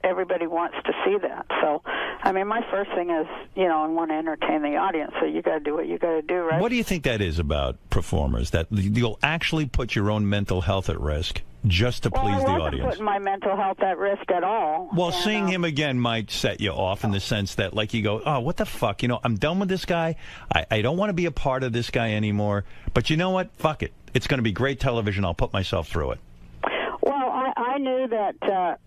everybody wants to see that. So, I mean, my first thing is, you know, I want to entertain the audience. So you got to do what you got to do, right? What do you think that is about performers, that you'll actually put your own mental health at risk just to please the I wasn't audience? putting my mental health at risk at all. Well, seeing him again might set you off in the sense that, like, you go, oh, what the fuck? You know, I'm done with this guy. I don't want to be a part of this guy anymore. But you know what? Fuck it. It's going to be great television. I'll put myself through it. Well, I knew that.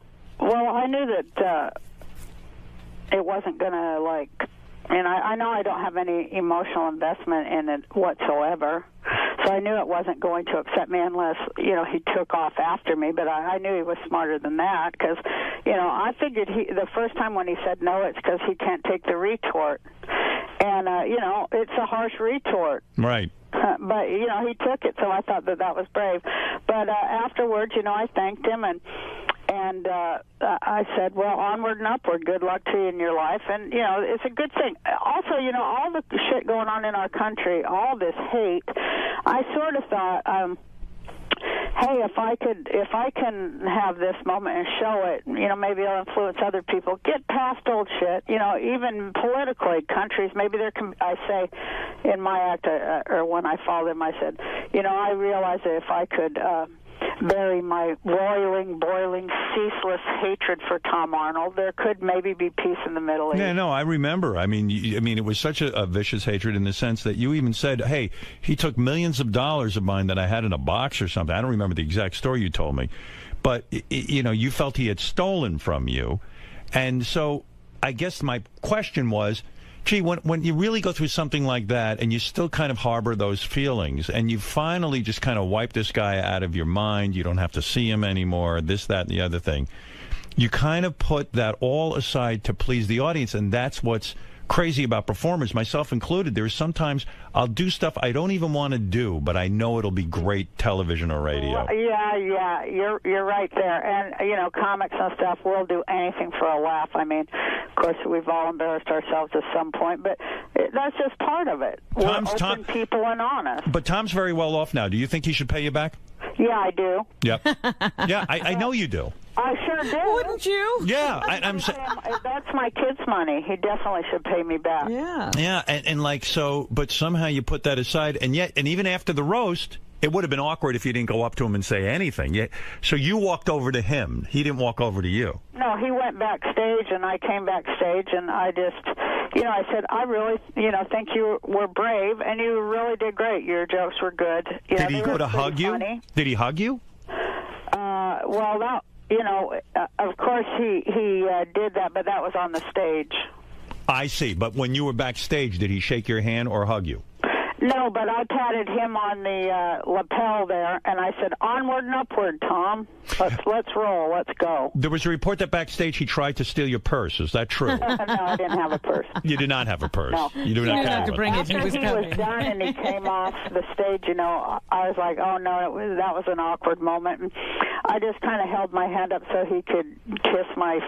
It wasn't going to, like, and I know I don't have any emotional investment in it whatsoever. So I knew it wasn't going to upset me unless, you know, he took off after me. But I knew he was smarter than that because, you know, I figured the first time when he said no, it's because he can't take the retort. And, you know, it's a harsh retort. Right. But, you know, he took it, so I thought that was brave. But afterwards, you know, I thanked him, and I said, well, onward and upward. Good luck to you in your life. And, you know, it's a good thing. Also, you know, all the shit going on in our country, all this hate, I sort of thought, hey, if I can have this moment and show it, you know, maybe I'll influence other people. Get past old shit, you know, even politically, countries, maybe there can, I say in my act, or when I followed him, I said, you know, I realized that if I could bury my boiling, ceaseless hatred for Tom Arnold, there could maybe be peace in the Middle East. Yeah, no, I remember. I mean, it was such a vicious hatred in the sense that you even said, hey, he took millions of dollars of mine that I had in a box or something. I don't remember the exact story you told me. But, you know, you felt he had stolen from you. And so I guess my question was, gee, when you really go through something like that and you still kind of harbor those feelings and you finally just kind of wipe this guy out of your mind, you don't have to see him anymore, this, that, and the other thing, you kind of put that all aside to please the audience, and that's what's crazy about performers, myself included. There's sometimes I'll do stuff I don't even want to do, but I know it'll be great television or radio. Yeah, you're right there. And, you know, comics and stuff, we'll do anything for a laugh. I mean, of course, we've all embarrassed ourselves at some point, but that's just part of it. We're open people and honest. But Tom's very well off now. Do you think he should pay you back? Yeah, I do. Yep. Yeah, I know you do. I sure do. Wouldn't you? Yeah, I'm saying that's my kid's money. He definitely should pay me back. Yeah. Yeah, and like so, but somehow you put that aside, and even after the roast, it would have been awkward if you didn't go up to him and say anything. So you walked over to him. He didn't walk over to you. No, he went backstage, and I came backstage, and I just, you know, I said, I really, you know, think you were brave, and you really did great. Your jokes were good. Did he go to hug you? Did he hug you? Well, that. You know, of course he did that, but that was on the stage. I see. But when you were backstage, did he shake your hand or hug you? No, but I patted him on the lapel there, and I said, "Onward and upward, Tom. Let's roll. Let's go." There was a report that backstage he tried to steal your purse. Is that true? No, I didn't have a purse. You did not have a purse. No. You do not have to bring it. After he was done and he came off the stage, you know, I was like, "Oh no, that was an awkward moment." And I just kind of held my hand up so he could kiss my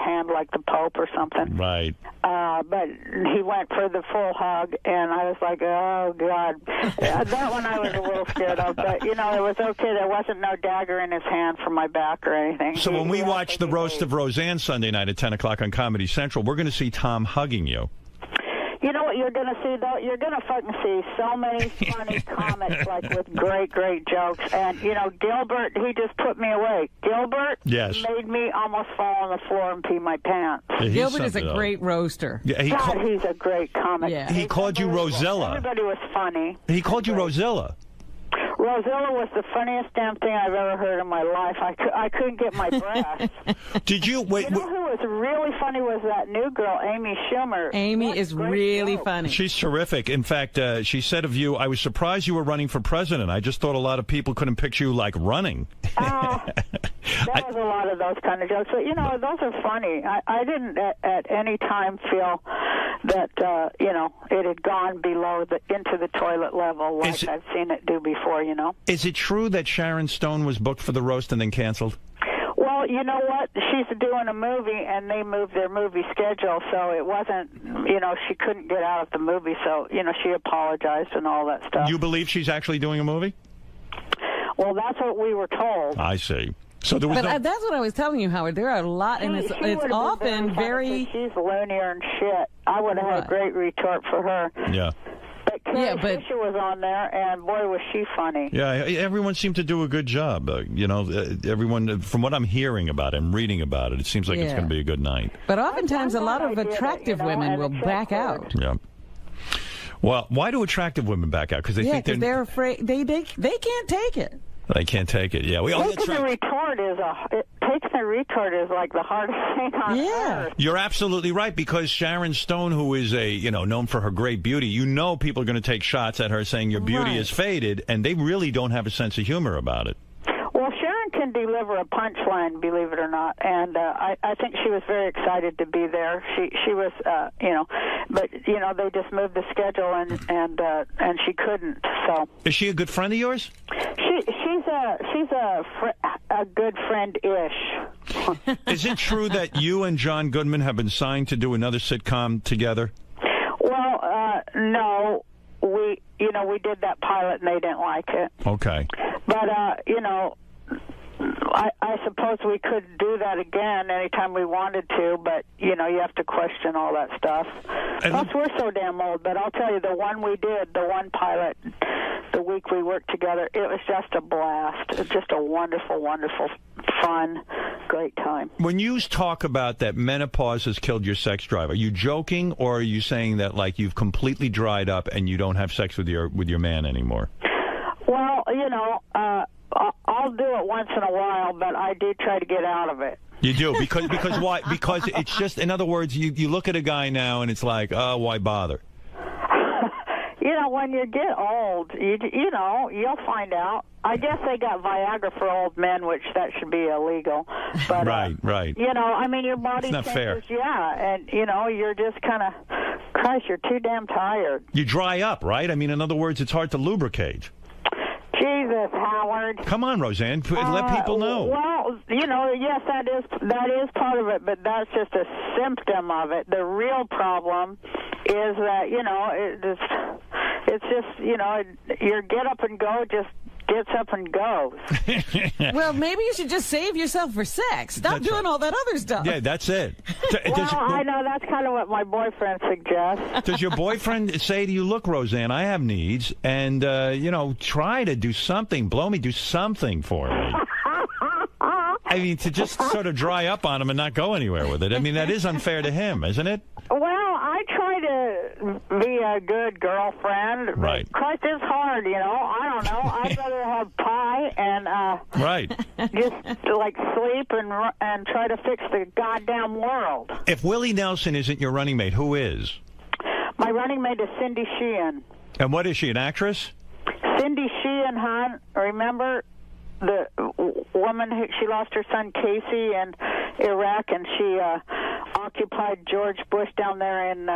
hand like the Pope or something. Right. But he went for the full hug, and I was like, "Oh God." That one I was a little scared of, but you know, it was okay. There wasn't no dagger in his hand from my back or anything. So when we watch the Roast of Roseanne Sunday night at 10 o'clock on Comedy Central, we're going to see Tom hugging you. You know what you're going to see, though? You're going to fucking see so many funny comics, like with great, great jokes. And, you know, Gilbert, he just put me away. Gilbert made me almost fall on the floor and pee my pants. Yeah, Gilbert is a great roaster. Yeah, he's a great comic. Yeah. He called you Rosella. Everybody was funny. He called you Rosella. Rosella was the funniest damn thing I've ever heard in my life. I couldn't get my breath. Did you wait? You know who was really funny was that new girl, Amy Schumer. Amy is really funny. She's terrific. In fact, she said of you, "I was surprised you were running for president. I just thought a lot of people couldn't picture you like running." There was a lot of those kind of jokes. But, you know, those are funny. I didn't at any time feel that, you know, it had gone below into the toilet level like I've seen it do before, you know. Is it true that Sharon Stone was booked for the roast and then canceled? Well, you know what? She's doing a movie, and they moved their movie schedule, so it wasn't, you know, she couldn't get out of the movie, so, you know, she apologized and all that stuff. You believe she's actually doing a movie? Well, that's what we were told. I see. So there was But that's what I was telling you, Howard. There are a lot, and it's often very... She's loonier and shit. I would have had a great retort for her. Yeah. But Carrie Fisher was on there, and boy, was she funny. Yeah, everyone seemed to do a good job. You know, everyone, from what I'm hearing about it and reading about it, it seems like it's going to be a good night. But oftentimes, a lot of attractive women will back out. Yeah. Well, why do attractive women back out? Because they think they're afraid. They can't take it. They can't take it. Yeah, taking the retort is like the hardest thing on earth. You're absolutely right, because Sharon Stone, who is known for her great beauty, you know people are going to take shots at her saying your beauty is faded, and they really don't have a sense of humor about it. Well, Sharon can deliver a punchline, believe it or not, and I think she was very excited to be there. She was, but they just moved the schedule and she couldn't. So is she a good friend of yours? She's a good friend-ish. Is it true that you and John Goodman have been signed to do another sitcom together? Well, no. We did that pilot and they didn't like it. Okay. But, I suppose we could do that again anytime we wanted to, but, you have to question all that stuff. Plus, we're so damn old, but I'll tell you, the one we did, the one pilot, the week we worked together, it was just a blast. It's just a wonderful, wonderful, fun, great time. When you talk about that menopause has killed your sex drive, are you joking, or are you saying that, like, you've completely dried up and you don't have sex with your man anymore? Well, I'll do it once in a while, but I do try to get out of it. You do? Because why? Because it's just, in other words, you look at a guy now and it's like, oh, why bother? When you get old, you'll find out. I guess they got Viagra for old men, which that should be illegal. But, right. Your body it's not changes, fair. Yeah, and, you're just kind of, Christ, you're too damn tired. You dry up, right? I mean, in other words, it's hard to lubricate. Jesus, Howard. Come on, Roseanne. Let people know. Well, yes, that is part of it, but that's just a symptom of it. The real problem is that, it's just, your get up and go just gets up and goes. Well, maybe you should just save yourself for sex. Stop doing all that other stuff. Yeah, that's it. I know that's kind of what my boyfriend suggests. Does your boyfriend say to you, look, Roseanne, I have needs, and, try to do something. Blow me, do something for me. I mean, to just sort of dry up on him and not go anywhere with it. I mean, that is unfair to him, isn't it? Well, I try to be a good girlfriend. Right. Christ, it's hard, I don't know. I'd rather have pie and just sleep and try to fix the goddamn world. If Willie Nelson isn't your running mate, who is? My running mate is Cindy Sheehan. And what is she, an actress? Cindy Sheehan Hunt, remember the woman who she lost her son Casey in Iraq, and she occupied George Bush down there in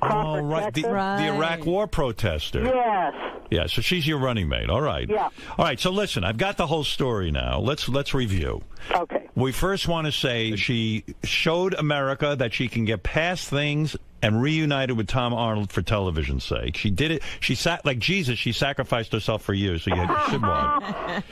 Crawford, Texas. The Iraq War protester. Yes. Yeah, so she's your running mate. All right. Yeah. All right, so listen, I've got the whole story now. Let's review. Okay. We first want to say she showed America that she can get past things and reunited with Tom Arnold for television's sake. She did it. She sat like Jesus. She sacrificed herself for you, so you should watch.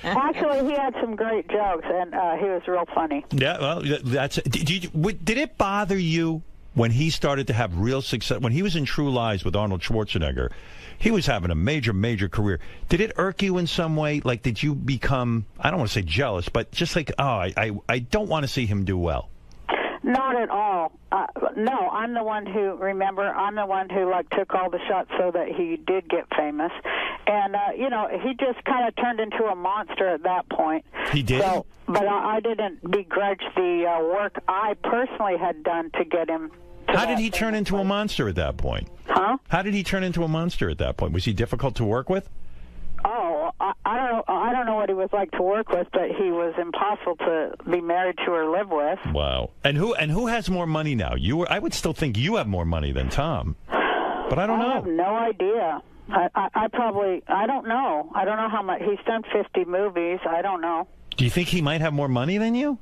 Actually, he had some great jokes, and he was real funny. Yeah, well, that's. Did it bother you when he started to have real success? When he was in True Lies with Arnold Schwarzenegger, he was having a major career. Did it irk you in some way? Like, did you become, I don't want to say jealous, but just like, I don't want to see him do well? Not at all. No, I'm the one who, like, took all the shots so that he did get famous. And, he just kind of turned into a monster at that point. He did? So, but I didn't begrudge the work I personally had done to get him. How did he turn into a monster at that point? Huh? How did he turn into a monster at that point? Was he difficult to work with? Oh, I don't know what he was like to work with, but he was impossible to be married to or live with. Wow. And who has more money now? I would still think you have more money than Tom, but I don't know. I have no idea. I don't know. I don't know how much. He's done 50 movies. I don't know. Do you think he might have more money than you?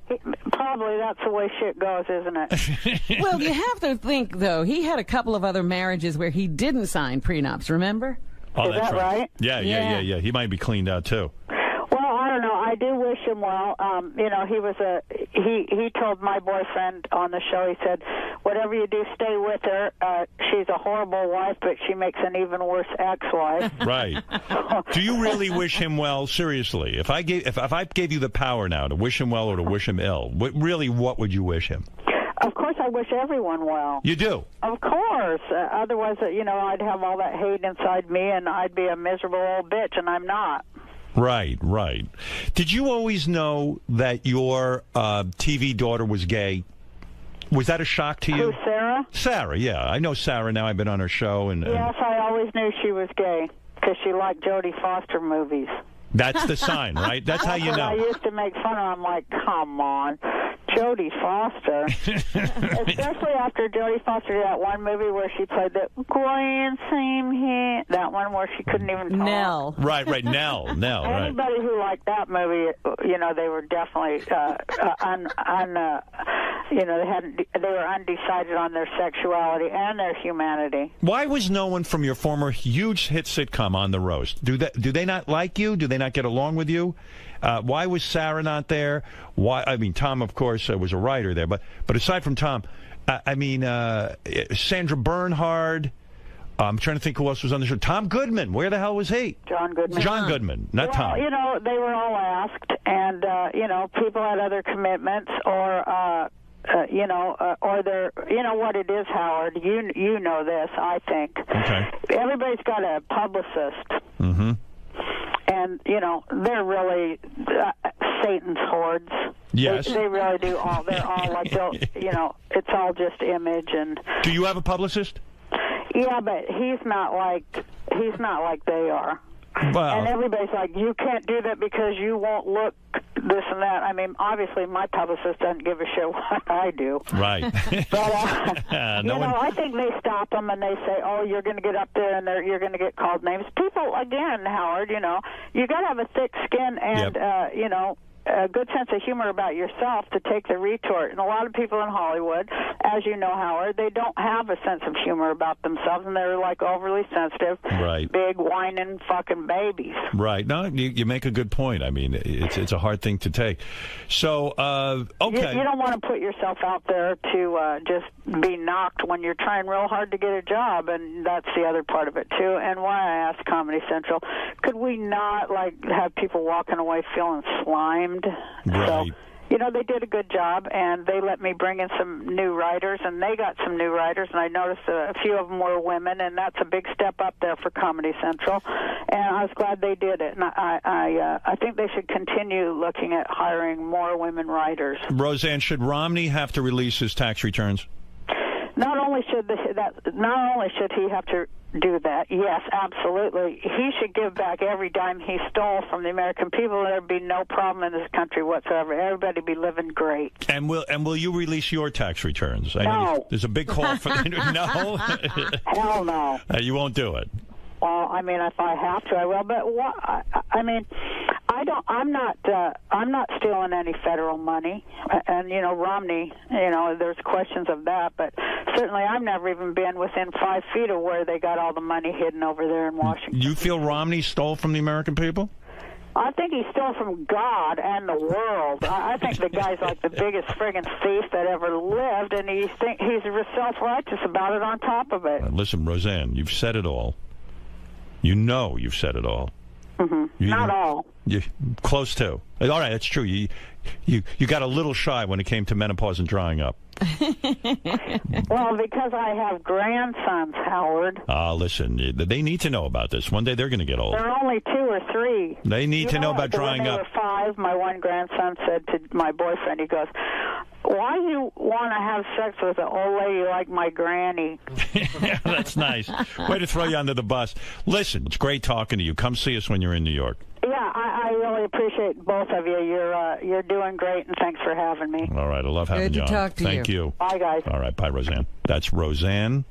Probably. That's the way shit goes, isn't it? Well, you have to think, though, he had a couple of other marriages where he didn't sign prenups, remember? Oh, Is that's that right? Yeah. He might be cleaned out, too. Well, I don't know. I do wish him well. He told my boyfriend on the show, he said, whatever you do, stay with her. She's a horrible wife, but she makes an even worse ex-wife. Right. Do you really wish him well? Seriously, if I gave you the power now to wish him well or to wish him ill, what would you wish him? Of course, I wish everyone well. You do? Of course. Otherwise, I'd have all that hate inside me, and I'd be a miserable old bitch, and I'm not. Right. Did you always know that your TV daughter was gay? Was that a shock to you? Who, Sarah? Sarah, yeah. I know Sarah now. I've been on her show. Yes, I always knew she was gay because she liked Jodie Foster movies. That's the sign, right? That's how you know. I used to make fun of her. I'm like, come on, Jodie Foster. Especially after Jodie Foster did that one movie where she played the grand same here. That one where she couldn't even talk. Nell. Right, Nell, right. Anybody who liked that movie, they were definitely they were undecided on their sexuality and their humanity. Why was no one from your former huge hit sitcom on the roast? Do they not like you? Do they not get along with you? Why was Sarah not there? Why? I mean, Tom, of course, was a writer there, but aside from Tom, Sandra Bernhard. I'm trying to think who else was on the show. Tom Goodman. Where the hell was he? John Goodman. John Goodman, not Tom. They were all asked, and people had other commitments, or they're, what it is, Howard. You know this, I think. Okay. Everybody's got a publicist. Mm-hmm. And, they're really Satan's hordes. Yes. They really do all. They're all like, it's all just image. And do you have a publicist? Yeah, but he's not like they are. Well, and everybody's like, you can't do that because you won't look this and that. I mean, obviously, my publicist doesn't give a shit what I do. Right. But, I think they stop them and they say, oh, you're going to get up there and you're going to get called names. People, again, Howard, you got to have a thick skin and, a good sense of humor about yourself to take the retort. And a lot of people in Hollywood, as you know, Howard, they don't have a sense of humor about themselves, and they're like overly sensitive, right, big whining fucking babies. Right. No, you make a good point. I mean, it's a hard thing to take. So, okay. You don't want to put yourself out there to just be knocked when you're trying real hard to get a job, and that's the other part of it, too. And why I asked Comedy Central, could we not, have people walking away feeling slimed? Right. So, they did a good job, and they let me bring in some new writers, and they got some new writers, and I noticed a few of them were women, and that's a big step up there for Comedy Central, and I was glad they did it. And I think they should continue looking at hiring more women writers. Roseanne, should Romney have to release his tax returns? Not only should he have to do that, yes, absolutely. He should give back every dime he stole from the American people. There'd be no problem in this country whatsoever. Everybody be living great. And will you release your tax returns? I know No. there's a big call for no. Hell no. You won't do it. Well, I mean, if I have to, I will. But what? I mean, I don't. I'm not stealing any federal money. And Romney. There's questions of that. But certainly, I've never even been within 5 feet of where they got all the money hidden over there in Washington. You feel Romney stole from the American people? I think he stole from God and the world. I think the guy's like the biggest friggin' thief that ever lived, and he's self-righteous about it on top of it. Listen, Roseanne, you've said it all. You know you've said it all. Mm-hmm. Not all. Close to. All right, that's true. You got a little shy when it came to menopause and drying up. Well, because I have grandsons, Howard. Listen, they need to know about this. One day they're going to get old. They're only 2 or 3. They need to know about drying when up. When they were 5, my one grandson said to my boyfriend, he goes, "Why you want to have sex with an old lady like my granny?" Yeah, that's nice. Way to throw you under the bus. Listen, it's great talking to you. Come see us when you're in New York. Yeah, I really appreciate both of you. You're doing great, and thanks for having me. All right, I love having you on. Good to talk to you. Thank you. Bye, guys. All right, bye, Roseanne. That's Roseanne.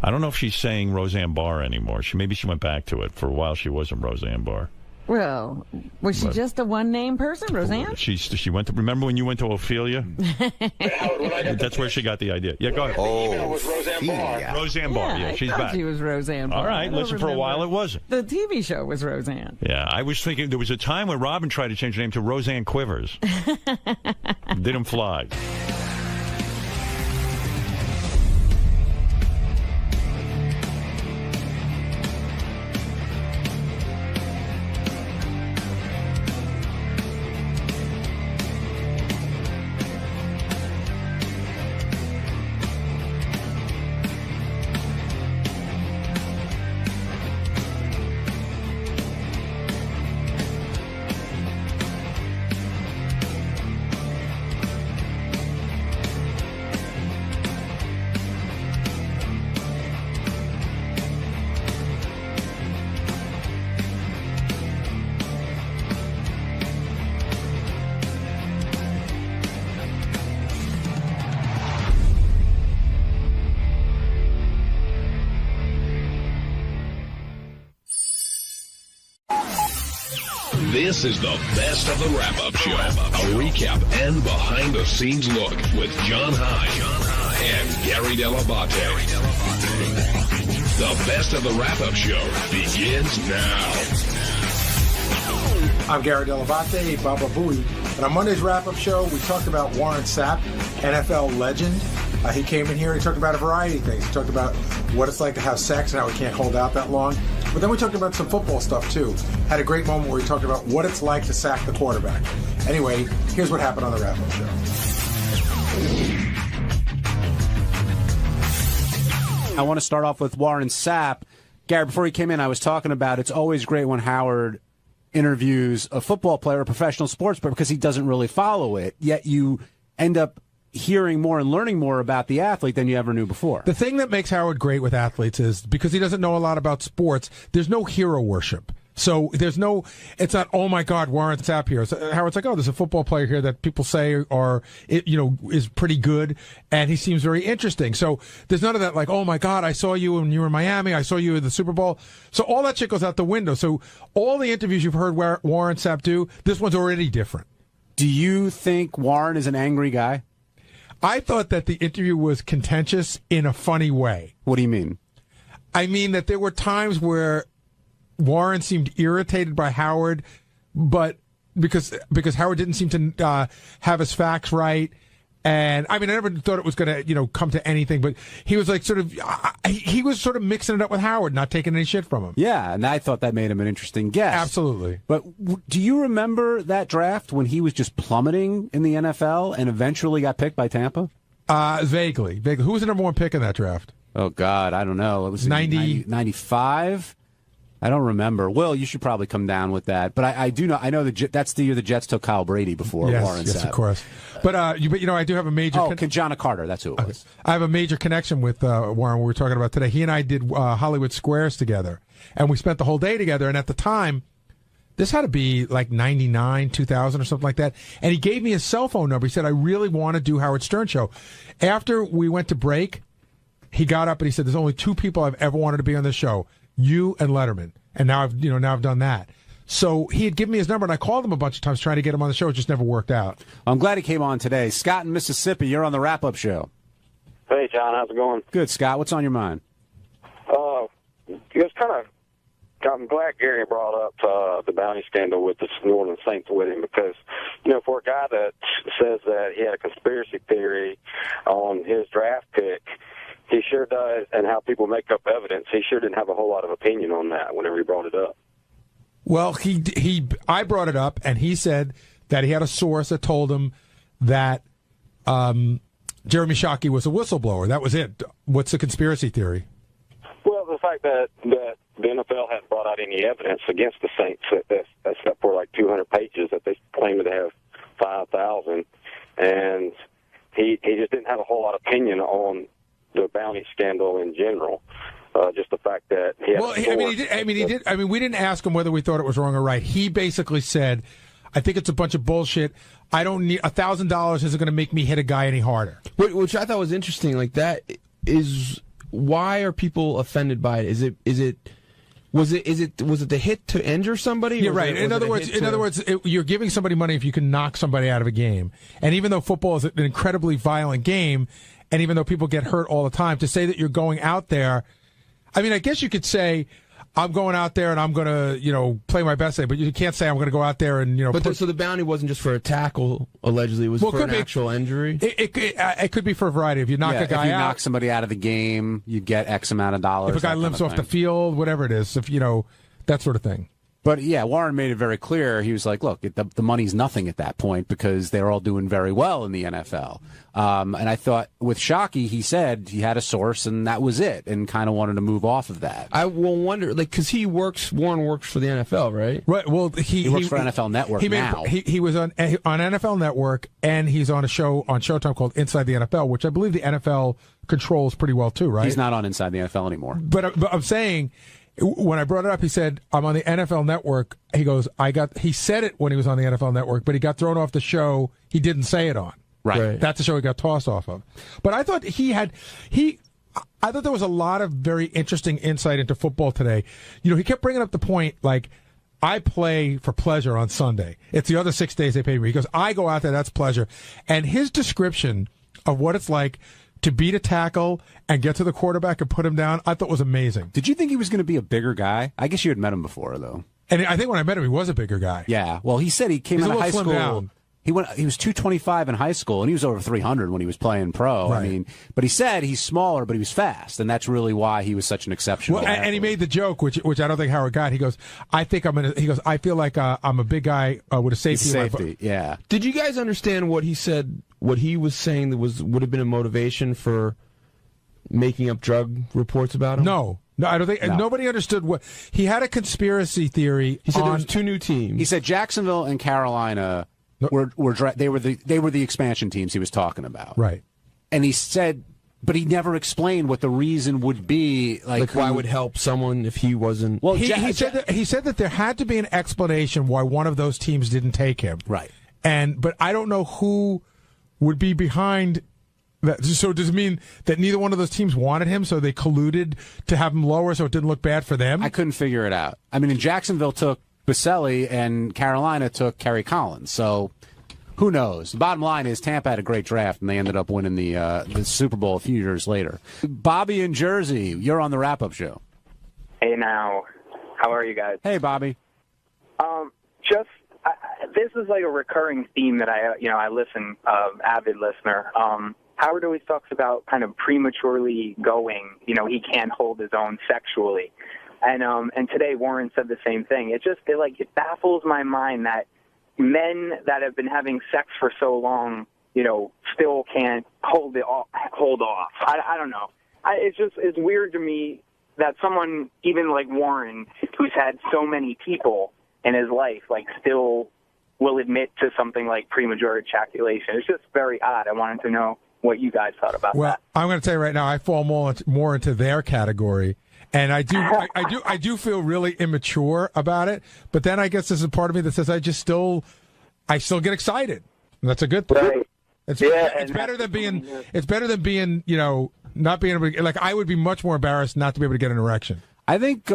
I don't know if she's saying Roseanne Barr anymore. Maybe she went back to it. For a while, she wasn't Roseanne Barr. Well, was she just a one-name person, Roseanne? She went to. Remember when you went to Ophelia? That's where she got the idea. Yeah, go ahead. Roseanne Barr. Yeah, she's I thought back. She was Roseanne Barr. All right, listen. For a while, it wasn't. The TV show was Roseanne. Yeah, I was thinking there was a time when Robin tried to change her name to Roseanne Quivers. Didn't fly. This is the best of the wrap-up show. A recap and behind-the-scenes look with John High and Gary Dell'Abate. The best of the wrap-up show begins now. I'm Gary Dell'Abate, Baba Booey. And on Monday's wrap-up show, we talked about Warren Sapp, NFL legend. He came in here and he talked about a variety of things. He talked about what it's like to have sex and how he can't hold out that long. But then we talked about some football stuff, too. Had a great moment where he talked about what it's like to sack the quarterback. Anyway, here's what happened on the wrap-up show. I want to start off with Warren Sapp. Gary, before he came in, I was talking about it's always great when Howard interviews a football player, a professional sports player, because he doesn't really follow it, yet you end up hearing more and learning more about the athlete than you ever knew before. The thing that makes Howard great with athletes is because he doesn't know a lot about sports, there's no hero worship. So it's not, oh my God, Warren Sapp here. So Howard's like, oh, there's a football player here that people say is pretty good, and he seems very interesting. So there's none of that like, oh my God, I saw you when you were in Miami, I saw you in the Super Bowl. So all that shit goes out the window. So all the interviews you've heard Warren Sapp do, this one's already different. Do you think Warren is an angry guy? I thought that the interview was contentious in a funny way. What do you mean? I mean that there were times where Warren seemed irritated by Howard, but because Howard didn't seem to have his facts right. And I mean, I never thought it was going to, come to anything, but he was like he was sort of mixing it up with Howard, not taking any shit from him. Yeah, and I thought that made him an interesting guest. Absolutely. But do you remember that draft when he was just plummeting in the NFL and eventually got picked by Tampa? Vaguely. Who was the number one pick in that draft? Oh, God, I don't know. It was 95? I don't remember. Will, you should probably come down with that. But I do know. I know that's the year the Jets took Kyle Brady before Warren Yes, Sapp. of course. But I do have a major. John Carter. That's who it was. I have a major connection with Warren. We were talking about today. He and I did Hollywood Squares together, and we spent the whole day together. And at the time, this had to be like 99, 2000 or something like that. And he gave me his cell phone number. He said, "I really want to do Howard Stern show." After we went to break, he got up and he said, "There's only two people I've ever wanted to be on this show. You and Letterman." And now I've done that. So he had given me his number, and I called him a bunch of times trying to get him on the show. It just never worked out. I'm glad he came on today. Scott in Mississippi, you're on the wrap-up show. Hey, John, how's it going? Good, Scott. What's on your mind? It's kind of. I'm glad Gary brought up the bounty scandal with the New Orleans Saints with him because, for a guy that says that he had a conspiracy theory on his draft pick, he sure does, and how people make up evidence, he sure didn't have a whole lot of opinion on that whenever he brought it up. Well, I brought it up, and he said that he had a source that told him that Jeremy Shockey was a whistleblower. That was it. What's the conspiracy theory? Well, the fact that the NFL hadn't brought out any evidence against the Saints, except for like 200 pages that they claimed to have 5,000, and he just didn't have a whole lot of opinion on the bounty scandal in general. Just the fact that he had we didn't ask him whether we thought it was wrong or right. He basically said, "I think it's a bunch of bullshit. I don't need $1,000 isn't going to make me hit a guy any harder." Which I thought was interesting. Like that is why are people offended by it? Was it the hit to injure somebody? Yeah, right. In other words, you're giving somebody money if you can knock somebody out of a game. And even though football is an incredibly violent game, and even though people get hurt all the time, to say that you're going out there, I mean, I guess you could say, I'm going out there and I'm going to, play my best, but you can't say I'm going to go out there and, so the bounty wasn't just for a tackle, allegedly. It was for an actual injury? It could be for a variety. If you knock a guy out. If you knock somebody out of the game, you get X amount of dollars. If a guy limps off the field, whatever it is, that sort of thing. But, yeah, Warren made it very clear. He was like, look, the money's nothing at that point because they're all doing very well in the NFL. And I thought with Shockey, he said he had a source and that was it and kind of wanted to move off of that. I will wonder, because Warren works for the NFL, right? Right. Well, he works for NFL Network now. He was on NFL Network and he's on a show on Showtime called Inside the NFL, which I believe the NFL controls pretty well too, right? He's not on Inside the NFL anymore. But I'm saying, when I brought it up, he said, I'm on the NFL Network. He goes, he said it when he was on the NFL Network, but he got thrown off the show he didn't say it on. Right. That's the show he got tossed off of. But I thought I thought there was a lot of very interesting insight into football today. He kept bringing up the point, like, I play for pleasure on Sunday. It's the other 6 days they pay me. He goes, I go out there, that's pleasure. And his description of what it's like to beat a tackle and get to the quarterback and put him down, I thought was amazing. Did you think he was going to be a bigger guy? I guess you had met him before, though. And I think when I met him, he was a bigger guy. Yeah. Well, he said he came out of high school. Down. He was 225 in high school, and he was over 300 when he was playing pro. Right. I mean, but he said he's smaller, but he was fast, and that's really why he was such an exceptional. Well, and he made the joke, which I don't think Howard got. He goes, I feel like I'm a big guy with a safety. Yeah. Did you guys understand what he said? What he was saying that would have been a motivation for making up drug reports about him? No, I don't think nobody understood what he had a conspiracy theory. He said there was two new teams. He said Jacksonville and Carolina were the expansion teams he was talking about. Right. And he said, but he never explained what the reason would be. Like why would help someone if he wasn't? Well, he said that there had to be an explanation why one of those teams didn't take him. Right. But I don't know who would be behind that. So does it mean that neither one of those teams wanted him, so they colluded to have him lower so it didn't look bad for them? I couldn't figure it out. I mean, in Jacksonville took Baselli and Carolina took Kerry Collins. So who knows? The bottom line is Tampa had a great draft, and they ended up winning the Super Bowl a few years later. Bobby in Jersey, you're on the wrap-up show. Hey, now. How are you guys? Hey, Bobby. This is like a recurring theme that I listen, avid listener. Howard always talks about kind of prematurely going, he can't hold his own sexually. And today Warren said the same thing. It baffles my mind that men that have been having sex for so long, still can't hold off. I don't know. It's weird to me that someone, even like Warren, who's had so many people in his life, like still will admit to something like premature ejaculation. It's just very odd. I wanted to know what you guys thought about Well, that. I'm going to tell you right now, I fall more into their category, and I do feel really immature about it. But then I guess there's a part of me that says I still get excited. And that's a good thing. Right. It's Yeah, better than being not being able to, like, I would be much more embarrassed not to be able to get an erection. I think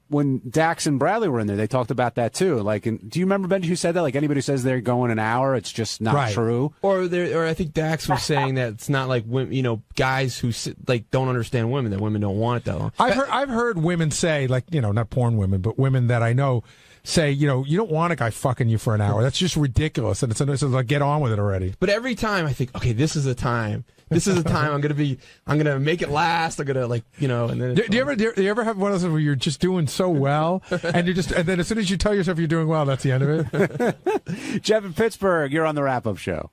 when Dax and Bradley were in there, they talked about that too. Like, do you remember, Benji, who said that? Like, anybody who says they're going an hour, it's just not true. Or I think Dax was saying that it's not like women, guys who like don't understand women, that women don't want it that long. I've heard women say, like, not porn women, but women that I know say, you don't want a guy fucking you for an hour. That's just ridiculous. And it's like, get on with it already. But every time I think, okay, this is the time. This is the time I'm gonna make it last. I'm gonna and then. Do you ever have one of those where you're just doing so well, and then as soon as you tell yourself you're doing well, that's the end of it? Jeff in Pittsburgh, you're on the wrap-up show.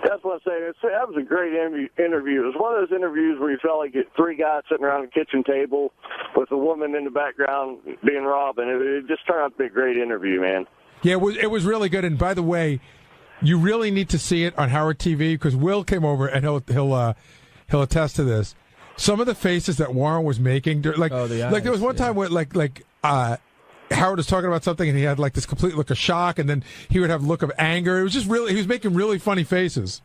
That's what I'm saying. That was a great interview. It was one of those interviews where you felt like three guys sitting around a kitchen table with a woman in the background being robbed, and it just turned out to be a great interview, man. Yeah, it was really good. And by the way, you really need to see it on Howard TV, because Will came over and he'll attest to this. Some of the faces that Warren was making, there was one time where Howard was talking about something and he had like this complete look of shock, and then he would have a look of anger. It was just he was making really funny faces.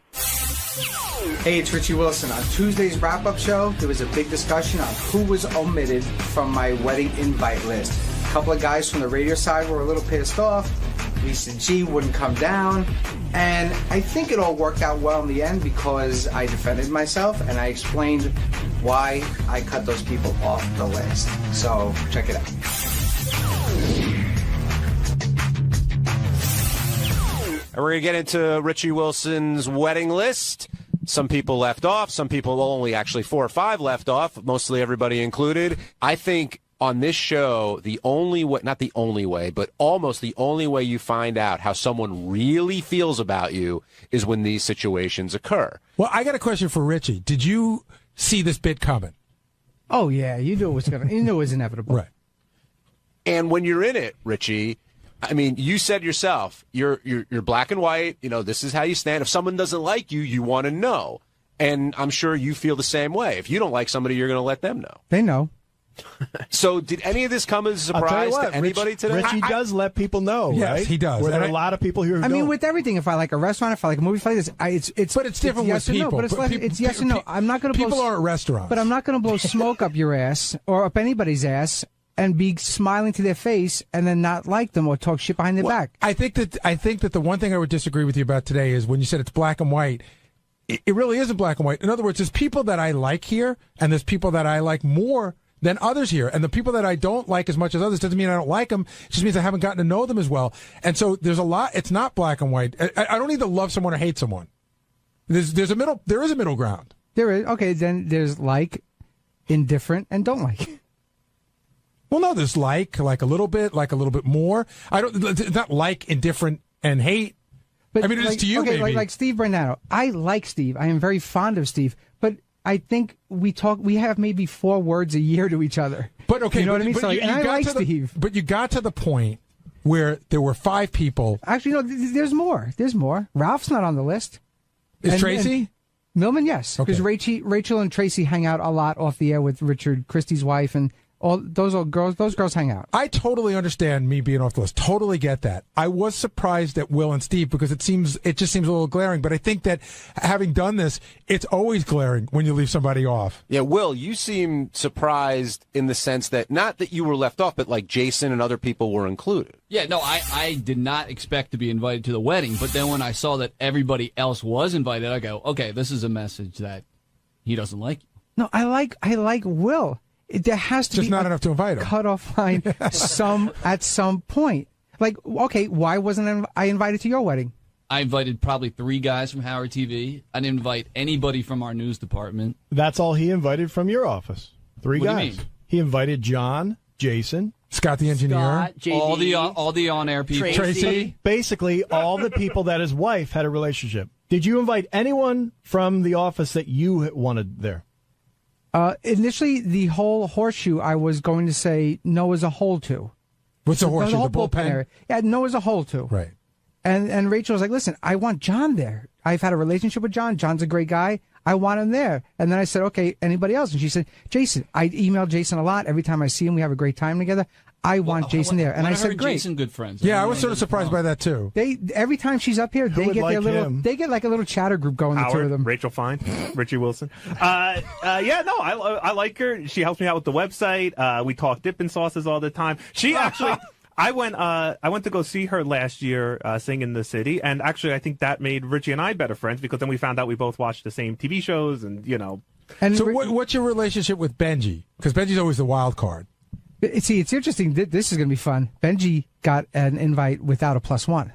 Hey, it's Richie Wilson. On Tuesday's wrap-up show, there was a big discussion on who was omitted from my wedding invite list. A couple of guys from the radio side were a little pissed off. Lisa G wouldn't come down. And I think it all worked out well in the end because I defended myself and I explained why I cut those people off the list. So, check it out. And we're going to get into Richie Wilson's wedding list. Some people left off. Some people, only actually 4 or 5 left off, mostly everybody included. I think on this show, the only way, not the only way, but almost the only way you find out how someone really feels about you is when these situations occur. Well, I got a question for Richie. Did you see this bit coming? Oh, yeah. You knew it was inevitable. Right. And when you're in it, Richie, I mean, you said yourself, you're black and white. This is how you stand. If someone doesn't like you, you want to know. And I'm sure you feel the same way. If you don't like somebody, you're going to let them know. They know. So did any of this come as a surprise to anybody today? Richie does let people know, yes, right? He does. Where there are a lot of people here who I mean, with everything, if I like a restaurant, if I like a movie, if I like this, it's different yes with people. No, but it's yes and no. I'm not going to people are at restaurants, but I'm not going to blow smoke up your ass or up anybody's ass and be smiling to their face and then not like them or talk shit behind their back. I think that the one thing I would disagree with you about today is when you said it's black and white. It really isn't black and white. In other words, there's people that I like here, and there's people that I like more than others here. And the people that I don't like as much as others doesn't mean I don't like them. It just means I haven't gotten to know them as well. And so there's a lot. It's not black and white. I don't need to love someone or hate someone. There is a middle ground. There is. Okay, then there's like, indifferent, and don't like. Well, no, there's like a little bit more. It's not like, indifferent, and hate. But I mean, it is to you, okay, maybe. like Steve Brandano. I like Steve. I am very fond of Steve. But I think we have maybe 4 words a year to each other. But okay, you know what I mean? So, and I like Steve. But you got to the point where there were 5 people. Actually, no, there's more. There's more. Ralph's not on the list. Is Tracy? Millman, yes. Because Rachel and Tracy hang out a lot off the air with Richard, Christie's wife, and all those girls hang out. I totally understand me being off the list. Totally get that. I was surprised at Will and Steve because it just seems a little glaring. But I think that having done this, it's always glaring when you leave somebody off. Yeah, Will, you seem surprised in the sense that not that you were left off, but like Jason and other people were included. Yeah, no, I did not expect to be invited to the wedding. But then when I saw that everybody else was invited, I go, okay, this is a message that he doesn't like you. No, I like Will. There has to just be not enough to invite him. Cutoff line at some point. Like, okay, why wasn't I invited to your wedding? I invited probably 3 guys from Howard TV. I didn't invite anybody from our news department. That's all he invited from your office. 3 What guys. do you mean? He invited John, Jason, Scott the engineer, Scott, JD, all the on-air people. Tracy. Basically, all the people that his wife had a relationship. Did you invite anyone from the office that you wanted there? Initially, the whole horseshoe, I was going to say no as a whole to. What's a horseshoe? whole The bullpen? area. Yeah, no as a whole to. Right. And Rachel was like, listen, I want John there. I've had a relationship with John. John's a great guy. I want him there. And then I said, okay, anybody else? And she said, Jason. I email Jason a lot. Every time I see him, we have a great time together. I want Jason there. And I said, great. Jason, good friends. Yeah, I was sort of surprised by that too. Every time she's up here, they get they get like a little chatter group going. The two of them. Rachel Fine, Richie Wilson. I like her. She helps me out with the website. We talk dipping sauces all the time. She actually. I went to go see her last year sing in the city, and actually I think that made Richie and I better friends because then we found out we both watched the same TV shows, and And so what's your relationship with Benji? Because Benji's always the wild card. See, it's interesting. This is going to be fun. Benji got an invite without a +1.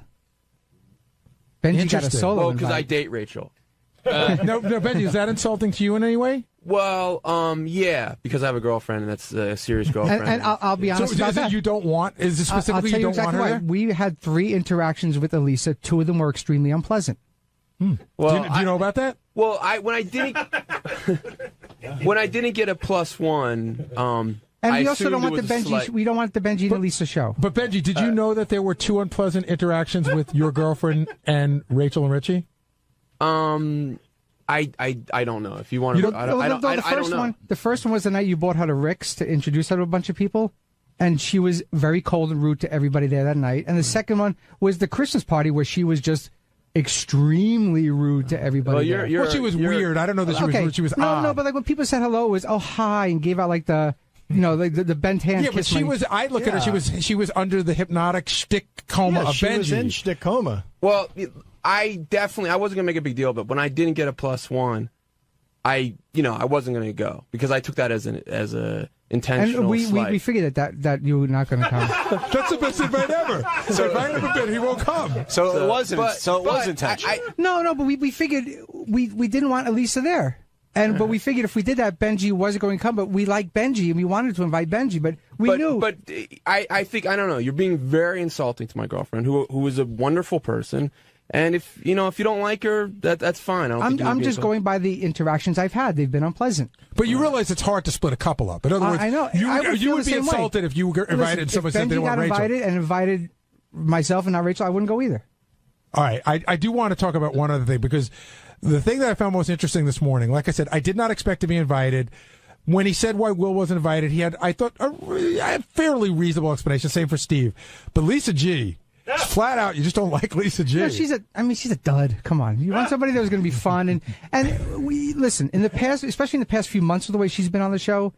Benji got a solo invite. because I date Rachel. No, Benji, is that insulting to you in any way? Well, yeah, because I have a girlfriend, and that's a serious girlfriend. And I'll be honest about that. You don't want? Is it specifically I'll tell you don't exactly want her why. there? We had 3 interactions with Elisa. 2 of them were extremely unpleasant. Well, do you know about that? Well, when I didn't get a +1, And I we also don't assumed want it the was a Benji. slight- We don't want the Benji and Elisa show. But Benji, did you know that there were 2 unpleasant interactions with your girlfriend and Rachel and Richie? I don't know. If you want to, I don't know. The first one was the night you brought her to Rick's to introduce her to a bunch of people, and she was very cold and rude to everybody there that night. And the second one was the Christmas party where she was just extremely rude to everybody. Well, she was weird. I don't know that she was rude. She was odd. No, but like when people said hello, it was hi and gave out like the. The bent hand. Yeah, but she was. I look at her. She was under the hypnotic shtick coma of Benji. She was in shtick coma. Well, I wasn't gonna make a big deal, but when I didn't get a +1, I wasn't gonna go because I took that as a intentional. And slight. we figured that you were not going to come. That's the best invite ever. So if I haven't been, he won't come. So it wasn't. It was intentional. No, but we figured we didn't want Elisa there. But we figured if we did that, Benji wasn't going to come. But we like Benji, and we wanted to invite Benji, but we knew. But I think I don't know. You're being very insulting to my girlfriend, who is a wonderful person. And if you don't like her, that's fine. I'm just going by the interactions I've had. They've been unpleasant. But you realize it's hard to split a couple up. In other words, I know. You would be insulted if you were invited and someone said they want Rachel. If Benji got invited myself and not Rachel, I wouldn't go either. All right. I do want to talk about one other thing because the thing that I found most interesting this morning, like I said, I did not expect to be invited. When he said why Will wasn't invited, he had, I thought, a fairly reasonable explanation. Same for Steve. But Lisa G, flat out, you just don't like Lisa G. No, she's a dud. Come on. You want somebody that was going to be fun. And we, listen, in the past, especially in the past few months of the way she's been on the show,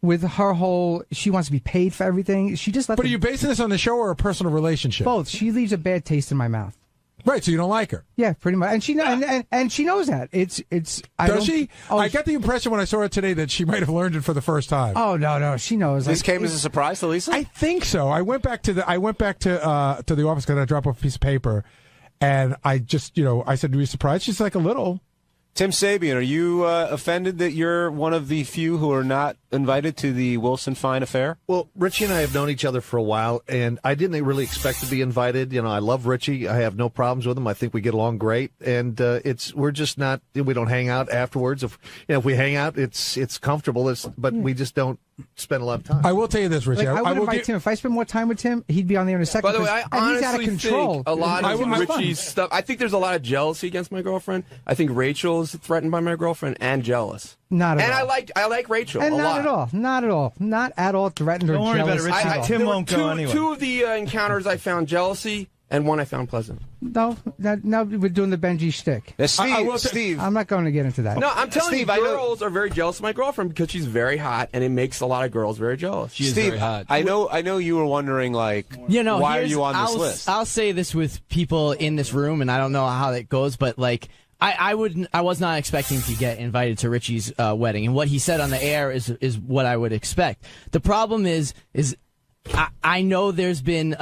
with her whole, she wants to be paid for everything. She just left. But are you basing this on the show or a personal relationship? Both. She leaves a bad taste in my mouth. Right, so you don't like her. Yeah, pretty much, and she and she knows that. It's. Does she? I got the impression when I saw her today that she might have learned it for the first time. Oh no, she knows. This came as a surprise to Lisa. I think so. I went back to the office because I dropped off a piece of paper, and I just I said, "Are you surprised?" She's like, "A little." Tim Sabian, are you offended that you're one of the few who are not invited to the Wilson Fine affair? Well, Richie and I have known each other for a while, and I didn't really expect to be invited. I love Richie. I have no problems with him. I think we get along great, and we're just not. We don't hang out afterwards. If we hang out, it's comfortable. But we just don't spend a lot of time. I will tell you this, Richie. Like, I would invite Tim. If I spend more time with Tim, he'd be on there in a second. By the way, I honestly he's out of control. think a lot of Richie's stuff. I think there's a lot of jealousy against my girlfriend. I think Rachel is threatened by my girlfriend and jealous. Not at all. And I like Rachel and a lot. Not at all threatened or Don't worry jealous. about it, Richie. Tim won't go anyway. Two of the encounters I found jealousy, and one I found pleasant. No, we're doing the Benji shtick. Steve, I'm not going to get into that. No, I'm telling you, girls are very jealous of my girlfriend because she's very hot, and it makes a lot of girls very jealous. She is very hot. I know you were wondering, why are you on this list? I'll say this with people in this room, and I don't know how that goes, but I was not expecting to get invited to Richie's wedding, and what he said on the air is what I would expect. The problem is I know there's been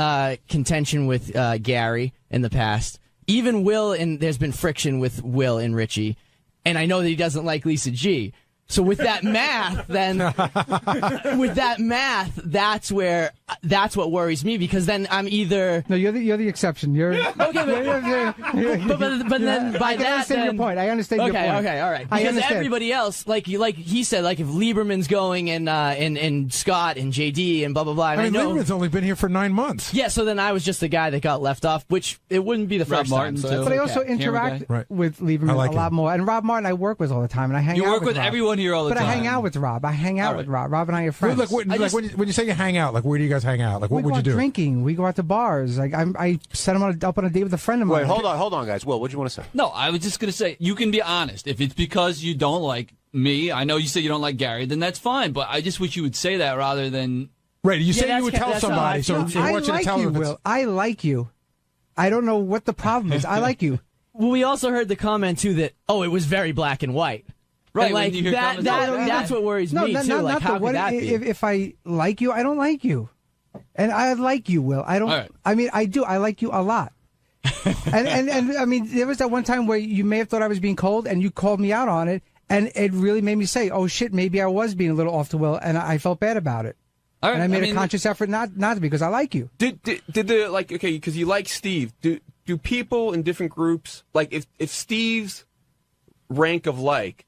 contention with Gary in the past. Even Will, and there's been friction with Will and Richie, and I know that he doesn't like Lisa G. So with that math, then that's what worries me, because then I'm either you're the exception. You're okay, but then by that, understand your point. I understand your point. Okay, all right. Because everybody else, like he said, like if Lieberman's going and Scott and JD and blah blah blah. And I mean, Lieberman's only been here for 9 months. Yeah, so then I was just the guy that got left off, which it wouldn't be the first time. So but I also interact with Lieberman a lot more, and Rob Martin I work with all the time, and I hang out. You work with Rob. everyone here all the time. But I hang out with Rob. I hang out with Rob. Rob and I are friends. Look, when you say you hang out, like where do you guys hang out? Like what would you do? Drinking. We go out to bars. Like I set him up on a date with a friend of mine. Wait, hold on, guys. Will, what do you want to say? No, I was just going to say, you can be honest. If it's because you don't like me, I know you say you don't like Gary, then that's fine. But I just wish you would say that rather than... Right, you say you would tell somebody, so I want you to tell them. Will. I like you. I don't know what the problem is. I like you. Well, we also heard the comment, too, that, it was very black and white. Right, like that's what worries me, too. Like, how could that be? If I like you, I don't like you. And I like you, Will. I don't. Right. I mean, I do. I like you a lot. and I mean, there was that one time where you may have thought I was being cold, and you called me out on it, and it really made me say, "Oh shit, maybe I was being a little off to Will," and I felt bad about it. All right, and I made a conscious effort not to, because I like you. Did the because you like Steve? Do people in different groups, like if Steve's rank of like,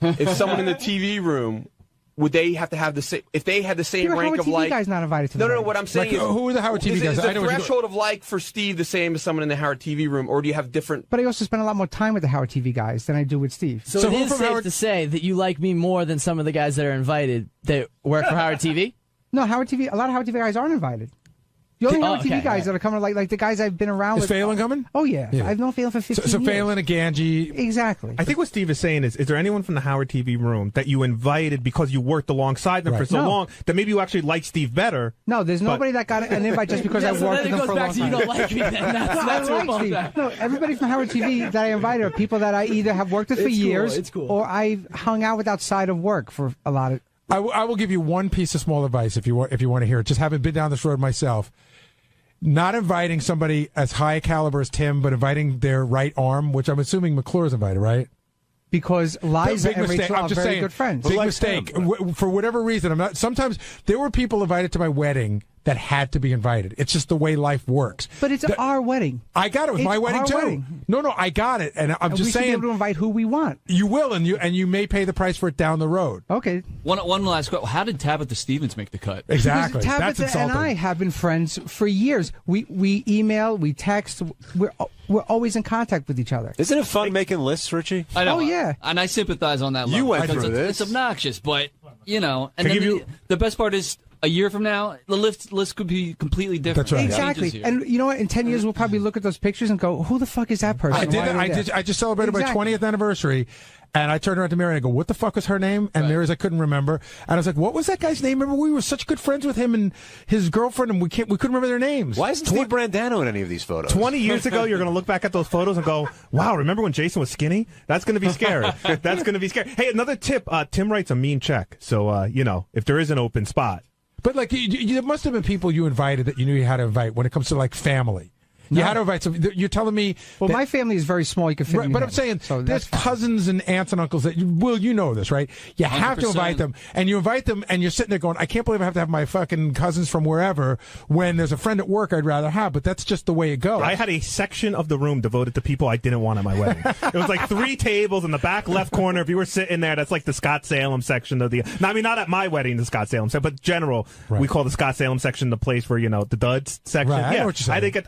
if someone in the TV room, would they have to have the same? If they had the same rank Howard of TV like, guys not invited to the no. What I'm saying is, who are the Howard TV guys? Is the threshold of like for Steve the same as someone in the Howard TV room, or do you have different? But I also spend a lot more time with the Howard TV guys than I do with Steve. So it is safe to say that you like me more than some of the guys that are invited that work for Howard TV. No, Howard TV. A lot of Howard TV guys aren't invited. The only Howard TV guys that are coming, like the guys I've been around with. Is Phelan coming? Oh, yeah. I've known Phelan for 15 years. So Phelan and Ganji. Exactly. I think what Steve is saying is there anyone from the Howard TV room that you invited because you worked alongside them for so long that maybe you actually like Steve better? No, there's nobody that got an invite just because I worked with them for a long time. You don't like me then. That's I like Steve. No, everybody from Howard TV that I invited are people that I either have worked with for years or I've hung out with outside of work for a lot of... I will give you one piece of small advice if you want to hear it. Just having been down this road myself. Not inviting somebody as high a caliber as Tim, but inviting their right arm, which I'm assuming McClure's invited, right? Because Liza and Rachel are very good friends. Big mistake. For whatever reason, I'm not. Sometimes there were people invited to my wedding that had to be invited. It's just the way life works. But it's our wedding. I got it. It was my wedding too. No, I got it, and I'm just saying. We should be able to invite who we want. You will, and you may pay the price for it down the road. Okay. One last question. How did Tabitha Stevens make the cut? Exactly. Tabitha That's insulting. and I have been friends for years. We email, we text. We're always in contact with each other. Isn't it fun making lists, Richie? I know. Oh yeah. And I sympathize on that level. You went through this. It's obnoxious, but and then the best part is, a year from now, the list could be completely different. That's right. Exactly. And you know what? In 10 years, we'll probably look at those pictures and go, who the fuck is that person? I just celebrated my 20th anniversary, and I turned around to Mary and I go, what the fuck was her name? And Mary's, I couldn't remember. And I was like, what was that guy's name? Remember, we were such good friends with him and his girlfriend, and we couldn't remember their names. Why isn't Steve Brandano in any of these photos? 20 years ago, you're going to look back at those photos and go, wow, remember when Jason was skinny? That's going to be scary. That's going to be scary. Hey, another tip. Tim writes a mean check. So, if there is an open spot. But like, there must have been people you invited that you knew you had to invite when it comes to like family. You had to invite some. You're telling me. Well, my family is very small. You can fit. Right, but I'm saying there's cousins and aunts and uncles that you know this, right? You have 100%. To invite them, and you invite them, and you're sitting there going, I can't believe I have to have my fucking cousins from wherever when there's a friend at work I'd rather have. But that's just the way it goes. I had a section of the room devoted to people I didn't want at my wedding. It was like 3 tables in the back left corner. If you were sitting there, that's like the Scott Salem section of the. I mean, not at my wedding, the Scott Salem section, but general. Right. We call the Scott Salem section the place where the duds section. Right, I know what you're saying.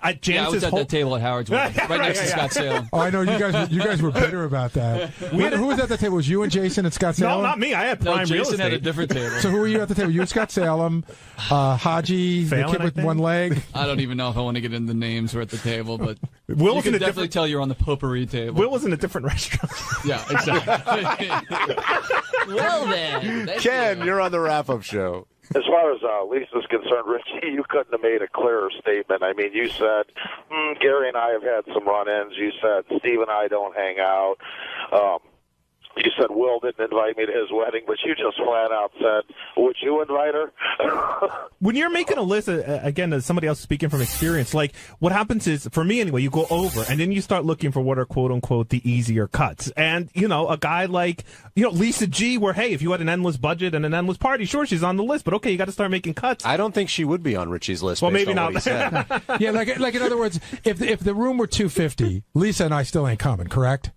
I was at that table at Howard's wedding, right next to Scott Salem. Oh, I know you guys were bitter about that. Who was at the table? Was you and Jason at Scott Salem? No, not me. I had prime real estate. Jason had a different table. So who were you at the table? You and Scott Salem, Haji, Phelan, the kid with one leg. I don't even know if I want to get into the names who are at the table, but Will you can definitely tell you're on the potpourri table. Will was in a different restaurant. Yeah, exactly. Well then, Ken, you're on the wrap-up show. As far as Lisa's concerned, Richie, you couldn't have made a clearer statement. I mean, you said, Gary and I have had some run-ins. You said, Steve and I don't hang out. you said Will didn't invite me to his wedding, but you just flat out said, would you invite her? When you're making a list, again, as somebody else speaking from experience, like what happens is, for me anyway, you go over and then you start looking for what are quote unquote the easier cuts. And, you know, a guy like, you know, Lisa G, where, hey, if you had an endless budget and an endless party, sure, she's on the list, but okay, you got to start making cuts. I don't think she would be on Richie's list. Well, based maybe on not. What he said. Yeah, like in other words, if the room were 250, Lisa and I still ain't coming, correct?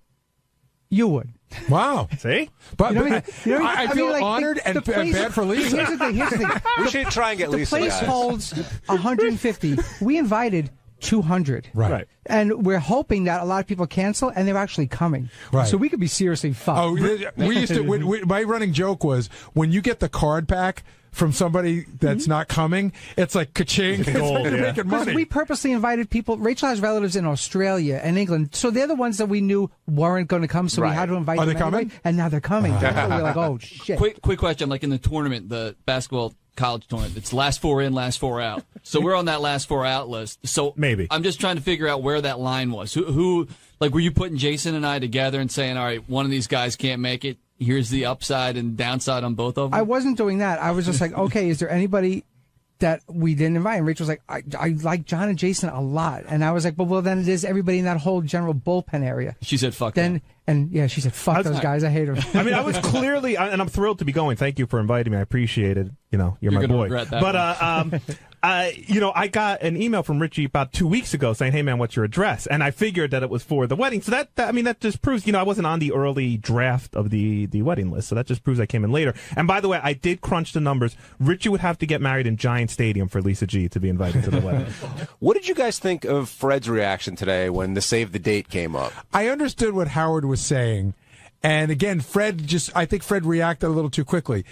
You would. Wow. See? But, You know what I mean? I feel honored and bad for Lisa. Here's the thing. We should try and get Lisa. The place guys. holds 150. We invited 200. Right. And we're hoping that a lot of people cancel, and they're actually coming. Right. So we could be seriously fucked. Oh, we used to. My running joke was when you get the card back from somebody that's not coming, it's like ka-ching. It's Gold, like you're yeah. making money. We purposely invited people. Rachel has relatives in Australia and England, so they're the ones that we knew weren't going to come. So we had to invite Are them they coming? anyway, and now they're coming. So we're like, oh shit. Quick question, like in the tournament, the basketball college tournament, it's last four in, last four out. So we're on that last four out list. So maybe I'm just trying to figure out where that line was. Who like, were you putting Jason and I together and saying, all right, one of these guys can't make it? Here's the upside and downside on both of them? I wasn't doing that. I was just like, okay, is there anybody that we didn't invite? And Rachel was like, I like John and Jason a lot. And I was like, well, then it is everybody in that whole general bullpen area. She said, fuck then. And yeah, she said, fuck those guys. I hate them. I mean, I was clearly, and I'm thrilled to be going. Thank you for inviting me. I appreciate it. You know, you're my gonna boy. regret that But, you know, I got an email from Richie about 2 weeks ago saying, hey, man, what's your address? And I figured that it was for the wedding. So that I mean, that just proves, you know, I wasn't on the early draft of the wedding list. So that just proves I came in later. And by the way, I did crunch the numbers. Richie would have to get married in Giant Stadium for Lisa G to be invited to the wedding. What did you guys think of Fred's reaction today when the save the date came up? I understood what Howard was saying. And again, I think Fred reacted a little too quickly.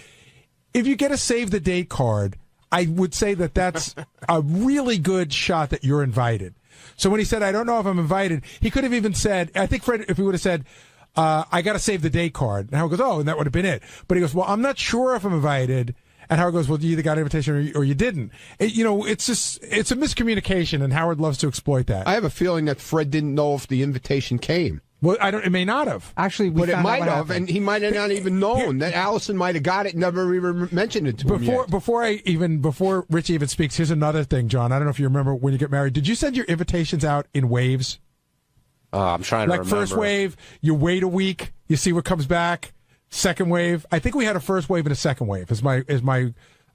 If you get a save the date card, I would say that that's a really good shot that you're invited. So when he said, I don't know if I'm invited, he could have even said, I think Fred, if he would have said, I got to save the date card. And Howard goes, oh, and that would have been it. But he goes, well, I'm not sure if I'm invited. And Howard goes, well, you either got an invitation or you didn't. You know, it's a miscommunication, and Howard loves to exploit that. I have a feeling that Fred didn't know if the invitation came. Well, it may not have. Actually, but it might have, and he might have not even known that Allison might have got it, never even mentioned it to him yet. Before Rich even speaks, here's another thing, John. I don't know if you remember when you get married. Did you send your invitations out in waves? I'm trying to remember. Like first wave, you wait a week, you see what comes back. Second wave, I think we had a first wave and a second wave. Is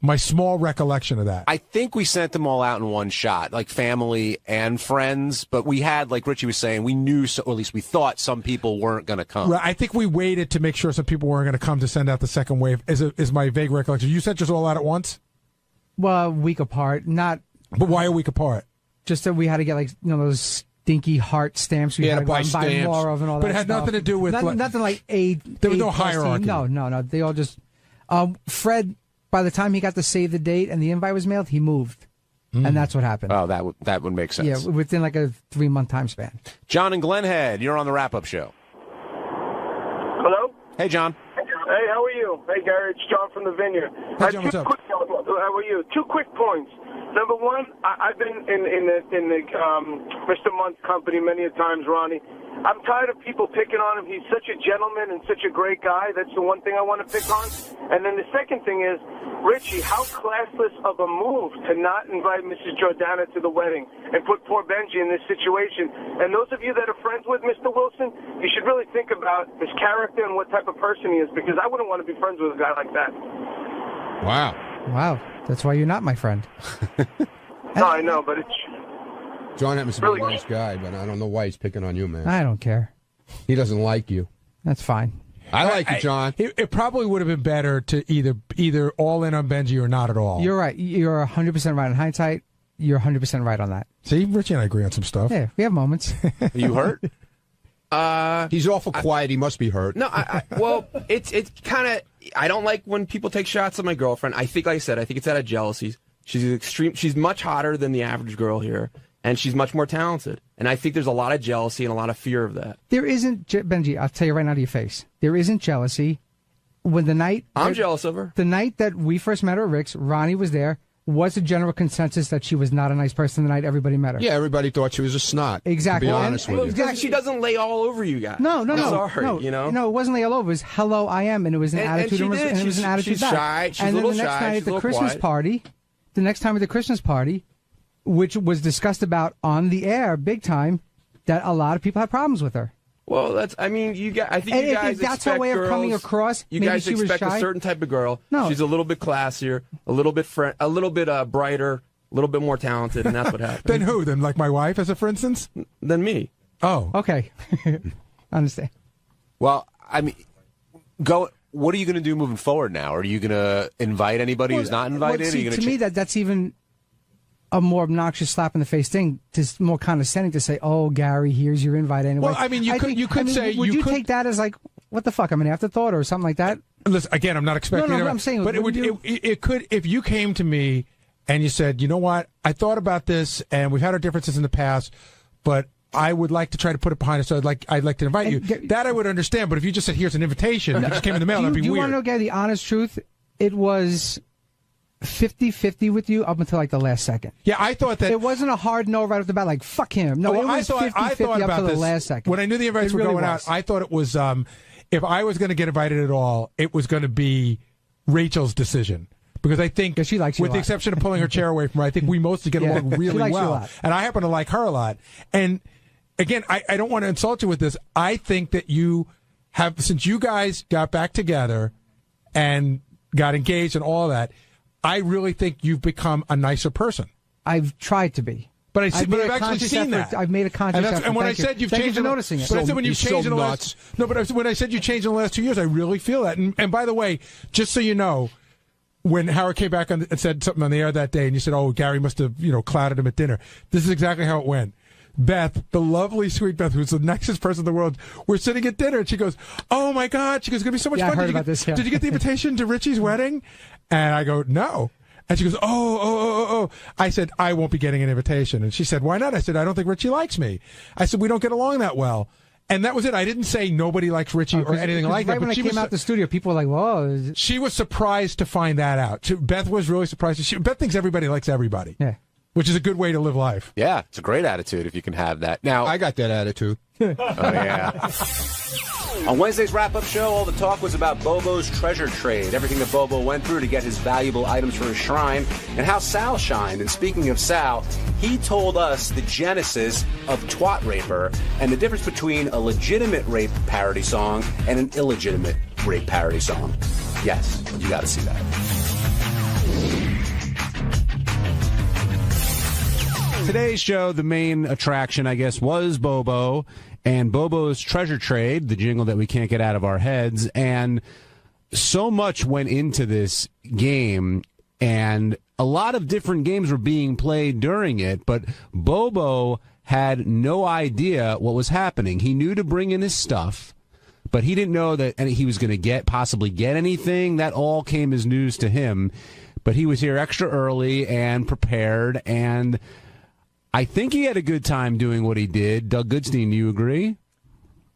my small recollection of that. I think we sent them all out in one shot, like family and friends. But we had, like Richie was saying, we knew, or at least we thought, some people weren't going to come. Right, I think we waited to make sure some people weren't going to come to send out the second wave. Is my vague recollection. You sent yours all out at once? Well, a week apart. Not. But why a week apart? Just that we had to get those stinky heart stamps we had to buy more of and all that. But it had nothing to do with nothing like A. There was no hierarchy. No. They all just. Fred. By the time he got to save the date and the invite was mailed, he moved. And that's what happened. Oh, that would make sense. Yeah, within like a 3-month time span. John and Glenhead, you're on the wrap-up show. Hello? Hey, John. Hey, how are you? Hey, Gary, it's John from the Vineyard. Hey, John, what's up? How are you? 2 quick points. Number one, I've been in the Mr. Munt's company many a times, Ronnie. I'm tired of people picking on him. He's such a gentleman and such a great guy. That's the one thing I want to pick on. And then the second thing is, Richie, how classless of a move to not invite Mrs. Jordana to the wedding and put poor Benji in this situation. And those of you that are friends with Mr. Wilson, you should really think about his character and what type of person he is, because I wouldn't want to be friends with a guy like that. Wow. That's why you're not my friend. No, I know, but it's... John happens to be a nice guy, but I don't know why he's picking on you, man. I don't care. He doesn't like you. That's fine. I like you, John. It probably would have been better to either all in on Benji or not at all. You're right. You're 100% right. In hindsight, you're 100% right on that. See, Richie and I agree on some stuff. Yeah, we have moments. Are you hurt? He's awful quiet. He must be hurt. No, well, it's kind of... I don't like when people take shots at my girlfriend. I think, like I said, it's out of jealousy. She's much hotter than the average girl here. And she's much more talented. And I think there's a lot of jealousy and a lot of fear of that. There isn't, Benji, I'll tell you right now to your face. There isn't jealousy. I'm jealous of her. The night that we first met her at Rick's, Ronnie was there. was a general consensus that she was not a nice person the night everybody met her. Yeah, everybody thought she was a snot. Exactly. To be honest with you. Because she doesn't lay all over you guys. No. Sorry, you know? No, it wasn't lay all over. It was hello, I am, and it was an attitude. And it was an attitude she's back. shy. She's and a then little the next shy. night She's at the a little Christmas quiet. party, the next time at the Christmas party, which was discussed about on the air big time, that a lot of people had problems with her. Well, that's. I mean, you guys. I think And you if guys that's her expect way of girls, coming across, You maybe guys she was expect shy. a certain type of girl. No. She's a little bit classier, a little bit brighter, a little bit more talented, and that's what happened. Then who? Then like my wife, as a for instance? Than me. Oh, okay. Understand. Well, I mean, what are you going to do moving forward now? Are you going to invite anybody who's not invited? Well, Are see, you gonna to me, that's even a more obnoxious slap in the face thing. Just more condescending to say, "Oh, Gary, here's your invite anyway." Well, I mean, you could say would you take that as like, what the fuck? I'm an afterthought or something like that. Listen, again, I'm not expecting. No, it, I'm saying, but it could if you came to me and you said, you know what, I thought about this, and we've had our differences in the past, but I would like to try to put it behind us. So I'd like to invite you. That I would understand. But if you just said, here's an invitation, it just came in the mail, that'd be do you weird. want to know, Gary, the honest truth? It was 50-50 with you up until like the last second. Yeah, I thought that it wasn't a hard no right off the bat, like fuck him. No, well, it was 50-50 I thought up about to the this last second. when I knew the invites It were really going was. out. I thought it was if I was going to get invited at all, it was going to be Rachel's decision. Because I think, she likes you with a the lot. exception of pulling her chair away from her, I think we mostly get along she really likes you a well. lot. And I happen to like her a lot. And again, I don't want to insult you with this. I think that you have, since you guys got back together and got engaged and all that, I really think you've become a nicer person. I've tried to be. But I've made a actually conscious seen effort. that. I've made a conscious effort. And when I Thank you. said you've Thank changed, you for noticing it. But I said when you've changed in the nuts. last, no, but when I said you changed in the last 2 years, I really feel that. And by the way, just so you know, when Howard came back and said something on the air that day, and you said, "Oh, Gary must have clouded him at dinner," this is exactly how it went. Beth, the lovely, sweet Beth, who's the nicest person in the world, we're sitting at dinner, and she goes, "Oh my God!" She goes, "It's gonna be so much Yeah, fun." I heard Did you about get- this, yeah. Did you get the invitation to Richie's wedding? And I go, "No." And she goes, oh. I said, "I won't be getting an invitation." And she said, "Why not?" I said, "I don't think Richie likes me." I said, "We don't get along that well." And that was it. I didn't say nobody likes Richie or anything like that. Right when but I she came was, out the studio, people were like, "Whoa!" she was surprised to find that out. Beth was really surprised. Beth thinks everybody likes everybody. Yeah. Which is a good way to live life. Yeah, it's a great attitude if you can have that. Now, I got that attitude. Oh, yeah. On Wednesday's wrap-up show, all the talk was about Bobo's treasure trade, everything that Bobo went through to get his valuable items for his shrine, and how Sal shined. And speaking of Sal, he told us the genesis of Twat Raper and the difference between a legitimate rape parody song and an illegitimate rape parody song. Yes, you got to see that. Today's show, the main attraction, I guess, was Bobo and Bobo's treasure trade, the jingle that we can't get out of our heads. And so much went into this game, and a lot of different games were being played during it, but Bobo had no idea what was happening. He knew to bring in his stuff, but he didn't know that he was going to possibly get anything. That all came as news to him. But he was here extra early and prepared, and I think he had a good time doing what he did. Doug Goodstein, do you agree?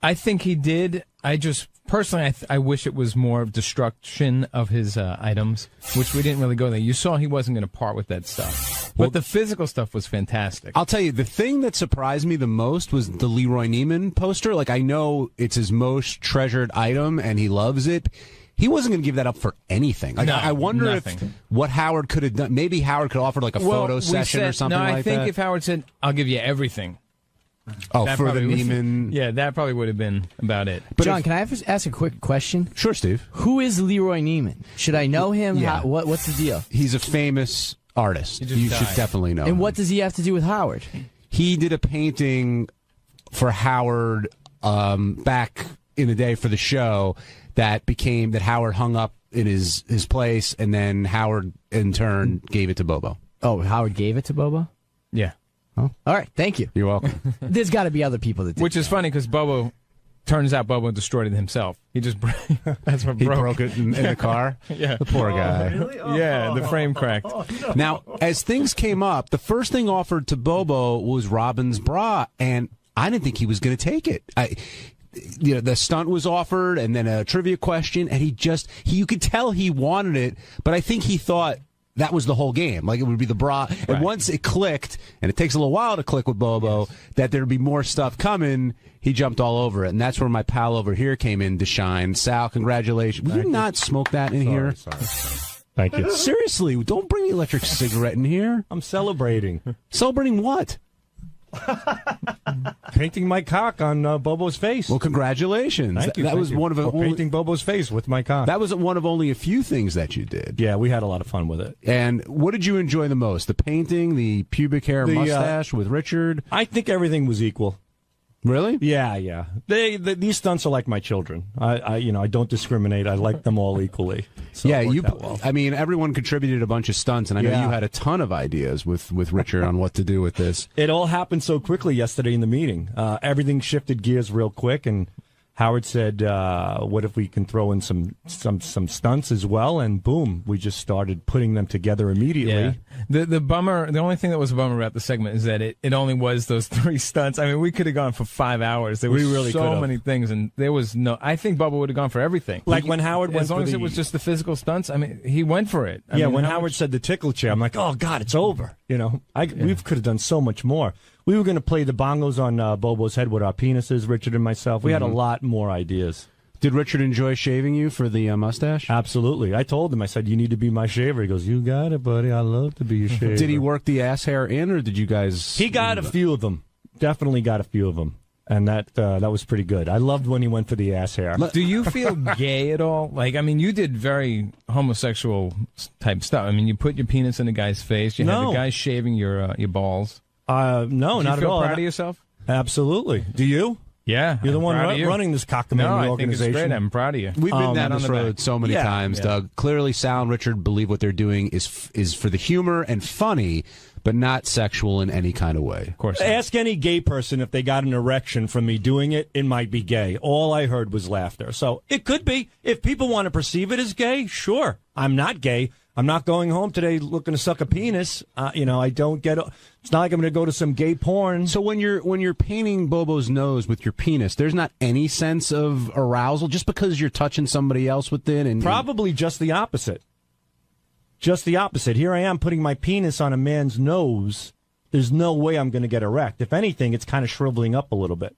I think he did. I just, personally, I wish it was more destruction of his items, which we didn't really go there. You saw he wasn't going to part with that stuff. But the physical stuff was fantastic. I'll tell you, the thing that surprised me the most was the Leroy Neiman poster. Like, I know it's his most treasured item, and he loves it. He wasn't going to give that up for anything. Like, No, I wonder nothing. if what Howard could have done. Maybe Howard could have offered like a photo session or something no, like I think that. if Howard said, "I'll give you everything." Oh, that for the probably Neiman. Yeah, that probably would have been about it. But John, can I ask a quick question? Sure, Steve. Who is Leroy Neiman? Should I know him? Yeah. What's the deal? He's a famous artist. He just You died. should definitely know. And him. what does he have to do with Howard? He did a painting for Howard back in the day for the show that Howard hung up in his place, and then Howard in turn gave it to Bobo. Oh, Howard gave it to Bobo? Yeah. Oh, all right. Thank you. You're welcome. There's got to be other people that did. Which is funny because turns out Bobo destroyed it himself. He just that's what He broke it in the car? Yeah. The poor guy. Really? Yeah, the frame cracked. Now, as things came up, the first thing offered to Bobo was Robin's bra, and I didn't think he was going to take it. The stunt was offered, and then a trivia question, and you could tell he wanted it, but I think he thought that was the whole game. Like, it would be the bra. And once it clicked, and it takes a little while to click with Bobo, that there'd be more stuff coming, he jumped all over it. And that's where my pal over here came in to shine. Sal, congratulations. Will you not smoke that in here? Sorry. Thank you. Seriously, don't bring the electric cigarette in here. I'm celebrating. Celebrating what? Painting my cock on Bobo's face. Well, congratulations. Thank you. That was one of the painting Bobo's face with my cock. That was one of only a few things that you did. Yeah, we had a lot of fun with it. And what did you enjoy the most? The painting, the pubic hair mustache with Richard? I think everything was equal. Really? Yeah. These stunts are like my children. I don't discriminate. I like them all equally. So yeah, it worked out well. I mean, everyone contributed a bunch of stunts, and I know you had a ton of ideas with Richard on what to do with this. It all happened so quickly yesterday in the meeting. Everything shifted gears real quick, and Howard said, what if we can throw in some stunts as well? And boom, we just started putting them together immediately. Yeah. The only thing that was a bummer about the segment is that it only was those 3 stunts. I mean, we could have gone for 5 hours. There were so many things, and there was no. I think Bubba would have gone for everything. Like when Howard went as long as it was just the physical stunts. I mean, he went for it. I mean, when Howard said the tickle chair, I'm like, oh God, it's over. We could have done so much more. We were going to play the bongos on Bobo's head with our penises, Richard and myself. We had a lot more ideas. Did Richard enjoy shaving you for the mustache? Absolutely. I told him, I said, you need to be my shaver. He goes, you got it, buddy. I love to be your shaver. Did he work the ass hair in, or did you guys... He got a few of them. Definitely got a few of them. And that was pretty good. I loved when he went for the ass hair. Do you feel gay at all? Like, I mean, you did very homosexual type stuff. I mean, you put your penis in a guy's face. You had the guy shaving your balls. No, Did not you at feel all. Proud of yourself? Absolutely. Do you? Yeah, you're the I'm one proud of you. running this cockamamie No, organization. I think it's great. I'm proud of you. We've been down this road so many Yeah. times, Doug. Clearly, Sal and Richard believe what they're doing is for the humor and funny, but not sexual in any kind of way. Of course. Ask any gay person if they got an erection from me doing it. It might be gay. All I heard was laughter. So it could be. If people want to perceive it as gay, sure. I'm not gay. I'm not going home today looking to suck a penis. I don't get. It's not like I'm going to go to some gay porn. So when you're painting Bobo's nose with your penis, there's not any sense of arousal just because you're touching somebody else with it, and probably just the opposite. Just the opposite. Here I am putting my penis on a man's nose. There's no way I'm going to get erect. If anything, it's kind of shriveling up a little bit.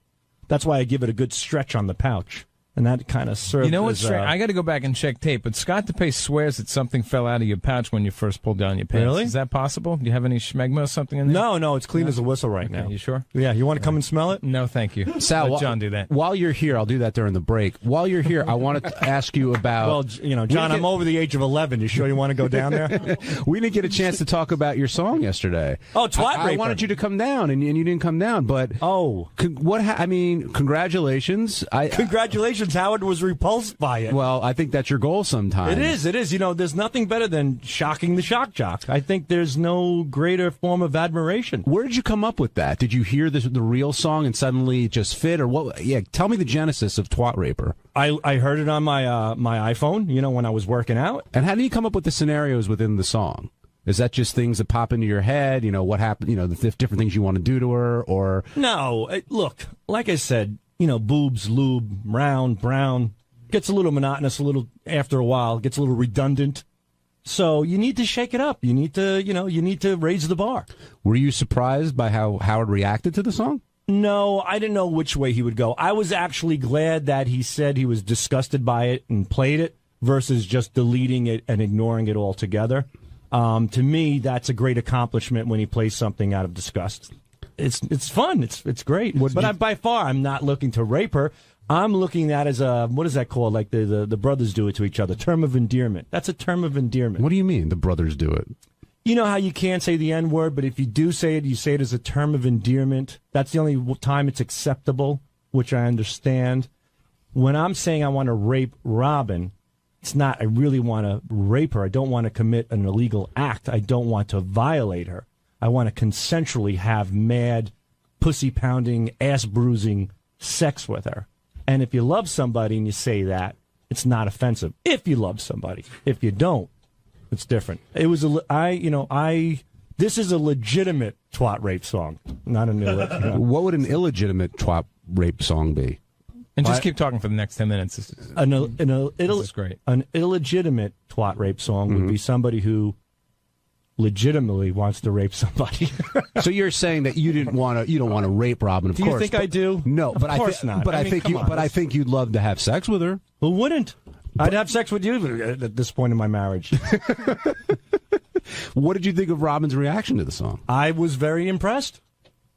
That's why I give it a good stretch on the pouch. And that kind of serves. You know what's strange? I got to go back and check tape, but Scott DePace swears that something fell out of your pouch when you first pulled down your pants. Really? Is that possible? Do you have any schmegma or something in there? No, it's clean as a whistle right now. You sure? Yeah, you want to come and smell it? No, thank you. Sal, Let John do that. While you're here, I'll do that during the break. While you're here, I want to ask you about... Well, John, I'm over the age of 11. You sure you want to go down there? We didn't get a chance to talk about your song yesterday. Oh, Twat I Raper. wanted you to come down, and you didn't come down, but... Oh. Congratulations. Congratulations. Howard was repulsed by it. Well, I think that's your goal sometimes. It is. There's nothing better than shocking the shock jock. I think there's no greater form of admiration. Where did you come up with that? Did you hear the real song and suddenly it just fit, or what? Yeah, tell me the genesis of Twat Raper. I heard it on my my iPhone, when I was working out. And how do you come up with the scenarios within the song? Is that just things that pop into your head? What happened? The different things you want to do to her, or no? Look, like I said, boobs, lube, round, brown. Gets a little monotonous, after a while, gets a little redundant. So you need to shake it up. You need to raise the bar. Were you surprised by how Howard reacted to the song? No, I didn't know which way he would go. I was actually glad that he said he was disgusted by it and played it versus just deleting it and ignoring it altogether. To me, that's a great accomplishment when he plays something out of disgust. It's fun. It's great. By far, I'm not looking to rape her. I'm looking at as a, what is that called? Like the brothers do it to each other. Term of endearment. That's a term of endearment. What do you mean the brothers do it? You know how you can't say the N-word, but if you do say it, you say it as a term of endearment. That's the only time it's acceptable, which I understand. When I'm saying I want to rape Robin, it's not I really want to rape her. I don't want to commit an illegal act. I don't want to violate her. I want to consensually have mad, pussy-pounding, ass-bruising sex with her. And if you love somebody and you say that, it's not offensive. If you love somebody. If you don't, it's different. It was this is a legitimate twat rape song, not an illegitimate. What would an illegitimate twat rape song be? And just keep talking for the next 10 minutes. This is great. An illegitimate twat rape song would be somebody who legitimately wants to rape somebody. So you're saying that you don't want to rape Robin, of Do course. you think I do? No, but Of course not. But I I mean, think come on, I think you'd love to have sex with her. Who wouldn't? I'd have sex with you at this point in my marriage. What did you think of Robin's reaction to the song? I was very impressed.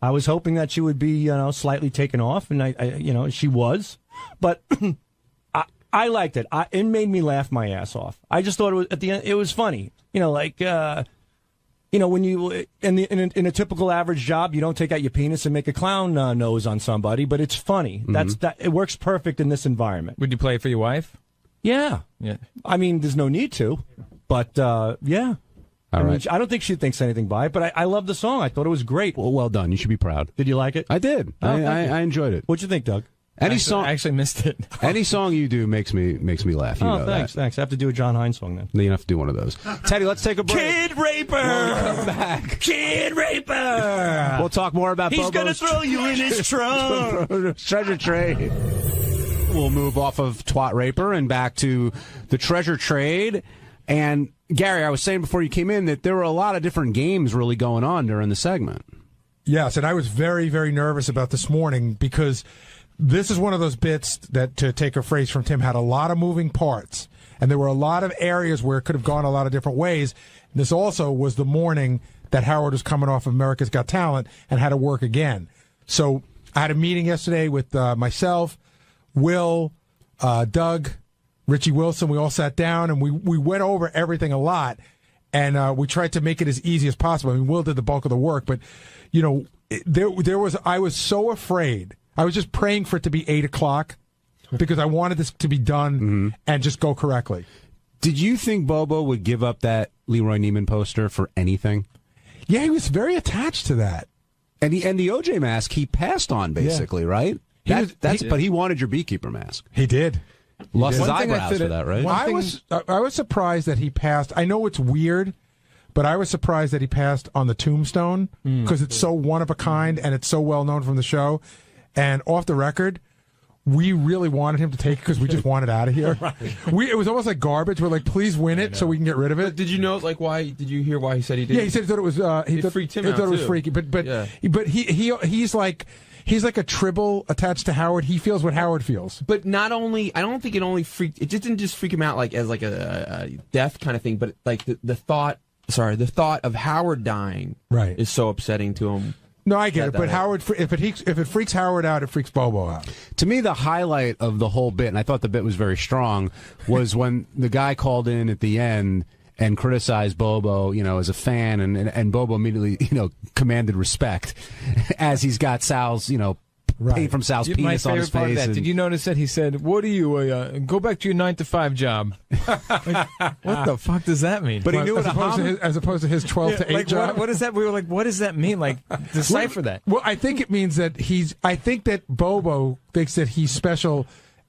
I was hoping that she would be, slightly taken off, and I she was, but I liked it. It made me laugh my ass off. I just thought it was at the end. It was funny, when you in a typical average job, you don't take out your penis and make a clown nose on somebody, but it's funny. Mm-hmm. It works perfect in this environment. Would you play it for your wife? Yeah. I mean, there's no need to, but yeah. All right. I don't think she thinks anything by it, but I love the song. I thought it was great. Well done. You should be proud. Did you like it? I did. I enjoyed it. What'd you think, Doug? I actually missed it. Any song you do makes me laugh. You know thanks. that. I have to do a John Hines song then. Then you have to do one of those. Teddy, let's take a break. Kid Raper! Come back. Kid Raper! We'll talk more about He's Bobo's gonna throw you in his trunk! treasure trade. We'll move off of Twat Raper and back to the treasure trade. And Gary, I was saying before you came in that there were a lot of different games really going on during the segment. Yes, and I was very, very nervous about this morning because this is one of those bits that, to take a phrase from Tim, had a lot of moving parts. And there were a lot of areas where it could have gone a lot of different ways. This also was the morning that Howard was coming off of America's Got Talent and had to work again. So I had a meeting yesterday with myself, Will, Doug, Richie Wilson. We all sat down and we went over everything a lot. And we tried to make it as easy as possible. I mean, Will did the bulk of the work, but, I was so afraid. I was just praying for it to be 8 o'clock because I wanted this to be done and just go correctly. Did you think Bobo would give up that Leroy Neiman poster for anything? Yeah, he was very attached to that. And the OJ mask he passed on, basically, right? But he wanted your beekeeper mask. He did. Lost his eyebrows for that, right? I was surprised that he passed. I know it's weird, but I was surprised that he passed on the tombstone because it's so one of a kind and it's so well known from the show. And off the record, we really wanted him to take it because we just wanted out of here. It was almost like garbage. We're like, please win it so we can get rid of it. Did you know, why? Did you hear why he said he did? Yeah, he said he thought it was. It freaked him out. He thought it was too. freaky, but he's like a tribble attached to Howard. He feels what Howard feels. But I don't think it only freaked. It just didn't just freak him out as a death kind of thing, but like the thought of Howard dying is so upsetting to him. No, I get it, but Howard, if it freaks Howard out, it freaks Bobo out. To me, the highlight of the whole bit, and I thought the bit was very strong, was when the guy called in at the end and criticized Bobo, as a fan, and Bobo immediately, commanded respect as he's got Sal's, paint from Sal's penis on his face. Did you notice that he said, "What are you? Go back to your 9-to-5 job." What the fuck does that mean? But he knew as opposed to his 12 to 8 job. What does that? We were like, what does that mean? Like, decipher that. Well, I think it means that I think that Bobo thinks that he's special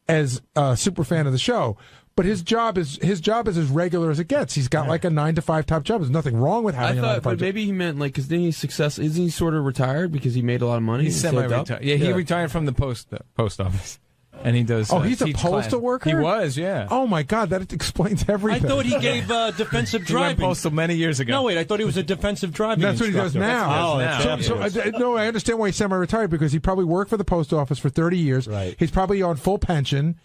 as a super fan of the show. But his job is as regular as it gets. He's got like a 9-to-5 top job. There's nothing wrong with having a 9-to-5 but maybe he meant because then he's successful. Isn't he sort of retired because he made a lot of money? He's semi-retired. Yeah, he retired from the post office, and he does. He's a postal worker. He was, yeah. Oh my God, that explains everything. I thought he gave defensive He went driving. postal many years ago. No, wait, I thought he was a defensive driving. That's what he does now. now. I understand why he's semi-retired because he probably worked for the post office for 30 years. Right. He's probably on full pension,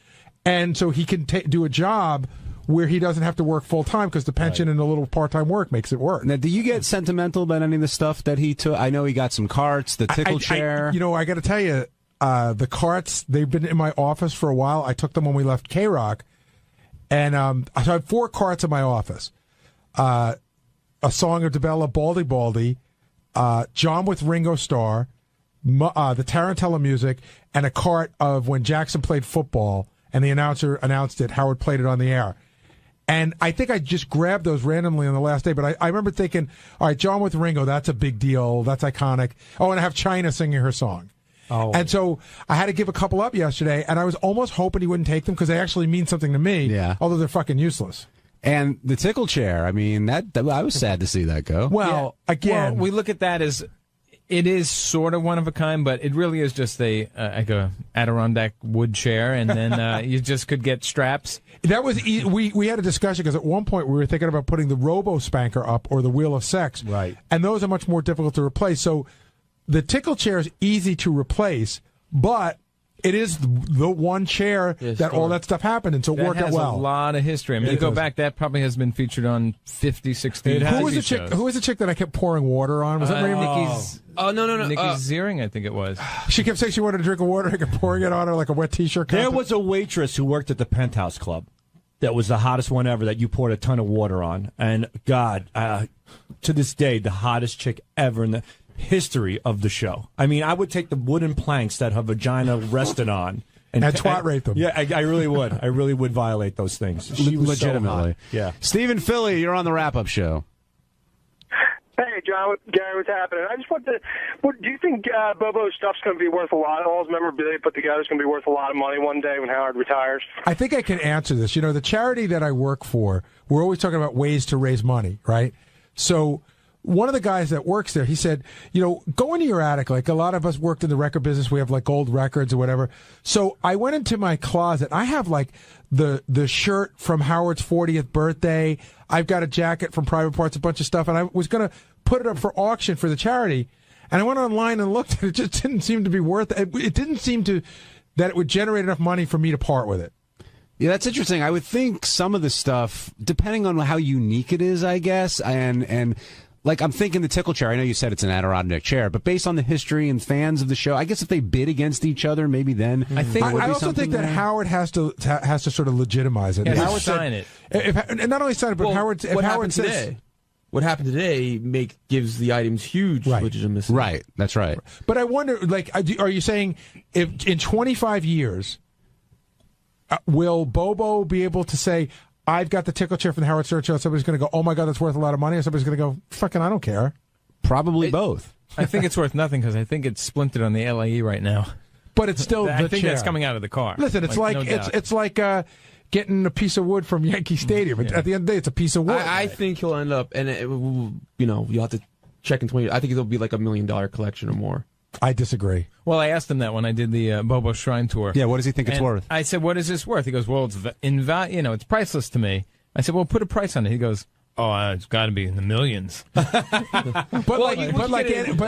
and so he can do a job where he doesn't have to work full time because the pension and a little part-time work makes it work. Now, do you get sentimental about any of the stuff that he took? I know he got some carts, the tickle chair. I got to tell you, the carts, they've been in my office for a while. I took them when we left K-Rock, and so I have 4 carts in my office. A Song of DeBella, Baldy Baldy, John with Ringo Starr, the Tarantella music, and a cart of when Jackson played football, and the announcer announced it, Howard played it on the air. And I think I just grabbed those randomly on the last day, but I remember thinking, all right, John with Ringo, that's a big deal. That's iconic. Oh, and I have China singing her song. Oh. And so I had to give a couple up yesterday, and I was almost hoping he wouldn't take them because they actually mean something to me, although they're fucking useless. And the tickle chair, I mean, that I was sad to see that go. Well, again, we look at that as It is sort of one of a kind, but it really is just like a Adirondack wood chair, and then you just could get straps. That was we had a discussion because at one point we were thinking about putting the Robo Spanker up or the Wheel of Sex, right? And those are much more difficult to replace. So the tickle chair is easy to replace, but it is the one chair that all that stuff happened, and so it worked out well. A lot of history. I mean, you go back, that probably has been featured on 50, 60 Who was the chick that I kept pouring water on? Was that Nikki's? Oh, no. Nikki Ziering, I think it was. She kept saying she wanted to drink water. I kept pouring it on her like a wet T-shirt. There was a waitress who worked at the Penthouse Club that was the hottest one ever that you poured a ton of water on. And, God, to this day, the hottest chick ever in the history of the show. I mean, I would take the wooden planks that her vagina rested on and twat rate them. Yeah, I really would. I really would violate those things. She was legitimately. So hot. Yeah. Stephen Philly, you're on the wrap-up show. Hey, John, Gary, what's happening? I just want to. Do you think Bobo's stuff's going to be worth a lot? All his memorabilia put together is going to be worth a lot of money one day when Howard retires? I think I can answer this. You know, the charity that I work for, we're always talking about ways to raise money, right? So one of the guys that works there, he said, you know, go into your attic. Like a lot of us worked in the record business. We have like old records or whatever. So I went into my closet. I have like the shirt from Howard's 40th birthday. I've got a jacket from Private Parts, a bunch of stuff. And I was going to put it up for auction for the charity. And I went online and looked, and it just didn't seem to be worth it. It didn't seem that it would generate enough money for me to part with it. Yeah, that's interesting. I would think some of the stuff, depending on how unique it is, I guess, and like I'm thinking the tickle chair. I know you said it's an Adirondack chair, but based on the history and fans of the show, I guess if they bid against each other, maybe then I also think that Howard has to sort of legitimize it. Yeah, Howard sign it. And not only sign it, but Howard says today? What happened today gives the items huge legitimacy. Right, that's right. But I wonder, like, are you saying if in 25 years will Bobo be able to say, I've got the tickle chair from the Howard Stern show, somebody's going to go, oh my God, that's worth a lot of money, or somebody's going to go, fucking, I don't care. Probably both. I think it's worth nothing because I think it's splintered on the LAE right now. But it's still I the think chair. that's coming out of the car. Listen, it's like no it's like getting a piece of wood from Yankee Stadium. At the end of the day, it's a piece of wood. I think he'll end up, and you'll have to check in 20 years. I think it'll be like $1 million collection or more. I disagree. Well, I asked him that when I did the Bobo Shrine tour. Yeah, what does he think it's worth? I said, what is this worth? He goes, well, it's it's priceless to me. I said, well, put a price on it. He goes, oh, it's got to be in the millions. But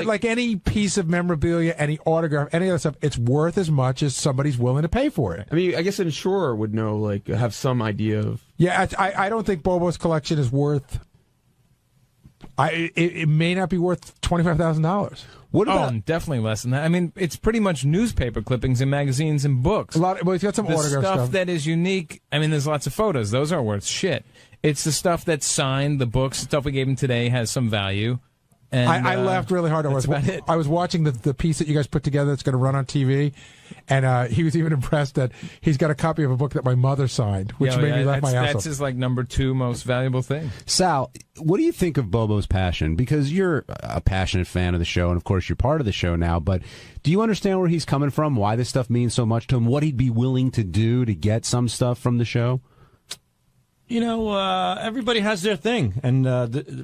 like any piece of memorabilia, any autograph, any other stuff, it's worth as much as somebody's willing to pay for it. I mean, I guess an insurer would know, like, have some idea of. Yeah, I don't think Bobo's collection is worth. It may not be worth $25,000. What about definitely less than that? I mean, it's pretty much newspaper clippings and magazines and books. Well, he's got some autograph stuff that is unique. I mean, there's lots of photos; those aren't worth shit. It's the stuff that's signed. The books, stuff we gave him today, has some value. And, I laughed really hard. I was watching the piece that you guys put together that's going to run on TV, and he was even impressed that he's got a copy of a book that my mother signed, which made me laugh my ass off. That's his number 2 most valuable thing. Sal, what do you think of Bobo's passion? Because you're a passionate fan of the show, and of course you're part of the show now, but do you understand where he's coming from, why this stuff means so much to him, what he'd be willing to do to get some stuff from the show? You know, everybody has their thing, and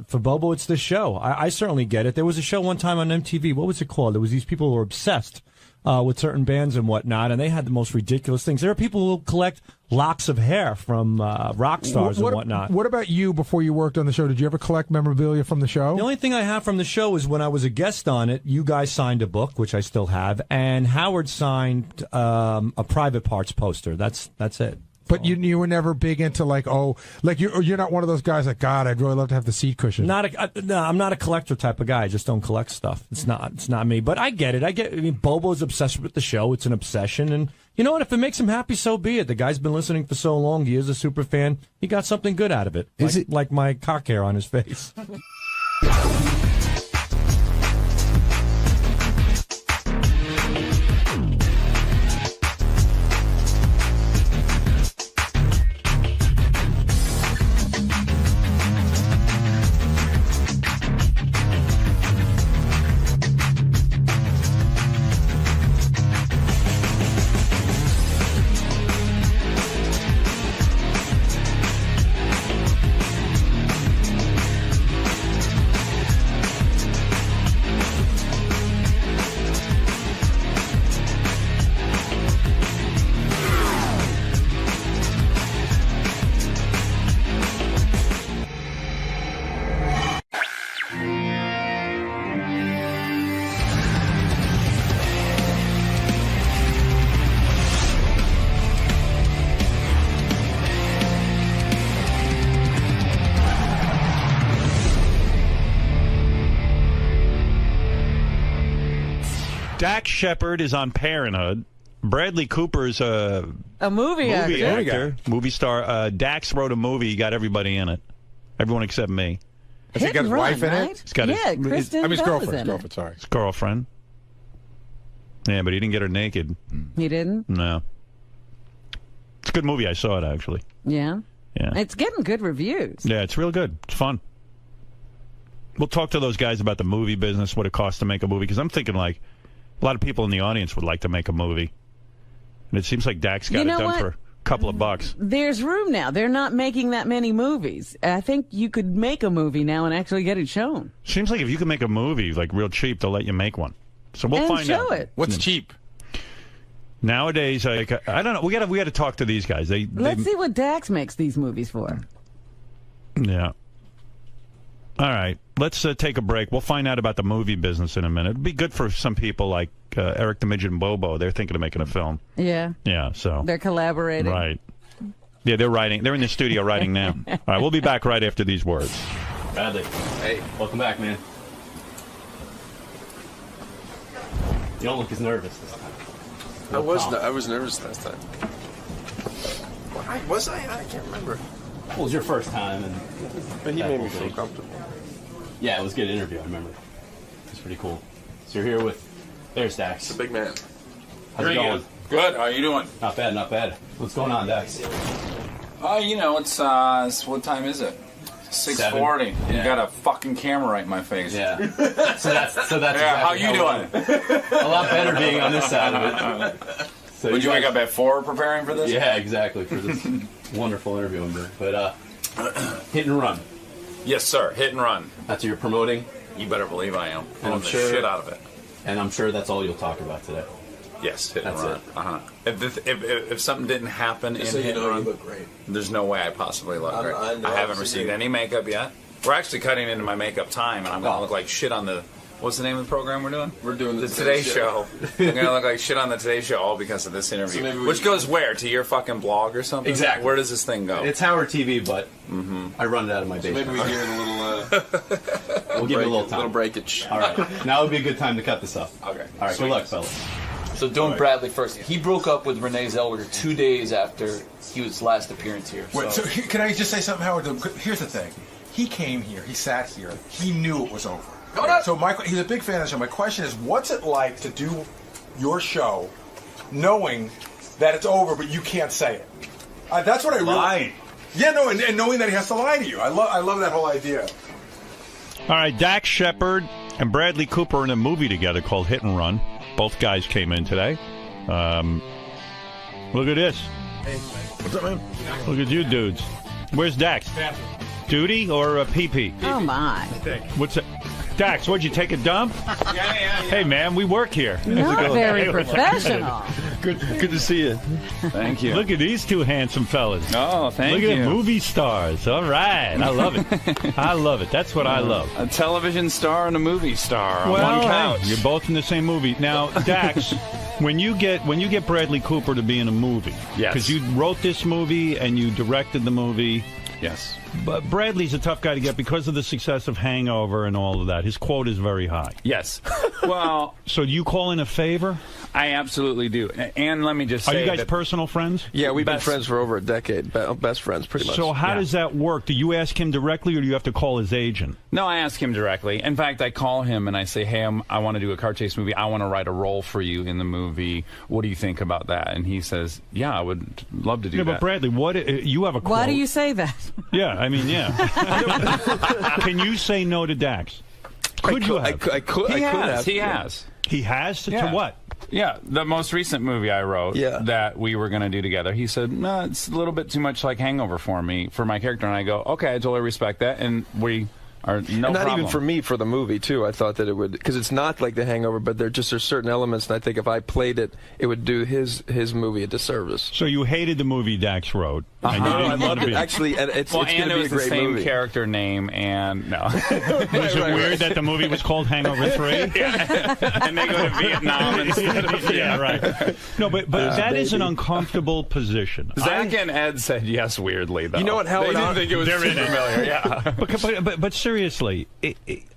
for Bobo, it's this show. I certainly get it. There was a show one time on MTV. What was it called? There was these people who were obsessed with certain bands and whatnot, and they had the most ridiculous things. There are people who collect locks of hair from rock stars and whatnot. What about you before you worked on the show? Did you ever collect memorabilia from the show? The only thing I have from the show is when I was a guest on it, you guys signed a book, which I still have, and Howard signed a Private Parts poster. That's it. But you were never big into you're not one of those guys like, God, I'd really love to have the seat cushion. No, I'm not a collector type of guy. I just don't collect stuff. It's not me. But I get it. I mean, Bobo's obsessed with the show. It's an obsession, and you know what? If it makes him happy, so be it. The guy's been listening for so long. He is a super fan. He got something good out of it. Like my cock hair on his face. Dax Shepard is on Parenthood. Bradley Cooper's a movie actor, movie star. Dax wrote a movie. He got everybody in it. Everyone except me. Has he got his wife in it? He's got Kristen his Bell was girlfriend. in it. Sorry. his girlfriend. Yeah, but he didn't get her naked. He didn't? No. It's a good movie. I saw it, actually. Yeah. Yeah. It's getting good reviews. Yeah, it's real good. It's fun. We'll talk to those guys about the movie business, what it costs to make a movie, because I'm thinking, like, a lot of people in the audience would like to make a movie. And it seems like Dax got it done for a couple of bucks. There's room now. They're not making that many movies. I think you could make a movie now and actually get it shown. Seems like if you can make a movie, like, real cheap, they'll let you make one. So we'll And find show out. it. What's cheap? Nowadays, I don't know. We got to talk to these guys. Let's see what Dax makes these movies for. Yeah. All right. Let's take a break. We'll find out about the movie business in a minute. It'd be good for some people like Eric the Midget and Bobo. They're thinking of making a film. Yeah. Yeah. So They're collaborating. Right. Yeah, they're writing. They're in the studio writing now. All right. We'll be back right after these words. Bradley. Hey, welcome back, man. You don't look as nervous this time. I was nervous last time. Was I? I can't remember. Well, it was your first time, and but he made me feel comfortable. Yeah, it was a good interview. I remember. It was pretty cool. So you're here with there's Dax. The big man. How's it going? Good. How you doing? Not bad. Not bad. What's going on, Dax? You know, it's what time is it? 6:40. Yeah. You got a fucking camera right in my face. Yeah. So that's yeah. How you doing? A lot better being on this side of it. So Would you wake up at 4 preparing for this? Yeah, exactly, for this wonderful interview. But hit and run. Yes, sir. Hit and run. That's what you're promoting? You better believe I am. And I'm the sure, shit out of it. And I'm sure that's all you'll talk about today. Yes, hit and That's run. If something didn't happen in So hit and run, you look great. there's no way I possibly look great. I know, I haven't received any makeup yet. We're actually cutting into my makeup time, and I'm going to look like shit on the... What's the name of the program we're doing? We're doing the Today Show. I'm going to look like shit on the Today Show all because of this interview. Which goes where? To your fucking blog or something? Exactly. Where does this thing go? It's Howard TV, but I run it out of my basement. Maybe we give it a little... We'll give it a little time. little breakage. All right. Now would be a good time to cut this up. Okay. All right. Good luck, fellas. So doing Bradley first. He broke up with Renee Zellweger 2 days after his last appearance here. Wait, so can I just say something, Howard? Here's the thing. He came here. He sat here. He knew it was over. So he's a big fan of the show. My question is, what's it like to do your show knowing that it's over, but you can't say it? That's what I really... Lying. Yeah, no, and knowing that he has to lie to you. I love that whole idea. All right. Dax Shepard and Bradley Cooper are in a movie together called Hit and Run. Both guys came in today. Look at this. Hey, what's up, man? Look at you dudes. Where's Dax? Duty or pee-pee? Oh, my. What's it? Dax, what'd you take a dump? Yeah. Hey, man, we work here. Not very professional. Good to see you. Thank you. Look at these two handsome fellas. Oh, thank you. Look at movie stars. All right. I love it. I love it. That's what I love. A television star and a movie star on Well, one couch. hey, you're both in the same movie. Now, Dax, when you get Bradley Cooper to be in a movie, Yes. because you wrote this movie and you directed the movie. Yes. But Bradley's a tough guy to get because of the success of Hangover and all of that. His quote is very high. Yes. Well, so do you call in a favor? I absolutely do. And let me just say, are you guys personal friends? Yeah, we've been friends for over a decade. Best friends, pretty much. So how does that work? Do you ask him directly, or do you have to call his agent? No, I ask him directly. In fact, I call him and I say, hey, I want to do a car chase movie. I want to write a role for you in the movie. What do you think about that? And he says, yeah, I would love to do that. But Bradley, you have a quote. Why do you say that? Yeah, I mean, yeah. Can you say no to Dax? Could you have? I could have. He has. He has? Yeah. To what? Yeah, the most recent movie I wrote that we were going to do together, he said, no, it's a little bit too much like Hangover for me, for my character. And I go, okay, I totally respect that. And we are no and not problem. even for me, for the movie, too. I thought that it would, because it's not like The Hangover, but there's certain elements, and I think if I played it, it would do his movie a disservice. So you hated the movie Dax wrote. And you I didn't want loved to it. be. Actually, and it's well, going to be a it was the great same movie. character name, and no. Was it weird that the movie was called Hangover 3? And they go to Vietnam instead of... Yeah, right. No, but that is an uncomfortable position. Zach and Ed said yes weirdly, though. You know what, Howard? They didn't think it was They're in it. familiar. Yeah. But seriously, seriously,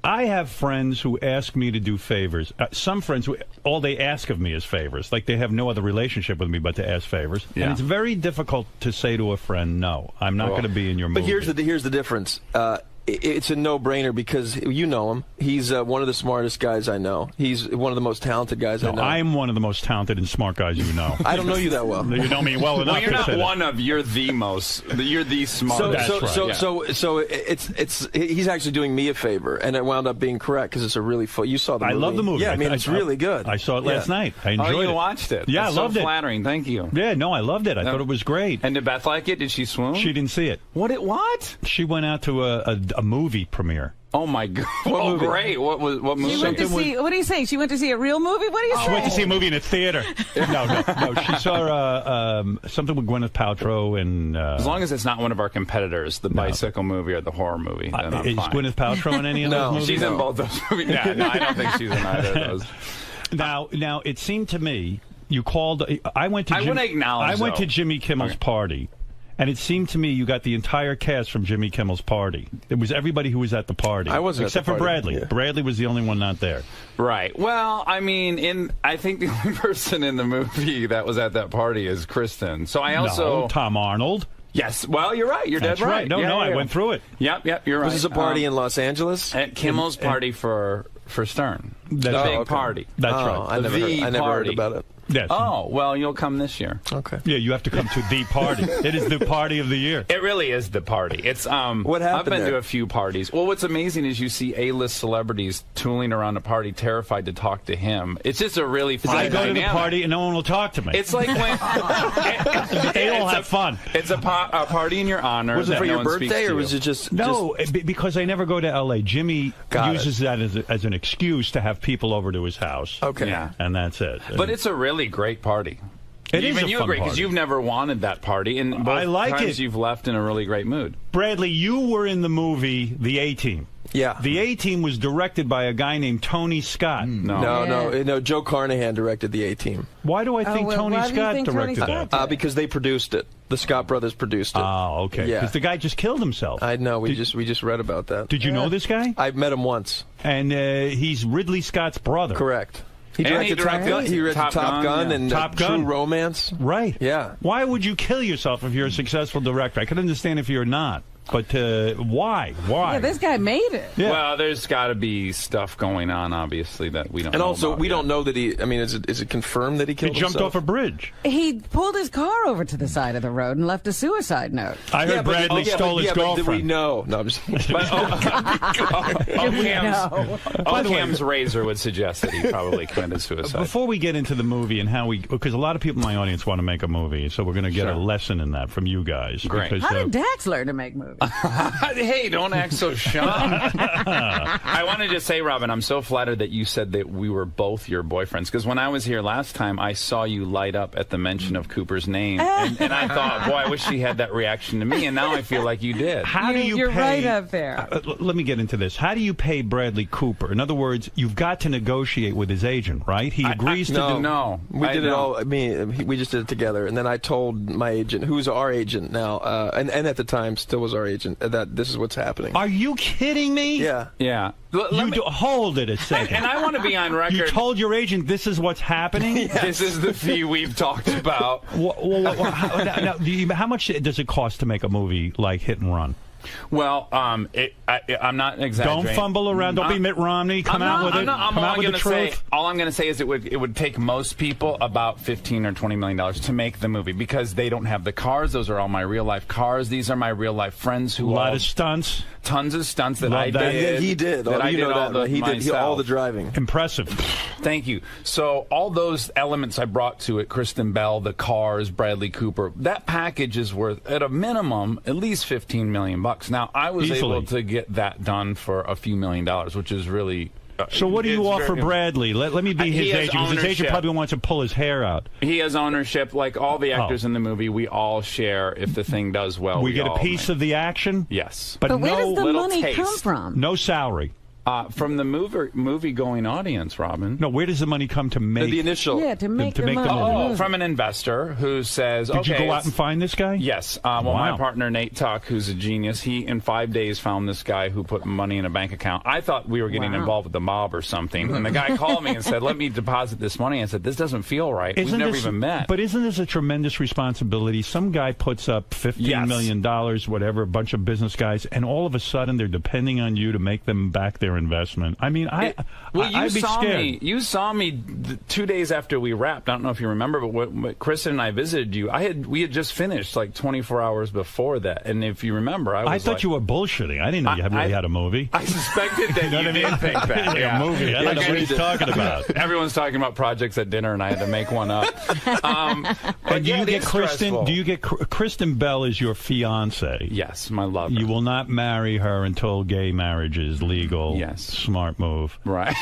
I have friends who ask me to do favors. Some friends who all they ask of me is favors. Like they have no other relationship with me but to ask favors. Yeah. And it's very difficult to say to a friend, no, I'm not going to be in your movie. But here's the difference. It's a no-brainer because you know him. He's one of the smartest guys I know. He's one of the most talented guys I know. I'm one of the most talented and smart guys you know. I don't know you that well. You know me well enough. Well, you're to not say one of. You're the most. You're the smartest. So it's he's actually doing me a favor, and it wound up being correct because it's a really fun. You saw the movie. I love the movie. Yeah, I mean it's really good. I saw it last night. I enjoyed it. You watched it? Yeah, That's I loved so it. Flattering. Thank you. Yeah, no, I loved it. I thought it was great. And did Beth like it? Did she swoon? She didn't see it. What? She went out to a movie premiere. Oh my God! Oh, great! What movie? She went to see. What are you saying? She went to see a real movie? What are you saying? She went to see a movie in a theater. No. She saw something with Gwyneth Paltrow and. As long as it's not one of our competitors, the bicycle movie or the horror movie, then I'm is fine. Gwyneth Paltrow in any of those movies? She's in both those movies. No, I don't think she's in either of those. Now it seemed to me you called. I went to. I want to acknowledge. I went to Jimmy Kimmel's party. And it seemed to me you got the entire cast from Jimmy Kimmel's party. It was everybody who was at the party. I wasn't except at the for party. Bradley. Yeah. Bradley was the only one not there. Right. Well, I mean, I think the only person in the movie that was at that party is Kristen. So I also Tom Arnold. Yes. Well, you're right. You're That's dead right. No, I went through it. Yep. You're right. Was this a party in Los Angeles? At Kimmel's party for Stern. That's the big okay. party. That's right. I never heard about it. Yes. Oh, well, you'll come this year. Okay. Yeah, you have to come to the party. It is the party of the year. It really is the party. It's What happened I've been there? to a few parties. Well, what's amazing is you see A-list celebrities tooling around a party, terrified to talk to him. It's just a really fun I go to the dynamic. party and no one will talk to me. It's like when they all have fun. It's a party in your honor. Was it that for no your one speaks birthday, to or you. was it just No, because I never go to L.A. Jimmy uses that as an excuse to have people over to his house. Okay. Yeah. And that's it. But it's a really great party. Even you fun agree because party. you've never wanted that party, and both I like times it. you've left in a really great mood. Bradley, you were in the movie The A-Team. Yeah. The A-Team was directed by a guy named Tony Scott. No. Joe Carnahan directed the A-Team. Why do I think Tony Scott directed that? Because they produced it. The Scott brothers produced it. Oh, okay. Yeah. Because the guy just killed himself. I know. We just read about that. Did you know this guy? I've met him once. And he's Ridley Scott's brother. Correct. He And directed Top Gun. He directed Top Gun and Top Gun. True Romance. Right. Yeah. Why would you kill yourself if you're a successful director? I could understand if you're not. But why? Yeah, this guy made it. Yeah. Well, there's got to be stuff going on, obviously, that we don't And know also, about we yet. don't know that he... I mean, is it confirmed that he killed jumped himself? off a bridge. He pulled his car over to the side of the road and left a suicide note. I heard Bradley stole his girlfriend. But we know. No, I'm just... Occam's razor would suggest that he probably committed suicide. Before we get into the movie and how because a lot of people in my audience want to make a movie, so we're going to get a lesson in that from you guys. Great. Because, How did Dax learn to make movies? Hey, don't act so shocked. I want to just say, Robin, I'm so flattered that you said that we were both your boyfriends, because when I was here last time, I saw you light up at the mention of Cooper's name, and I thought, boy, I wish she had that reaction to me, and now I feel like you did. How do you You're pay, right up there. Let me get into this. How do you pay Bradley Cooper? In other words, you've got to negotiate with his agent, right? He agrees to do... No, we did it all. I mean, we just did it together, and then I told my agent, who's our agent now, and at the time still was our agent, that this is what's happening. Are you kidding me? Yeah. Yeah. Hold it a second. And I want to be on record. You told your agent this is what's happening? Yes. This is the fee we've talked about. How much does it cost to make a movie like Hit and Run? Well, I'm not exaggerating. Don't fumble around. Don't be Mitt Romney. Come out with it. Come out with the truth. All I'm going to say is it would take most people about $15 or $20 million to make the movie, because they don't have the cars. Those are all my real life cars. These are my real life friends who a lot of stunts. Tons of stunts that I that. did. He did. That I you did know all that. He did myself. all the driving. Impressive. Thank you. So all those elements I brought to it, Kristen Bell, the cars, Bradley Cooper, that package is worth, at a minimum, at least $15 million. Now, I was able to get that done for a few $1 million, which is really... So what do you offer Bradley? Let me be his agent, because his agent probably wants to pull his hair out. He has ownership. Like all the actors in the movie, we all share if the thing does well. We get a piece of the action? Yes. But where does the money taste. come from? No salary. From the movie-going audience, Robin. No, where does the money come to make the initial? Yeah, to make the movie. Oh, from an investor who says, Did you go out and find this guy? Yes. Well, my partner, Nate Tuck, who's a genius, he, in 5 days, found this guy who put money in a bank account. I thought we were getting involved with the mob or something. And the guy called me and said, let me deposit this money. I said, this doesn't feel right. We've never even met. But isn't this a tremendous responsibility? Some guy puts up $15 million, whatever, a bunch of business guys, and all of a sudden they're depending on you to make them back their investment. I mean, I'd be scared. You saw me 2 days after we wrapped. I don't know if you remember, but when Kristen and I visited you, we had just finished like 24 hours before that. And if you remember, I thought you were bullshitting. I didn't know you really had a movie. I suspected that you did think that. A movie. I don't know what he's talking about. Everyone's talking about projects at dinner, and I had to make one up. And do you get Kristen? Do you get Kristen Bell is your fiance? Yes, my lover. You will not marry her until gay marriage is legal. Yes, smart move. Right.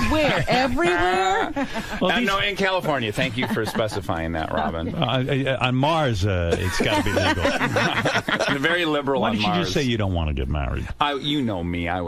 Where? Everywhere? No, in California. Thank you for specifying that, Robin. On Mars, it's got to be legal. Very liberal on Mars. Why did you just say you don't want to get married? You know me. I